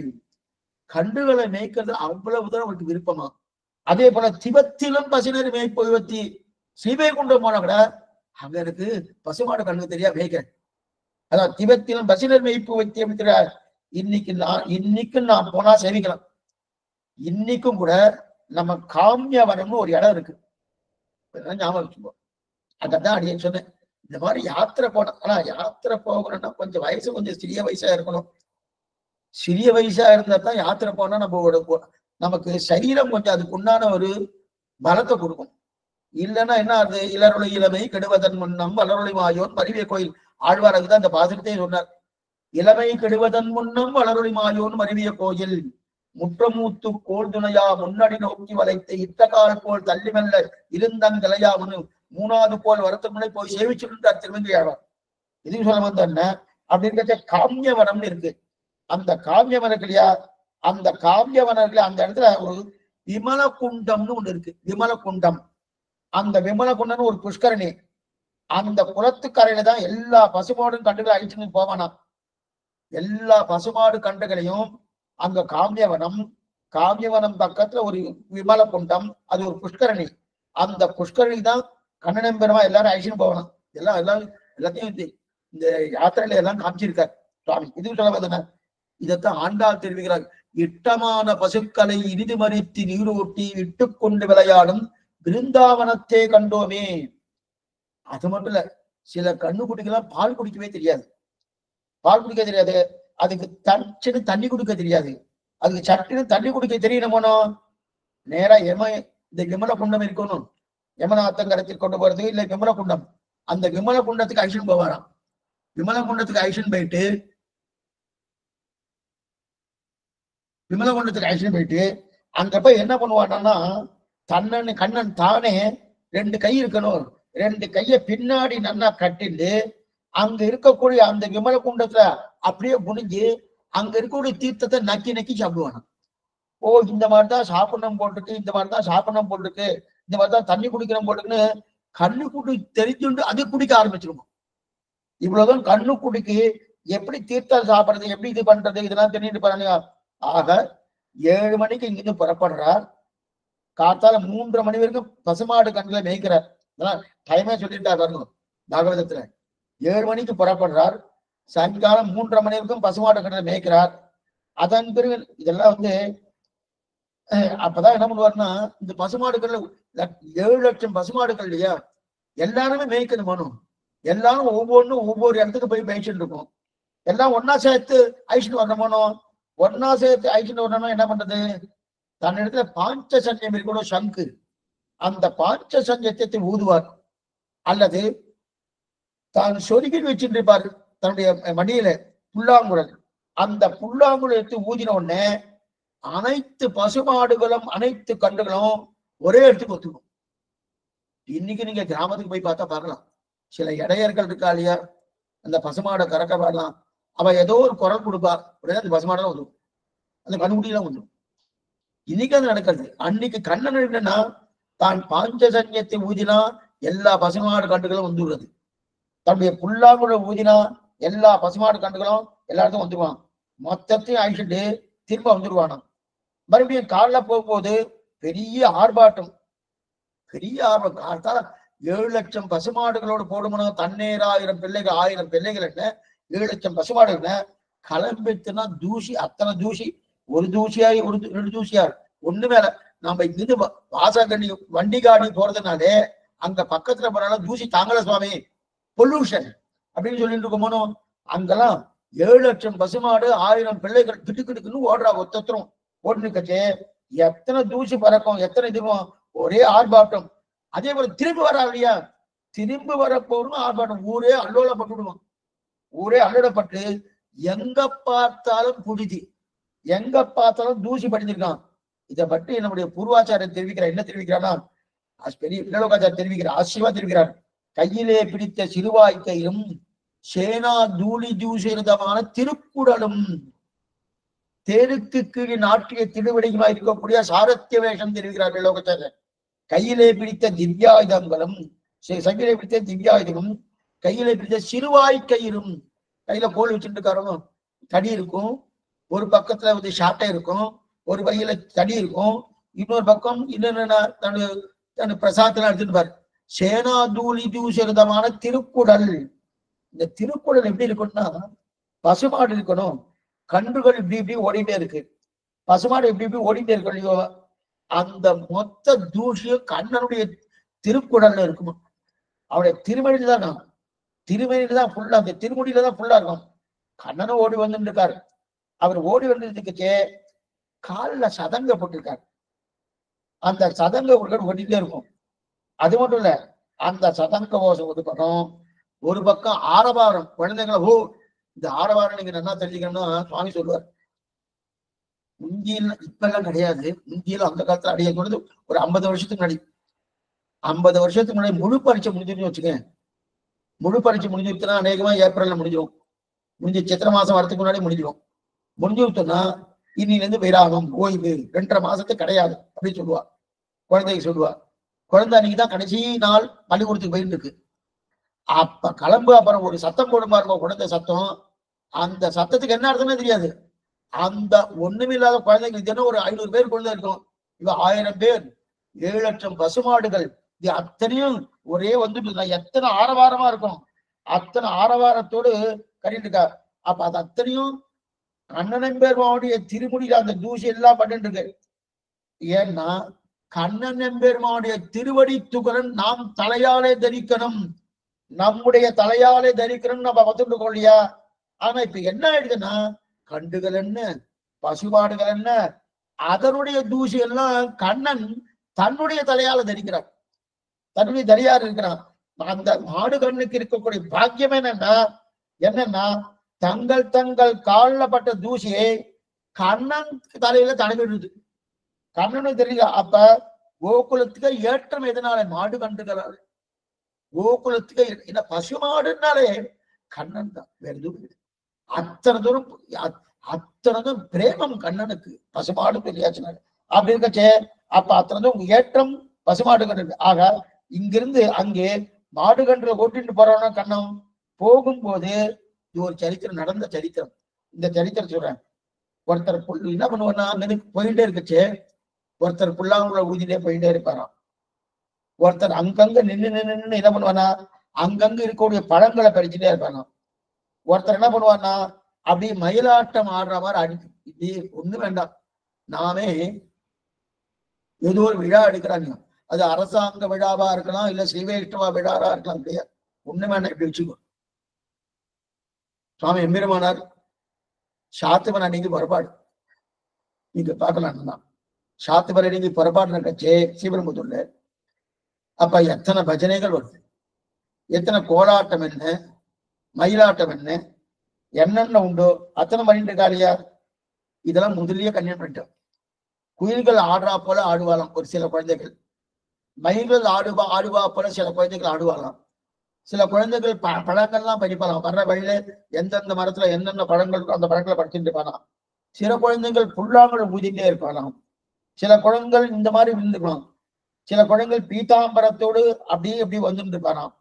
கன்றுகளை மேய்க்கிறது அவ்வளவுதான் அவருக்கு விருப்பமா. அதே போல திபத்திலும் பசுநர் மேய்ப்பொய்வத்தி, ஸ்ரீவைகுண்டம் போனா கூட அங்க இருக்கு பசுமாடு கண்ணு தெரியா மேய்க்கிறேன். அதான் திபத்திலும் பசுநர் மேய்ப்பு வைத்தி அப்படிங்கிறார். இன்னைக்கு நான் போனா சேவிக்கலாம். இன்னைக்கும் கூட நம்ம காமியவனம்னு ஒரு இடம் இருக்கு, ஞாபகம் வச்சுப்போம். அதான் அடியேன்னு சொன்னேன், இந்த மாதிரி யாத்திரை போனோம். ஆனா யாத்திரை போகணும்னா கொஞ்சம் வயசு கொஞ்சம் சிறிய வயசா இருக்கணும். சிறிய வயசா இருந்தா தான் யாத்திரை போனா நமக்கு சரீரம் கொஞ்சம் அதுக்கு உண்டான ஒரு பலத்தை கொடுக்கும். இல்லைன்னா என்ன ஆகுது, இளரொளி இளமை கெடுவதன் முன்னம் வளரொளி மாயோன் மருவிய கோயில் ஆழ்வாருக்கு தான் இந்த பாசனத்தையே சொன்னார். இளமை கெடுவதன் முன்னம் வளரொளி மாயோன் மருவிய கோயில், முற்றமூத்து கோல் துணையா முன்னாடி நோக்கி வளைத்து இட்டகால் போல் தள்ளி மெல்ல இருந்தங்கலையா ஒண்ணு 3வது போல் வரத்துக்குள்ளே போய் சேவிச்சுட்டு திருமங்கி ஆழ்வார். இதுக்கு சொல்ல வந்த என்ன அப்படின்னு காமியவனம்னு இருக்கு. அந்த காமியவனம் இல்லையா, அந்த காமியவனத்துல அந்த இடத்துல ஒரு விமல குண்டம்னு ஒண்ணு இருக்கு. விமல குண்டம், அந்த விமல குண்டம்னு ஒரு புஷ்கரணி, அந்த குளத்துக்கரையில தான் எல்லா பசுமாடும் கண்டுகளை அழிச்சுன்னு போவானா. எல்லா பசுமாடு கண்டுகளையும் அங்க காமியவனம் பக்கத்துல ஒரு விமல குண்டம், அது ஒரு புஷ்கரணி. அந்த புஷ்கரணி தான் கண்ணனம்பெருமா எல்லாரும் அழிச்சுன்னு போகணும். எல்லாத்தையும் இந்த யாத்திரையில எல்லாம் காமிச்சிருக்காரு சுவாமி. இதுக்கு சொல்ல வந்தன, இதைத்தான் ஆண்டாள் தெரிவிக்கிறார். இட்டமான பசுக்களை இனிது மறித்து நீரூட்டி இட்டுக்கொண்டு விளையாடும் பிருந்தாவனத்தே கண்டோமே. அது மட்டும் இல்ல, சில கண்ணுக்குட்டிக்கெல்லாம் பால் குடிக்கவே தெரியாது. அதுக்கு தச்சுன்னு தண்ணி குடிக்க தெரியாது. அதுக்கு சட்டுன்னு தண்ணி குடிக்க தெரியணுமோனோ, நேரா இந்த விமல குண்டம் இருக்கணும், யமனாத்தங்கரத்தில் கொண்டு போறது இல்ல விமல குண்டம். அந்த விமல குண்டத்துக்கு ஐஷன் போவாராம். விமல குண்டத்துக்கு ஐஷன் போயிட்டு அங்க போய் என்ன பண்ணுவானா, கண்ணன் தானே 2 கை இருக்கணும், 2 கையை பின்னாடி நல்லா கட்டிட்டு அங்க இருக்கக்கூடிய அந்த விமல குண்டத்துல அப்படியே குனிஞ்சு அங்க இருக்கக்கூடிய தீர்த்தத்தை நக்கி சாப்பிடுவானா. ஓ இந்த மாதிரிதான் சாப்பிடணும் போட்டுருக்கு, இந்த மாதிரிதான் சாப்பிடணும் போட்டுருக்கு, இந்த மாதிரிதான் தண்ணி குடிக்கணும் போட்டுக்குன்னு கண்ணு குடி தெரிஞ்சுண்டு அது குடிக்க ஆரம்பிச்சிருக்கும். இவ்வளவுதான் கண்ணு குடிக்கு எப்படி தீர்த்தம் சாப்பிடுறது, எப்படி இது பண்றது, இதெல்லாம் தெரிஞ்சுட்டு பாருங்க. ஆக 7 மணிக்கு இங்கிருந்து புறப்படுறார். காத்தால 3:30 மணி வரைக்கும் பசுமாடு கண்களை மேய்க்கிறார். அதெல்லாம் டைமே சொல்லிட்டார் வரணும் பாகவதத்துல. 7 மணிக்கு புறப்படுறார், சாயங்காலம் 3:30 மணி வரைக்கும் பசுமாடு கண்களை மேய்க்கிறார். அதன் பிறகு இதெல்லாம் அப்பதான் என்ன பண்ணுவாருன்னா, இந்த பசுமாடுகள் 7 லட்சம் பசுமாடுகள் இல்லையா, எல்லாருமே மேய்க்கணும் வேணும். எல்லாரும் ஒவ்வொரு இடத்துக்கு போய் மேய்ச்சிட்டு இருக்கும். எல்லாம் ஒன்னா சேர்த்து ஐஷன் வரணுமோனோ, ஒன்னா சேர்த்து ஐஷன் வரணும். என்ன பண்றது, தன்னிடத்துல பாஞ்ச சஞ்சயம் இருக்கணும், சங்கு. அந்த பாஞ்ச சஞ்சத்தை ஊதுவார், அல்லது தான் சொருகில் வச்சுட்டு இருப்பார் தன்னுடைய மடியில புல்லாங்குழல். அந்த புல்லாங்குழல் எடுத்து ஊதின உடனே அனைத்து பசுமாடுகளும் அனைத்து கன்றுகளும் ஒரே இடத்துக்கு ஒத்துக்கும். இன்னைக்கு நீங்க கிராமத்துக்கு போய் பார்த்தா பார்க்கலாம், சில இடையர்கள் இருக்கா இல்லையா, அந்த பசுமாடை கறக்க வரலாம், அவ ஏதோ ஒரு குரல் கொடுப்பா, உடனே அந்த பசுமாடெல்லாம் ஒதுக்கும், அந்த கண்ணுக்குட்டியெல்லாம் ஒதுக்கும். இன்னைக்கு அது நடக்கிறது. அன்னைக்கு கண்ணன் என்னன்னா, தான் பாஞ்சசன்யத்தை ஊதினா எல்லா பசுமாடு கன்றுகளும் வந்துள்ளது. தன்னுடைய புல்லாங்குழல் ஊதினா எல்லா பசுமாடு கண்டுகளும் எல்லாருக்கும் வந்துருவான். மொத்தத்தையும் அழிச்சுட்டு திரும்ப வந்துருவானாம். மறுபடியும் காலைல போகும்போது பெரிய ஆர்ப்பாட்டம், பெரிய ஆர்ப்பாட்டம். 7 லட்சம் பசுமாடுகளோடு போடுமனும் தன்னேராயிரம் பிள்ளைகள், 1000 பிள்ளைகள் என்ன 7 லட்சம் பசுமாடு என்ன கிளம்பிட்டுனா தூசி, அத்தனை தூசி. ஒரு தூசியாய் ஒரு 2 தூசியா ஒண்ணு மேல நாம இங்கிருந்து வாசகண்ணி வண்டி காடி போறதுனாலே அங்க பக்கத்துல போனாலும் தூசி தாங்கல சுவாமி, பொல்யூஷன் அப்படின்னு சொல்லிட்டு இருக்கோமோ. அங்கெல்லாம் 7 லட்சம் பசுமாடு 1000 பிள்ளைகள் கிட்டுக்கிட்டுக்குன்னு ஓடுறா, ஒத்தரும் ஓடுனுக்கச்சே எத்தனை தூசி பறக்கும், எத்தனை இதுவும், ஒரே ஆர்ப்பாட்டம். அதே போல திரும்பி வரா இல்லையா, திரும்பி வரப்போரும் ஆர்ப்பாட்டம். ஊரே அல்லோலப்பட்டுடுவோம், ஊரே அல்லோலப்பட்டு எங்க பார்த்தாலும் புழுதி, எங்க பார்த்தாலும் தூசி படிஞ்சிருக்கான். இதை பற்றி நம்முடைய பூர்வாச்சாரியர் தெரிவிக்கிறார். என்ன தெரிவிக்கிறான்னா, பெரிய பிள்ளலோகாச்சாரியர் தெரிவிக்கிறார், ஆசிரியமா தெரிவிக்கிறார். கையிலே பிடித்த சிறுவாய்க்கையும் சேனா தூளி தூசிதமான திருக்குடலும் தேருக்கு கீழே நாட்டிய திருவிடையுமா இருக்கக்கூடிய சாரத்திய வேஷம் தெரிவிக்கிறார் பிள்ளலோகாச்சாரியர். கையிலே பிடித்த திவ்யாயுதங்களும், கையிலே பிடித்த திவ்யாயுதமும், கையிலே பிடித்த சிறுவாய்க்கயிறும், கையில கோல் வச்சுட்டு இருக்காரோ, தடி இருக்கும், ஒரு பக்கத்துல வந்து ஷாட்டை இருக்கும், ஒரு வகையில தடி இருக்கும், இன்னொரு பக்கம் இன்னொன்னு தன் பிரசாதத்துல எடுத்துட்டு பாரு. சேனா தூளி தூசிதமான திருக்குடல். இந்த திருக்குடல் எப்படி இருக்கும்னா, பசுமாடு இருக்கணும், கன்றுகள் இப்படி இப்படி ஓடிட்டே இருக்கு, பசுமாடு இப்படி இப்படி ஓடிட்டே இருக்கு இல்லையோ, அந்த மொத்த தூசியும் கண்ணனுடைய திருக்குடல்ல இருக்குமா. அவருடைய திருமணியில தான், திருமணியில தான் ஃபுல்லா, அந்த திருமுடியில தான் ஃபுல்லா இருக்கும். கண்ணனும் ஓடி வந்துட்டு இருக்காரு. அவர் ஓடி வந்ததுக்கே காலில் சதங்க போட்டிருக்காரு. அந்த சதங்க ஓடிட்டே இருக்கும். அது மட்டும் இல்ல, அந்த சதங்க ஓசம் ஒரு பக்கம் ஆரவாரம். குழந்தைங்களை ஓ இந்த ஆரவாரம் நீங்க நல்லா தெரிஞ்சுக்கணும்னா சுவாமி சொல்லுவார். முந்தியில இப்ப எல்லாம் கிடையாது, முந்தியில அந்த காலத்துல அடைய கொண்டு ஒரு 50 வருஷத்துக்கு முன்னாடி, 50 வருஷத்துக்கு முன்னாடி முழு பரீட்சை முடிஞ்சுன்னு வச்சுக்கேன். முழு பரீட்சை முடிஞ்சுட்டுனா அநேகமா ஏப்ரல்ல முடிஞ்சிடும், முடிஞ்சு சித்திரை மாசம் வரதுக்கு முன்னாடி முடிஞ்சிடும். முடிஞ்சுட்டோம்னா இன்னில இருந்து வைராகம் ஓய்வு 2.5 மாசத்துக்கு கிடையாது அப்படின்னு சொல்லுவா. குழந்தைக்கு சொல்லுவா. குழந்தை அன்னைக்குதான் கடைசி நாள் பள்ளிக்கூடத்துக்கு போயிட்டு இருக்கு. அப்ப கிளம்பு, அப்புறம் ஒரு சத்தம் போடும் பாருங்க, குழந்தை சத்தம். அந்த சத்தத்துக்கு என்ன அர்த்தமே தெரியாது. அந்த ஒண்ணுமில்லாத குழந்தைங்க இது என்ன ஒரு 500 பேர் குழந்தை இருக்கும், இவ 1000 பேர், 7 லட்சம் பசுமாடுகள், இது அத்தனையும் ஒரே வந்துட்டு எத்தனை ஆரவாரமா இருக்கும். அத்தனை ஆரவாரத்தோடு கட்டிட்டு இருக்கா. அப்ப அது அத்தனையும் கண்ணன் பெருமானுடைய திருமுடியில அந்த தூசி எல்லாம் பண்ணிட்டு இருக்கு. ஏன்னா கண்ணன் பெருமானுடைய திருவடி துகரன் நாம் தலையாலே தரிக்கணும், நம்முடைய தலையாலே தரிக்கணும் நம்ம வந்துட்டு இருக்கோம் இல்லையா. ஆனா இப்ப என்ன ஆயிடுதுன்னா, கண்டுகள் என்ன, பசுபாடுகள் என்ன, அதனுடைய தூசி எல்லாம் கண்ணன் தன்னுடைய தலையால தரிக்கிறான், தன்னுடைய தலையால இருக்கிறான். அந்த மாடு கண்ணுக்கு இருக்கக்கூடிய பாக்கியம் என்னன்னா தங்கள் தங்கள் காலில் பட்ட தூசியை கண்ணன் தலையில தடவிடுது, கண்ணனும் தெரியல. அப்ப கோகுலத்துக்கு ஏற்றம் எதனால, மாடு கண்டுகிறாள். கோகுலத்துக்கு என்ன பசுமாடுனாலே கண்ணன் தான், வேற எதுவும். அத்தனை தூரம் பிரேமம் கண்ணனுக்கு பசுமாடு பெரியாச்சுனால அப்படி இருக்கச்சே. அப்ப அத்தனை தூரம் ஏற்றம் பசுமாடு கன்று. ஆக இங்கிருந்து அங்கே மாடு கன்றுல ஓட்டிட்டு போறவனா கண்ணம் போகும்போது இது ஒரு சரித்திரம், நடந்த சரித்திரம். இந்த சரித்திரம் சொல்றேன். ஒருத்தர் என்ன பண்ணுவான்னா, போயிட்டே இருக்கச்சே ஒருத்தர் புல்லாங்குழ ஊதிட்டே போயிட்டே இருப்பாராம். ஒருத்தர் அங்கங்க நின்று என்ன பண்ணுவானா, அங்கங்க இருக்கக்கூடிய பழங்களை பறிச்சுட்டே இருப்பாங்க. ஒருத்தர் என்ன பண்ணுவான்னா, அப்படி மயிலாட்டம் ஆடுற மாதிரி இப்படி ஒண்ணு வேண்டாம், நாமே ஏதோ ஒரு விழா எடுக்கிறாங்க, அது அரசாங்க விழாவா இருக்கலாம், இல்ல ஸ்ரீவைஷ்ணவா விழாவா இருக்கலாம், இல்லையா ஒண்ணு வேண்டாம், இப்படி வச்சுக்கோ. சுவாமி எம்பெருமானார் சாத்துவன் அன்னைக்கு புறப்பாடு நீங்க பார்க்கலாம். சாத்துவன் அன்னைக்கு புறப்பாடு நடக்கச்சே ஸ்ரீபெரும்புத்தூர்ல. அப்ப எத்தனை பஜனைகள் வருது, எத்தனை கோலாட்டம் என்ன, மயிலாட்டம் என்ன, என்னென்ன உண்டோ அத்தனை பண்ணிட்டு இருக்காளியா. இதெல்லாம் முதலியே கல்யாணம் பண்ணிட்டோம். குயில்கள் ஆடுறா போல ஆடுவாளாம் ஒரு சில குழந்தைகள், மயில்கள் ஆடுவா போல சில குழந்தைகள் ஆடுவாளாம். சில குழந்தைகள் பழங்கள்லாம் படிப்பாலாம், வர்ற வழியில எந்தெந்த மரத்துல என்னென்ன பழங்கள் இருக்கோ அந்த பழங்களை படிச்சுட்டு இருப்பாலாம். சில குழந்தைகள் புல்லாங்குழல் ஊதிட்டே இருப்பாலாம். சில குழந்தைகள் இந்த மாதிரி விழுந்துக்கலாம். சில குழந்தைகள் பீதாம்பரத்தோடு அப்படியே அப்படி வந்துட்டு இருப்பாராம்.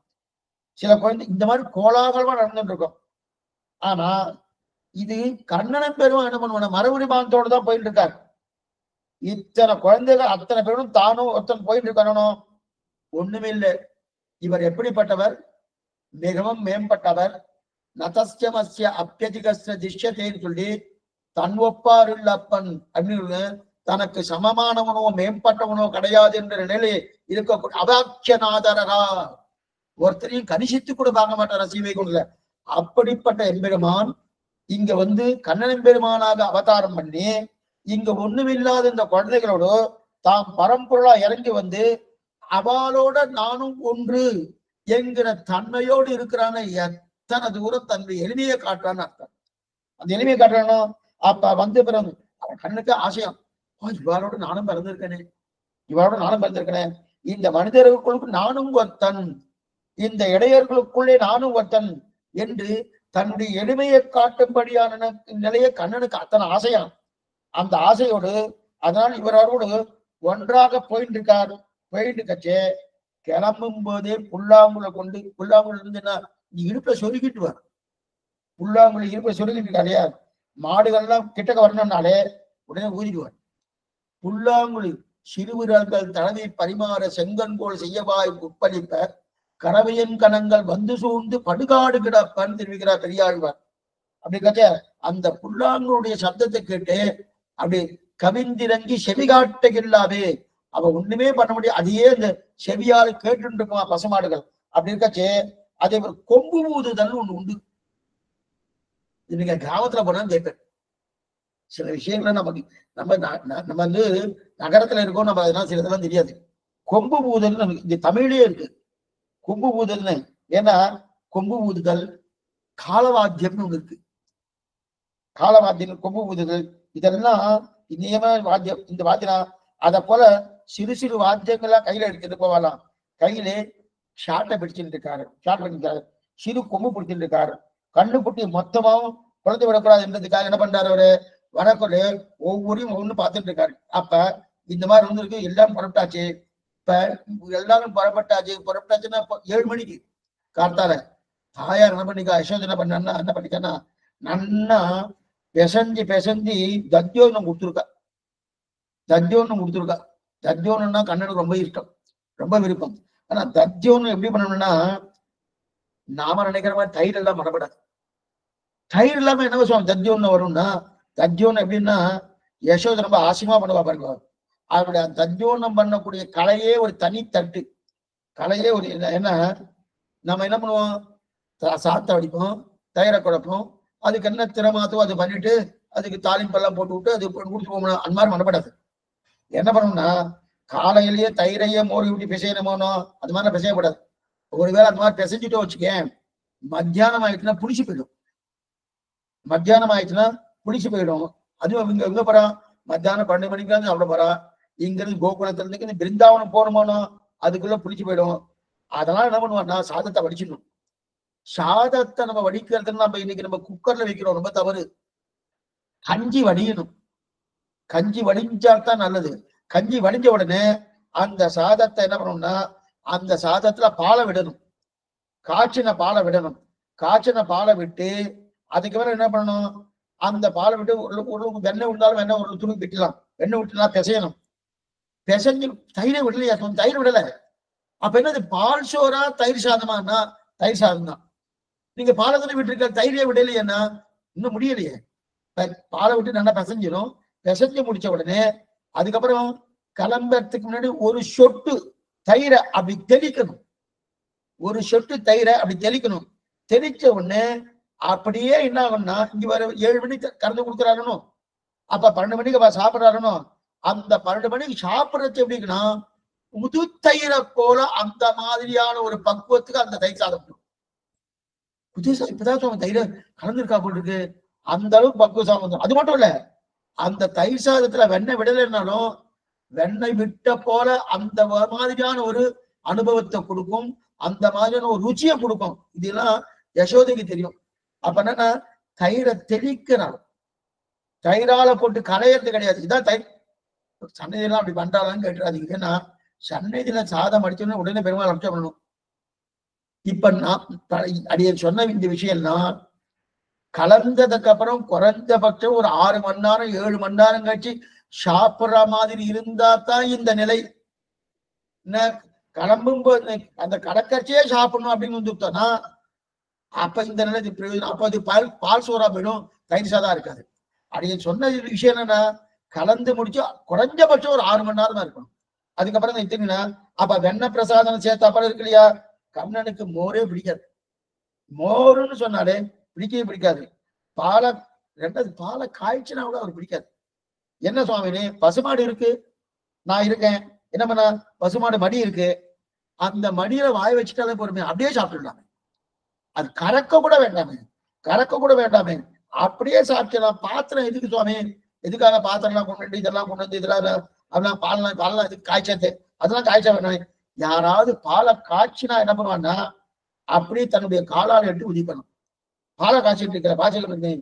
சில குழந்தை இந்த மாதிரி கோலாகலமா நடந்துட்டு இருக்கும். ஆனா இது கண்ணனும் பெருமான் என்ன பண்ணுவான மறுபடிமானத்தோட தான் போயிட்டு இருக்காரு. இத்தனை குழந்தைகள் அத்தனை பேரும் தானும் ஒருத்தன் போயிட்டு இருக்கானோ ஒண்ணுமே இல்லை. இவர் எப்படிப்பட்டவர்? மிகவும் மேம்பட்டவர். நதஸ்யமஸ்ய அப்பியதிகஸ்ய திஷ்யத்தேன்னு சொல்லி தன் ஒப்பாருள்ள அப்பன் அப்படின்னு தனக்கு சமமானவனோ மேம்பட்டவனோ கிடையாது என்ற நிலையை இருக்கக்கூடிய அபாக்கியநாதரா ஒருத்தரையும் கனிஷித்து கூட பார்க்க மாட்டார சீவைக்குள்ள. அப்படிப்பட்ட எம்பெருமான் இங்க வந்து கண்ணன் பெருமானாக அவதாரம் பண்ணி இங்க ஒண்ணுமில்லாத இந்த குழந்தைகளோடு தாம் பரம்பொருளா இறங்கி வந்து அவளோட நானும் ஒன்று என்கிற தன்மையோடு இருக்கிறான எத்தனை தூரம் தன்னுடைய எளிமையை காட்டுறான்னு அர்த்தம். அந்த எளிமையை காட்டுறானோ அப்ப வந்து பிறகு அவன் கண்ணுக்கு ஆசையம், இவளோட நானும் பிறந்திருக்கனே, இவளோட நானும் பிறந்திருக்கனே, இந்த மனிதர்களுக்கு நானும் ஒருத்தன், இந்த இடையர்களுக்குள்ளே நானும் ஒருத்தன் என்று தன்னுடைய எளிமையை காட்டும்படியான நிலையை கண்ணனுக்கு அத்தனை ஆசையான். அந்த ஆசையோடு அதனால் இவரோடு ஒன்றாக போயிட்டு இருக்காரு. போயிட்டு கச்சே கிளம்பும் போதே புல்லாங்குழ கொண்டு, புல்லாங்குழ இருந்துன்னா இடுப்பை சொருகிட்டு வர, புல்லாங்குழி இடுப்பை சொருகிட்டு இருக்காரு. மாடுகள்லாம் கிட்டக்க வரணும்னாலே உடனே ஊதிடுவார். புல்லாங்குழி சிறுவிரல்கள் தடவை பரிமாற செங்கன்கோள் செய்யவாய் உட்பளிப்ப கரவையன் கணங்கள் வந்து சூழ்ந்து படுகாடு கிடப்பன்னு தெரிவிக்கிறார் பெரியாழ்வார். அப்படி கச்ச அந்த புல்லாங்குடைய சப்தத்தை கேட்டு அப்படி கவிந்திறங்கி செவி காட்டுகில்லாவே அவ ஒண்ணுமே பண்ண முடியாது. அதையே இந்த செவியால் கேட்டு இருக்குமா பசுமாடுகள். அப்படி இருக்கச்சே அதே ஒரு கொம்பு ஊதுதல் ஒண்ணு உண்டு. நீங்க கிராமத்துல போனா கேட்பேன். சில விஷயங்களை நமக்கு நம்ம வந்து நகரத்துல இருக்கோம், நம்ம அதெல்லாம் சில இதெல்லாம் தெரியாது. கொம்பு ஊதல் இந்த தமிழ்லயே இருக்கு கொம்பு ஊதல்னு. ஏன்னா கொம்பு ஊதுதல் காலவாத்தியம்னு ஒண்ணு இருக்கு. காலவாத்தியம், கொம்பு ஊதுதல் இதெல்லாம் நியம வாத்தியம். இந்த வாத்தியம் அதை போல சிறு சிறு வாத்தியங்கள்லாம் கையில எடுத்துட்டு போகலாம். கையிலே ஷாட்டை பிடிச்சிட்டு இருக்காரு, ஷாட் பண்ணிருக்காரு, சிறு கொம்பு பிடிச்சிட்டு இருக்காரு. கண்ணு குட்டி மொத்தமாவும் குழந்தை விடக்கூடாதுன்றதுக்காக என்ன பண்றாரு அவரு, வரக்குள்ள ஒவ்வொருத்தையும் ஒண்ணு பார்த்துட்டு இருக்காரு. அப்ப இந்த மாதிரி வந்துருக்கு, எல்லாம் புறப்பட்டாச்சு. இப்ப எல்லாரும் புறப்பட்டாச்சுன்னா 7 மணிக்கு கார்த்தால தாயார் என்ன பண்ணிக்கா, யசோதை என்ன பண்ணா, என்ன பண்ணிக்கான்னா நன்னா பெசஞ்சி தத்தியோன்னு கொடுத்துருக்கா. தத்தியோன்னா கண்ணனுக்கு ரொம்ப இஷ்டம், ரொம்ப விருப்பம். ஆனா தத்தியோன்னு எப்படி பண்ணணும்னா நாம நினைக்கிற மாதிரி தயிர் எல்லாம் பண்ணப்படாது. தயிர் இல்லாம என்ன சொல்லுவாங்க தத்தியோன்னு வரும்னா, தத்தியோன்னு எப்படின்னா யசோதை ரொம்ப ஆசையமா பண்ணுவா பாருங்க. அவருடைய தத்தியோன்னம் பண்ணக்கூடிய கலையே ஒரு தனி தட்டு, கலையே ஒரு என்ன, நம்ம என்ன பண்ணுவோம், சாத்த வடிப்போம், தயிரை குழப்போம், அதுக்கு என்ன திறமாத்தோ அது பண்ணிட்டு அதுக்கு தாலிம்பெல்லாம் போட்டு விட்டு அது கொடுத்துருவோம். அந்த மாதிரி பண்ணப்படாது. என்ன பண்ணணும்னா காலையிலேயே தயிரையே மோரி விட்டு பிசையணுமோனோ அது மாதிரி பிசையப்படாது. ஒருவேளை அந்த மாதிரி பிசைஞ்சிட்டோ வச்சுக்கேன், மத்தியானம் ஆயிடுச்சுன்னா புளிச்சு போயிடும். அதுவும் இங்க எங்க போறான், மத்தியானம் 12 மணிக்கு சாப்பிட போறான். இங்க இருந்து கோகுலத்துல இருந்து இந்த பிருந்தாவனம் போகணுமோனோ அதுக்குள்ள புளிச்சு போயிடும். அதனால என்ன பண்ணுவான்னா சாதத்தை வடிச்சிடணும். சாதத்தை நம்ம வடிக்கிறதுன்னு நம்ம இன்னைக்கு நம்ம குக்கர்ல வைக்கிறோம், ரொம்ப தவறு. கஞ்சி வடியணும். கஞ்சி வடிஞ்சால்தான் நல்லது. கஞ்சி வடிஞ்ச உடனே அந்த சாதத்தை என்ன பண்ணணும்னா அந்த சாதத்துல பாலை விடணும், காய்ச்சின பாலை விட்டு அதுக்கு மேல என்ன பண்ணணும், அந்த பாலை விட்டு ஒரு வெண்ணெய் விட்டாலும் வெண்ணெய் ஒரு துணி விட்டுலாம், வெண்ணெய் விட்டுனா பிசையணும். பிசைஞ்சு தயிரை விடலையா, தயிர் விடல. அப்ப என்னது பால் சோறா தயிர் சாதமானா தயிர் சாதம் தான். நீங்க பாலை தானே விட்டுருக்க, தயிரே விடலையேன்னா இன்னும் முடியலையே. பாலை விட்டு நல்லா பிசைஞ்சிடும். பிசைஞ்சு முடிச்ச உடனே அதுக்கப்புறம் கிளம்புறதுக்கு முன்னாடி ஒரு சொட்டு தயிரை அப்படி தெளிக்கணும். தெளிச்ச உடனே அப்படியே என்ன ஆகும்னா இங்க வர 7 மணிக்கு கறந்து கொடுக்குறாருன்னு, அப்ப 12 மணிக்கு சாப்பிடுறாருன்னு, அந்த 12 மணிக்கு சாப்பிடுறது எப்படின்னா முது தயிரை போல அந்த மாதிரியான ஒரு பக்குவத்துக்கு அந்த தயிர் சாதம். புதுசா இப்பதான் தயிரை கலந்துருக்கா போல் இருக்கு, அந்த அளவுக்கு பக்குவ சாதம். அது மட்டும் இல்ல, அந்த தயிர் சாதத்துல வெண்ணெய் விடலைன்னாலும் வெண்ணெய் விட்ட போல அந்த மாதிரியான ஒரு அனுபவத்தை கொடுக்கும், அந்த மாதிரியான ஒரு ருச்சியை கொடுக்கும். இதெல்லாம் யசோதைக்கு தெரியும். அப்ப என்னன்னா தயிரை தெளிக்கிறான், தயிரால போட்டு கலையறது கிடையாது. இதான் தயிர். சன்னதியெல்லாம் அப்படி பண்றாளான்னு கேட்டுறாதீங்க. ஏன்னா சன்னதியில சாதம் அடிச்சோன்னா உடனே பெருமாள் அம்சம் பண்ணணும். இப்ப நான் அடிய சொன்ன இந்த விஷயம்னா கலந்ததுக்கு அப்புறம் குறைந்தபட்சம் ஒரு 6 மணி நேரம் 7 மணி நேரம் கழிச்சு சாப்பிடுற மாதிரி இருந்தா தான் இந்த நிலை. என்ன கிளம்பும் போது அந்த கடற்கரைச்சே சாப்பிடணும் அப்படின்னு வந்துட்டோம்னா அப்ப இந்த நிலை பிரயோஜனம். அப்ப அது பால் சோறா போயிடும், தயிர் சாதம் இருக்காது. அப்படின்னு சொன்ன விஷயம் என்னன்னா, கலந்து முடிச்சு குறைஞ்சபட்சம் ஒரு 6 மணி நேரம் தான் இருக்கணும். அதுக்கப்புறம் எடுத்தீங்கன்னா அப்ப வெண்ணெய் பிரசாதம் சேர்த்தா அப்புறம் இருக்கு இல்லையா, கண்ணனுக்கு மோரே பிடிக்காது. மோருன்னு சொன்னாலே பிடிக்கவே பிடிக்காது. பாலை ரெண்டாவது பாலை காய்ச்சினா கூட அவருக்கு பிடிக்காது. என்ன சுவாமினே, பசுமாடு இருக்கு, நான் இருக்கேன், என்ன பண்ண, பசுமாடு மடி இருக்கு, அந்த மடியில வாய் வச்சுட்டாலே பொறுமையா அப்படியே சாப்பிட்டுடலாமே, அது கறக்க கூட வேண்டாமே, கறக்க கூட வேண்டாமே, அப்படியே சாப்பிடலாம். பாத்திரம் எதுக்கு சுவாமி, எதுக்காக பாத்திரம்லாம் கொண்டு வந்து இதெல்லாம் கொண்டு வந்து இதெல்லாம் அதெல்லாம் பாலெல்லாம் இதுக்கு காய்ச்சது, அதெல்லாம் காய்ச்ச வேண்டாம். யாராவது பாலை காய்ச்சினா என்ன பண்ணுவான்னா அப்படியே தன்னுடைய காலால் எடுத்து உதிக்கணும். பாலை காய்ச்சிட்டு இருக்கிற பாய்ச்சல் இருந்து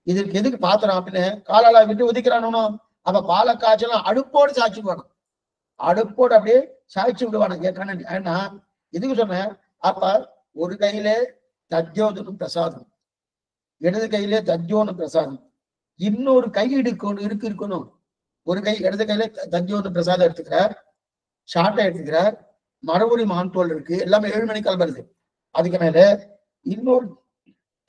இதற்கு எதுக்கு பாத்திரம் அப்படின்னு காலால விட்டு உதிக்கிறானோ, அப்ப பாலை காய்ச்சலாம் அடுப்போடு சாய்ச்சி வேணும், அடுப்போடு அப்படியே சாய்ச்சி விடுவானுங்க கண்ணன். ஏன்னா எதுக்கு சொன்னேன், அப்ப ஒரு கையில தத்யோதனும் பிரசாதம், இடது கையிலே தத்யோனும் பிரசாதம், இன்னொரு கை இருக்கணும். ஒரு கை இடது கையில தத்யோனு பிரசாதம் எடுத்துக்கிறார், ஷார்ட்டை எடுத்துக்கிறார், மரபுரி மான்தோல் இருக்கு, எல்லாமே 7 மணிக்கால் வருது. அதுக்கு மேல இன்னொரு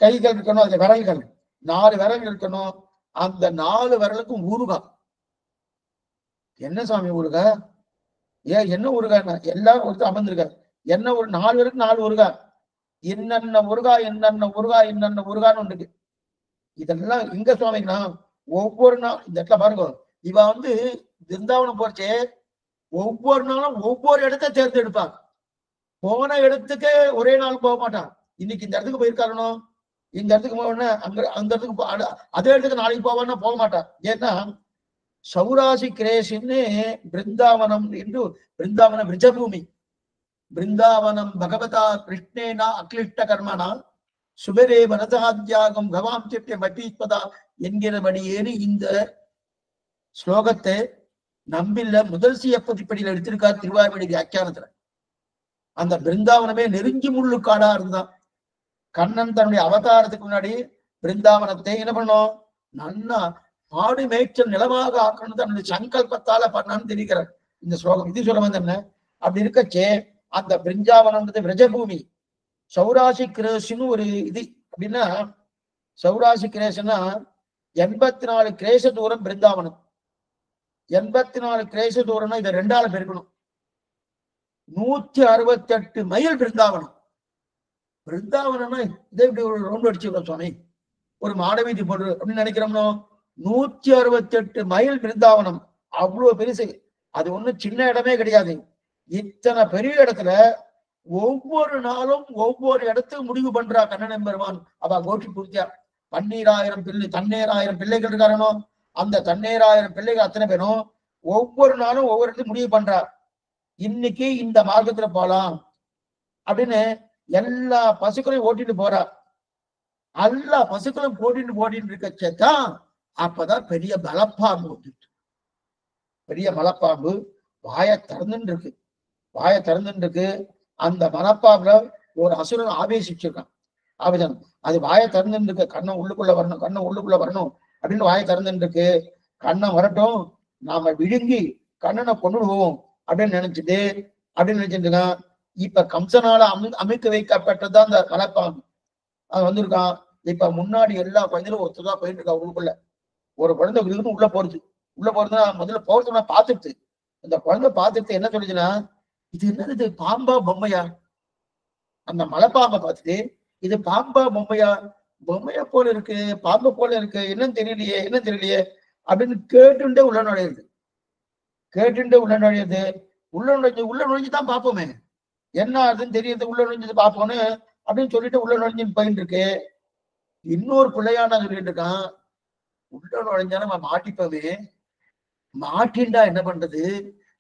கைகள் இருக்கணும், அதுல விரல்கள் 4 விரல் இருக்கணும். அந்த 4 விரலுக்கும் ஊறுகா. என்ன சாமி ஊறுகா, ஏன் என்ன ஊறுகா, எல்லாரும் ஒருத்தர் அமர்ந்திருக்காரு, என்ன ஒரு 4 பேருக்கு 4 ஊறுகா, என்னென்ன ஊறுகா என்னென்ன ஊறுகா என்னென்ன ஊறுகான்னு ஒன்று. இதெல்லாம் இங்க சுவாமிங்கன்னா ஒவ்வொரு நாள் இந்த இடத்துல பாருங்க, இவ வந்து பிருந்தாவனம் போச்சே ஒவ்வொரு நாளும் ஒவ்வொரு இடத்த தேர்ந்தெடுப்பாங்க. போன இடத்துக்கு ஒரே நாள் போக மாட்டான். இன்னைக்கு இந்த இடத்துக்கு போயிருக்காருனோ, இந்த இடத்துக்கு போவேன்னா அந்த இடத்துக்கு அதே இடத்துக்கு நாளைக்கு போவான்னா போக மாட்டான். ஏன்னா சௌராசி கிரேசின்னு பிருந்தாவனம் என்று, பிருந்தாவனம் விஜபூமி, பிருந்தாவனம் பகவதா கிருஷ்ணேனா அக்லிஷ்ட கர்மனா சுபரே வனதாத்யாகம் கவாம் சிப்ய மட்டீஸ்வதா என்கிறபடியேன்னு இந்த ஸ்லோகத்தை நம்பில்ல முதல் சியப்பதிப்படியில் எடுத்திருக்கார் திருவாய்மொழி வியாக்கியானத்துல. அந்த பிருந்தாவனமே நெருங்கி முள்ளு காடா இருந்தான். கண்ணன் தன்னுடைய அவதாரத்துக்கு முன்னாடி பிருந்தாவனத்தை என்ன பண்ணோம், நன்னா மாடு மேய்ச்சல் நிலமாக ஆக்கணும் தன்னுடைய சங்கல்பத்தால பண்ணான்னு தெரிவிக்கிறார் இந்த ஸ்லோகம். இது சொல்ல வந்து என்ன, அப்படி இருக்கச்சே அந்த பிருந்தாவனம்ன்றது விரஜபூமி. சௌராசி கிரேசின்னு ஒரு இது அப்படின்னா, சௌராசி கிரேசன்னா 84 கிரேச தூரம் பிருந்தாவனம். 84 கிரேச தூரம்னா இதை 2ஆல பெருக்கணும், 168 மைல் பிருந்தாவனம். பிருந்தாவனம்னா இதை இப்படி ஒரு ரவுண்ட் அடிச்சுக்கலாம் சுவாமி, ஒரு மாடவீதி போடு அப்படின்னு நினைக்கிறோம்னோ, 168 மைல் பிருந்தாவனம் அவ்வளவு பெருசு. அது ஒண்ணும் சின்ன இடமே கிடையாது. இத்தனை பெரிய இடத்துல ஒவ்வொரு நாளும் ஒவ்வொரு இடத்துக்கு முடிவு பண்றா கண்ணன் பெருமான். அவ கோட்டி பூர்த்தியா 12000 பிள்ளைகள் இருக்காரனோ, அந்த 12000 பிள்ளைகள் அத்தனை பேரும் ஒவ்வொரு நாளும் ஒவ்வொரு இடத்துக்கு முடிவு பண்றா. இன்னைக்கு இந்த மார்க்கத்துல போலாம் அப்படின்னு எல்லா பசுக்களையும் ஓட்டிட்டு போறா. எல்லா பசுக்களும் போட்டிட்டு இருக்கச்சேதான் அப்பதான் பெரிய மலைப்பாம்பு வந்துட்டு, பெரிய மலைப்பாம்பு வாயை திறந்துட்டு இருக்கு, வாயை திறந்துட்டு இருக்கு. அந்த மலைப்பாம்புல ஒரு அசுரன் ஆவேசிச்சிருக்கான், ஆவேசம். அது வாயை திறந்துட்டு இருக்கு, கண்ணம் உள்ளுக்குள்ள வரணும், கண்ணம் உள்ளுக்குள்ள வரணும் அப்படின்னு வாயை திறந்துட்டு இருக்கு. கண்ணம் வரட்டும், நாம விழுங்கி கண்ணனை கொண்டுடுவோம் அப்படின்னு நினைச்சிட்டு இருக்கான். இப்ப கம்சனால அமைக்க வைக்கப்பட்டதுதான் அந்த மலைப்பாம்பு. அது வந்திருக்கான். இப்ப முன்னாடி எல்லா குழந்தைகளும் ஒருத்ததான் போயிட்டு இருக்கா உள்ளுக்குள்ள. ஒரு குழந்தை உள்ள போறதுன்னா முதல்ல போறதுன்னா பாத்துட்டு, அந்த குழந்தை பாத்துட்டு என்ன சொல்லுச்சுன்னா, இது என்னது பாம்பா பொம்மையா, அந்த மலைப்பாம்பை பார்த்துட்டு இது பாம்பா பொம்மையா போல இருக்கு, பாம்பை போல இருக்கு, என்னன்னு தெரியலையே அப்படின்னு கேட்டுட்டே உள்ள நுழையுது. உள்ள நுழைஞ்சுதான் பார்ப்போமே, என்ன ஆகுதுன்னு தெரியுது, உள்ள நுழைஞ்சது பார்ப்போன்னு அப்படின்னு சொல்லிட்டு உள்ள நுழைஞ்சுன்னு போயிட்டு இருக்கு. இன்னொரு பிள்ளையானா சொல்லிட்டு இருக்கான், உள்ள நுழைஞ்சா நம்ம மாட்டிப்பவே, மாட்டின்டா என்ன பண்றது,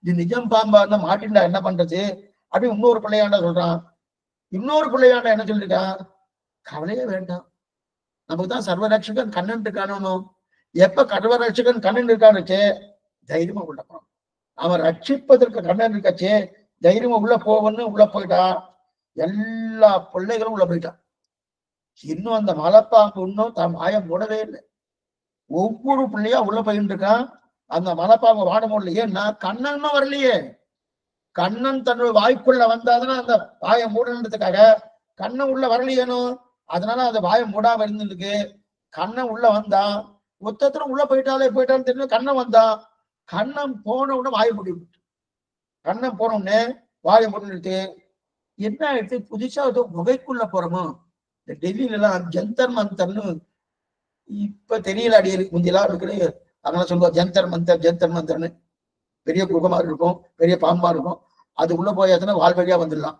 இது நிஜம் பாம்பா இருந்தா மாட்டின்டா என்ன பண்றது அப்படின்னு இன்னொரு பிள்ளையாண்டா சொல்றான். இன்னொரு பிள்ளையாண்டா என்ன சொல்லிருக்கான், கவலையே வேண்டாம், நமக்கு தான் சர்வரட்சகன் கண்ணன் இருக்கானோ, எப்ப சர்வரட்சகன் கண்ணன் இருக்கான்னு தைரியமா உள்ள போனோம். அவன் ரட்சிப்பதற்கு கண்ணன் இருக்காச்சே, தைரியமா உள்ள போவன்னு உள்ள போயிட்டான். எல்லா பிள்ளைகளும் உள்ள போயிட்டான். இன்னும் அந்த மலைப்பாம்பு இன்னும் தன் வாயை மூடவே இல்லை. ஒவ்வொரு பிள்ளையா உள்ள போயிட்டு இருக்கான். அந்த மலைப்பாம்பு வாட முடியல. ஏன்னா கண்ணன் வரலையே. கண்ணன் தன்னுடைய வாய்க்குள்ள வந்தாதுன்னா அந்த வாயை மூடணுன்றதுக்காக கண்ணன் உள்ள வரலையேனும். அதனால அந்த வாயை மூடாம இருந்துருக்கு. கண்ணன் உள்ள வந்தான். மொத்தத்துல உள்ள போயிட்டாலும் தெரியும். கண்ணன் வந்தான். கண்ணன் போன உடனே வாயை மூடி விட்டு. கண்ணன் போன உடனே வாயை மூடிட்டு என்ன ஆயிடுச்சு, புதுசா ஏதோ குகைக்குள்ள போறோமோ. இந்த டெல்லியில எல்லாம் ஜந்தர் மந்தர்னு இப்ப தெரியல, அடி முந்தியெல்லாம் இருக்குது. அதனால சொல்லுவோம் ஜந்தர் மந்தர்னு. பெரிய குகமா இருக்கும், பெரிய பாம்பா இருக்கும். அது உள்ள போயாச்சுன்னா வால் வழியா வந்துடலாம்,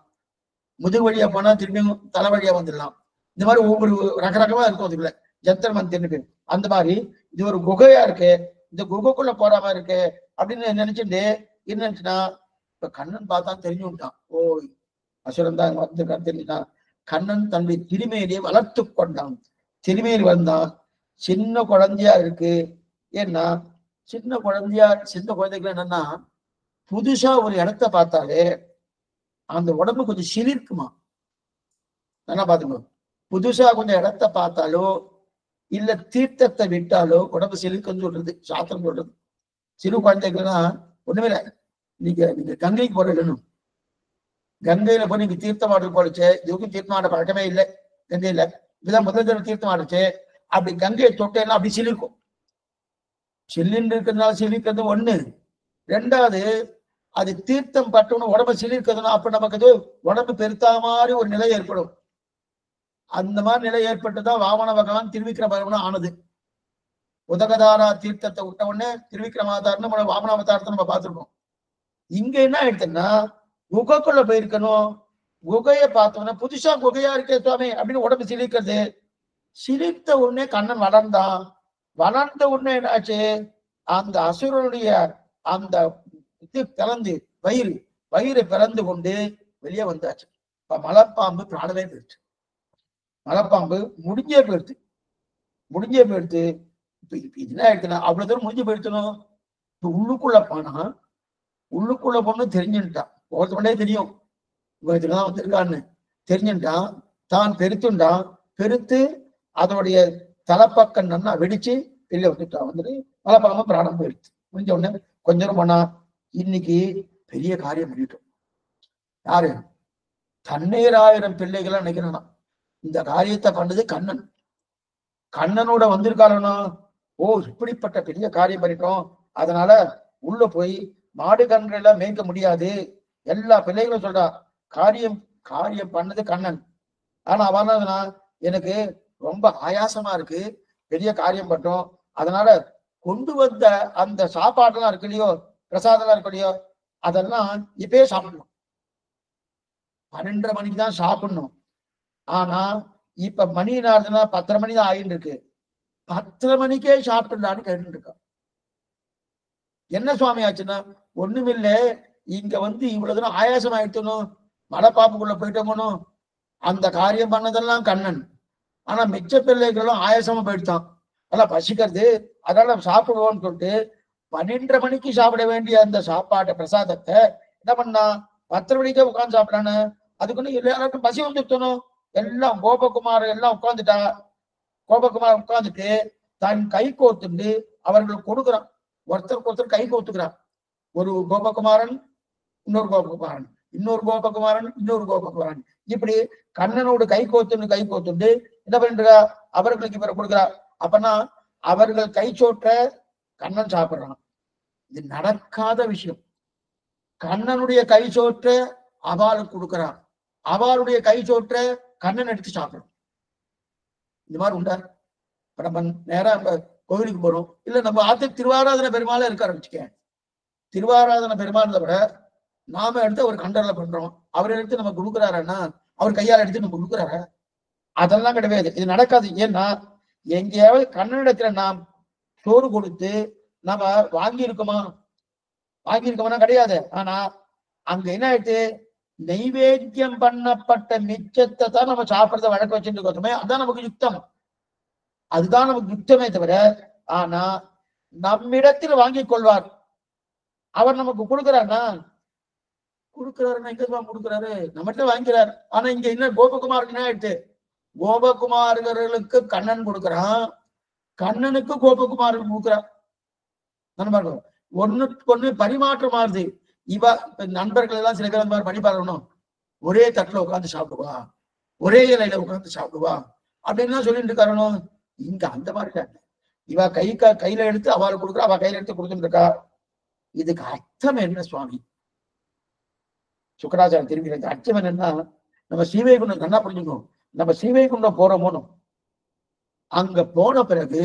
முதுகு வழியா போனா திரும்பியும் தலை வழியா வந்துடலாம். இந்த மாதிரி ஒவ்வொரு ரகரகமா இருக்கும் அதுக்குள்ள, ஜந்தர் மந்தர்னு. அந்த மாதிரி இது ஒரு குகையா இருக்கு, இந்த குகைக்குள்ள போற மாதிரி இருக்கு அப்படின்னு நினைச்சுட்டு என்ன நினைச்சுன்னா, இப்ப கண்ணன் பார்த்தா தெரிஞ்சு விட்டான். ஓ அசுரன் தான் வந்திருக்கான்னு தெரிஞ்சுட்டான். கண்ணன் தன்னுடைய திருமையிலேயே வளர்த்து கொண்டான். திருமையில் வந்தான். சின்ன குழந்தையா இருக்கு. ஏன்னா சின்ன குழந்தைகள் என்னன்னா, புதுசா ஒரு இடத்த பார்த்தாலே அந்த உடம்பு கொஞ்சம் சிலிர்க்குமா. என்ன பாத்துக்கோ, புதுசா கொஞ்சம் இடத்த பார்த்தாலோ இல்ல தீர்த்தத்தை விட்டாலோ உடம்பு சிலிர்க்குன்னு சொல்றது சாஸ்திரம் சொல்றது. சிறு குழந்தைகள்னா ஒண்ணுமே இல்லை. நீங்க கங்கைக்கு போறணும், கங்கையில போய் நீங்க தீர்த்தம் ஆடு போடுச்சு. இதுக்கும் தீர்த்தம் ஆட பழக்கமே இல்லை கங்கையில. இதுதான் முதல் தடவை தீர்த்தம் ஆடுச்சு. அப்படி கங்கையை தொட்டேன்னா அப்படி சிலிர்க்கும். சில்லின்னு இருக்கிறதுனால சிலிர்க்கிறது ஒண்ணு. ரெண்டாவது, அது தீர்த்தம் பட்டணும் உடம்பு சிலிர்க்கிறதுனா அப்ப நமக்கு அது உடம்பு பெருத்தா மாதிரி ஒரு நிலை ஏற்படும். அந்த மாதிரி நிலை ஏற்பட்டுதான் வாமன பகவான் திருவிக்கிரம ஆனது. உதகதாரா தீர்த்தத்தை விட்ட உடனே திருவிக்கிரமாதாரன்னு வாமனாவதாரத்தை நம்ம பார்த்திருக்கோம். இங்க என்ன ஆயிடுச்சுன்னா, குகைக்குள்ள போயிருக்கணும். குகையை பார்த்தோம்னா புதுசா குகையா இருக்கே சுவாமி அப்படின்னு உடம்பு சிலிர்க்கிறது. சிரித்த உடனே கண்ணன் வளர்ந்தான். வளர்ந்த உடனே என்னாச்சு, அந்த அசுரனுடைய அந்த இது பிறந்து வயிறு பிறந்து கொண்டு வெளியே வந்தாச்சு. இப்ப மலைப்பாம்பு பிராணமே போயிடுச்சு. மலைப்பாம்பு முடிஞ்சே போயிடுத்து. இப்ப என்ன ஆயிடுச்சுன்னா, அவ்வளவு தூரம் முடிஞ்சு போயிடுத்தணும். இப்ப உள்ளுக்குள்ள பொண்ணு தெரிஞ்சுட்டான். ஒருத்தவனே தெரியும் இவனுக்குதான் வந்திருக்கான்னு தெரிஞ்சுட்டான். தான் பெருத்து அதோடைய தலைப்பக்கம் நன்னா வெடிச்சு வெளியே வந்துட்டான். வந்துட்டு மலைப்பாம்பு பிராணம் போயிடுச்சு. முடிஞ்ச உடனே கொஞ்சம் போனா, இன்னைக்கு பெரிய காரியம் பண்ணிட்டோம். யாரு? தண்ணீராயிரம் பிள்ளைகளை நினைக்கிறானா. இந்த காரியத்தை பண்ணது கண்ணனோட வந்திருக்காளனா. ஓ இப்படிப்பட்ட பெரிய காரியம் பண்ணிட்டோம். அதனால உள்ள போய் மாடு கன்றுல மேய்க்க முடியாது. எல்லா பிள்ளைகளும் சொல்றா, காரியம் பண்ணது கண்ணன். ஆனா அவனா, எனக்கு ரொம்ப ஆயாசமா இருக்கு, பெரிய காரியம் பட்டோம். அதனால கொண்டு வந்த அந்த சாப்பாடுலாம் இருக்கு இல்லையோ, பிரசாதம் இருக்கு இல்லையோ, அதெல்லாம் இப்பயே சாப்பிடணும். 12:30 மணிக்கு தான் சாப்பிடணும். ஆனா இப்ப மணி நேரத்துனா 10:30 மணி தான் ஆயிட்டு இருக்கு. 10:30 மணிக்கே சாப்பிட்டுலான்னு கேட்டு இருக்கான். என்ன சுவாமி ஆச்சுன்னா, ஒண்ணுமில்ல, இங்க வந்து இவ்வளவு தூரம் ஆயாசம் ஆயிட்டணும், மலைப்பாம்புக்குள்ள போயிட்டோமனும். அந்த காரியம் பண்ணதெல்லாம் கண்ணன். ஆனா மிச்ச பிள்ளைகளும் ஆயாசமா போயிட்டான். அதெல்லாம் பசிக்கிறது, அதனால சாப்பிடுவோம்னு சொல்லிட்டு 12:30 மணிக்கு சாப்பிட வேண்டிய அந்த சாப்பாட்டை பிரசாதத்தை என்ன பண்ணா, 10:30 மணிக்கே உட்காந்து சாப்பிடானு. அதுக்குன்னு எல்லாருக்கும் பசி வந்துட்டணும். எல்லாம் கோபகுமார் எல்லாம் உட்காந்துட்டா. கோபகுமார் உட்காந்துட்டு தன் கை கோத்துண்டு அவர்களுக்கு கொடுக்குறான். ஒருத்தருக்கு கை கோத்துக்கிறான். ஒரு கோபகுமாரன் இன்னொரு கோபகுமாரன், இன்னொரு கோபகுமாரன், இப்படி கண்ணனோடு கை கோத்துண்டு என்ன பண்ணிருக்கா, அவர்களுக்கு இவரை கொடுக்குறா. அப்பனா அவர்கள் கை சோற்ற கண்ணன் சாப்பிடுறான். இது நடக்காத விஷயம். கண்ணனுடைய கை சோற்ற அவளுக்கு கொடுக்குறான், அவளுடைய கை சோற்ற கண்ணன் எடுத்து சாப்பிடும். இந்த மாதிரி உண்டா? இப்ப நம்ம நேரம் கோவிலுக்கு போறோம், இல்ல நம்ம ஆத்து திருவாராதன பெருமாளே இருக்க ஆரம்பிச்சுக்க. திருவாராதன பெருமாள் விட நாம எடுத்து அவர் கண்டர்ல பண்றோம். அவர் எடுத்து நம்ம கொடுக்குறாருன்னா அவர் கையால் எடுத்து நம்ம கொடுக்குறாரு. அதெல்லாம் கிடையாது, இது நடக்காது. ஏன்னா எங்கேயாவது கண்ணனிடத்துல நாம் சோறு கொடுத்து நம்ம வாங்கியிருக்கோமா கிடையாது. ஆனா அங்க என்ன ஆயிடுச்சு, நைவேத்தியம் பண்ணப்பட்ட மிச்சத்தை தான் நம்ம சாப்பிடறத வழக்க வச்சுட்டு இருக்கோமே, அதுதான் நமக்கு யுக்தம். அதுதான் நமக்கு யுக்தமே தவிர, ஆனா நம்மிடத்தில் வாங்கிக் கொள்வார். அவர் நமக்கு கொடுக்குறாருன்னா எங்க கொடுக்குறாரு, நம்மகிட்ட வாங்கிக்கிறார். ஆனா இங்க என்ன கோபகுமாருக்கு என்ன ஆயிடுச்சு, கோபகுமார்களுக்கு கண்ணன் கொடுக்குறான், கண்ணனுக்கு கோபகுமாரன் கொடுக்குறான். நண்பர்கள் ஒண்ணுக்கு ஒண்ணு பரிமாற்றம் ஆகுது. நண்பர்கள் எல்லாம் சில பேர் பண்ணி பார்க்கணும், ஒரே தட்டுல உட்காந்து சாப்பிடுவா, ஒரே இலையில உட்காந்து சாப்பிடுவா அப்படின்னு சொல்லிட்டு இருக்காரணும். இங்க அந்த மாதிரி இவ கையில எடுத்து அவளுக்கு கொடுக்குறா, அவ கையில எடுத்து கொடுத்துட்டு இருக்கா. இதுக்கு அர்த்தம் என்ன சுவாமி? சுக்கராச்சாரம் திரும்பி அர்த்தம் என்னன்னா, நம்ம ஸ்ரீவைகுண்டம் நல்லா புரிஞ்சுக்கணும். நம்ம ஸ்ரீவைகுண்டம் போறோமோனோ, அங்க போன பிறகு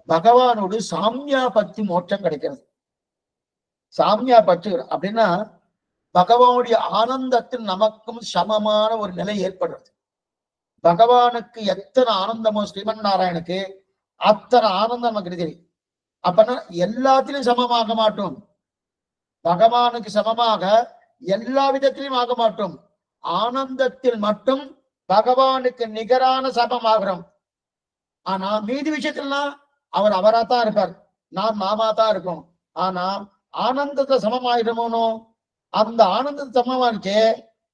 பகவானோடு சாமியா பத்தி மோட்சம் கிடைக்கிறது. சாமியா பற்று அப்படின்னா பகவானுடைய ஆனந்தத்தில் நமக்கும் சமமான ஒரு நிலை ஏற்படுறது. பகவானுக்கு எத்தனை ஆனந்தமோ ஸ்ரீமன் நாராயணுக்கு அத்தனை ஆனந்தம் நமக்கு இருக்குது. அப்பனா எல்லாத்திலும் சமமாக மாட்டோம், பகவானுக்கு சமமாக எல்லா விதத்திலும் ஆக மாட்டோம். ஆனந்தத்தில் மட்டும் பகவானுக்கு நிகரான சமமாகிறோம். ஆனா மீதி விஷயத்திலாம் அவர் அவராத்தான் இருப்பார், நாம் நாமாதான் இருக்கும். ஆனா ஆனந்தத்தை சமமாயிடுமோனோ, அந்த ஆனந்தத்தை சமமாக்கே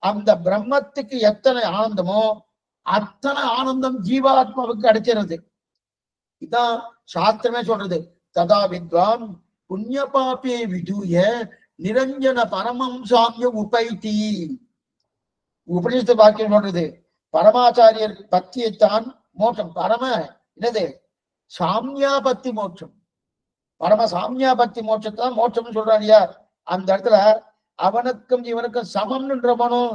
அந்த பிரம்மத்துக்கு எத்தனை ஆனந்தமோ அத்தனை ஆனந்தம் ஜீவாத்மாவுக்கு கிடைக்கிறது. இதான் சாஸ்திரமே சொல்றது. ததா வித்வான் புண்ணிய பாப்பியை விதூய நிரஞ்சன பரமம் சாமிய உபைத்தி. உபனிஷத்து வாக்கியம் சொல்றது பரமாச்சாரியர் பக்தியைத்தான் மோட்சம். பரம என்னது சாமியா பக்தி மோட்சம். பரம சாமியா பக்தி மோட்சத்தான் மோட்சம்னு சொல்றாங்க. அந்த இடத்துல அவனுக்கும் இவனுக்கும் சமம்ன்றவனும்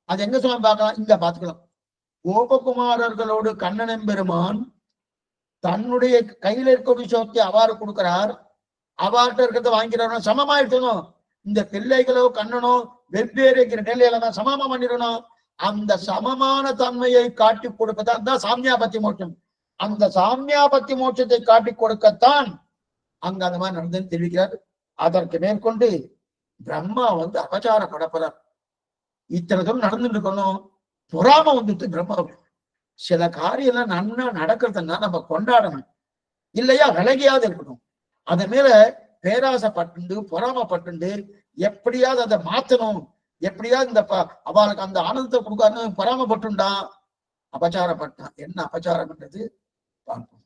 அது எங்க சமம் பார்க்கலாம், இங்க பார்த்துக்கலாம். கோபகுமாரர்களோடு கண்ணன் பெருமான் தன்னுடைய கையில இருக்க விஷயத்தை அவ்வாறு கொடுக்கிறார், அவ்வாறு இருக்கிறத வாங்கிறார். சமமாயிட்டணும். இந்த பிள்ளைகளோ கண்ணனோ வெவ்வேறு நிலையில சமமா பண்ணிடணும். அந்த சமமான தன்மையை காட்டி கொடுப்பதான் சாமியாபத்தி மோட்சம். அந்த சாமியாபத்தி மோட்சத்தை காட்டி கொடுக்கத்தான் அங்க அந்த மாதிரி நடந்ததுன்னு தெரிவிக்கிறார். அதற்கு மேற்கொண்டு பிரம்மா அபச்சாரப்படப்படுறார். இத்தனை தூரம் நடந்துட்டு இருக்கணும், பொறாம வந்துட்டு பிரம்மா. சில காரியம் நன்னா நடக்கிறதுனா நம்ம கொண்டாடணும், இல்லையா விலகியாவது இருக்கணும். அது மேல பேராசைப்பட்டு பொறாமப்பட்டு எப்படியாவது அதை மாத்தணும், எப்படியாவது இந்த அவளுக்கு அந்த ஆனந்தத்தை கொடுக்காது பொறாமப்பட்டுண்டா, அபச்சாரப்பட்டான். என்ன அபச்சாரம்ன்றது பார்ப்போம்,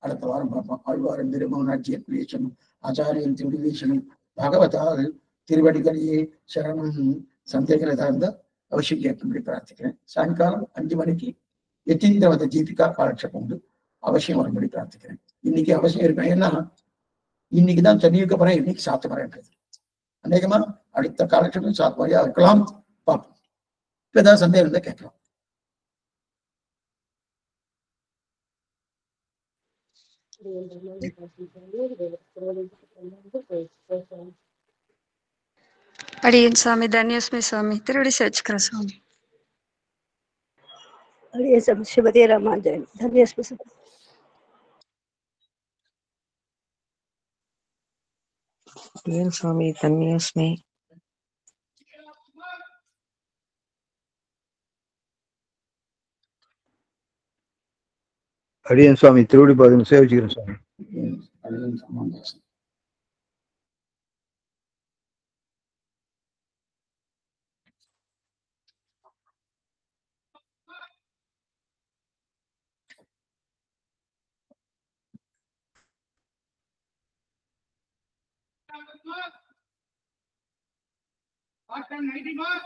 அடுத்த வாரம் பார்ப்போம். ஆழ்வாரன் திருமணாட்சியர் பிரியேசனும் ஆச்சாரியன் திருவிதேசனும் பகவதால் திருவடிகளையே சரணம். சந்தேகங்களை சார்ந்த அவசியம் கேட்கும்படி பிரார்த்திக்கிறேன். சாயங்காலம் 5 மணிக்கு யதீந்திரவத தீபிகா காலட்சேபம் உண்டு, அவசியம் வரும்படி பிரார்த்திக்கிறேன். இன்னைக்கு அவசியம் இருக்கேன், ஏன்னா இன்னைக்குதான் தண்ணிக்கு போறேன், இன்னைக்கு சாப்பிட்டு போறேன்றது. அநேகமா அடுத்த காலட்சேபம் சாப்பியா இருக்கலாம், பார்ப்போம். இப்ப ஏதாவது சந்தேகம் இருந்தா கேட்கலாம். அடியேன் சுவாமி தன்யோஸ்மி சுவாமி, திருவடி சேர்ச்சுக்கிறேன் சுவாமி. அடியேன் ஸ்ரீமதி ராமாஞ்சலி தன்யோஸ்மி சுவாமி. அடியேன் சுவாமி தன்யோஸ்மி. அடியேன் சுவாமி திருவடி பாதம் சேவிச்சுக்கிறேன் சுவாமி. Mark and 90 mark.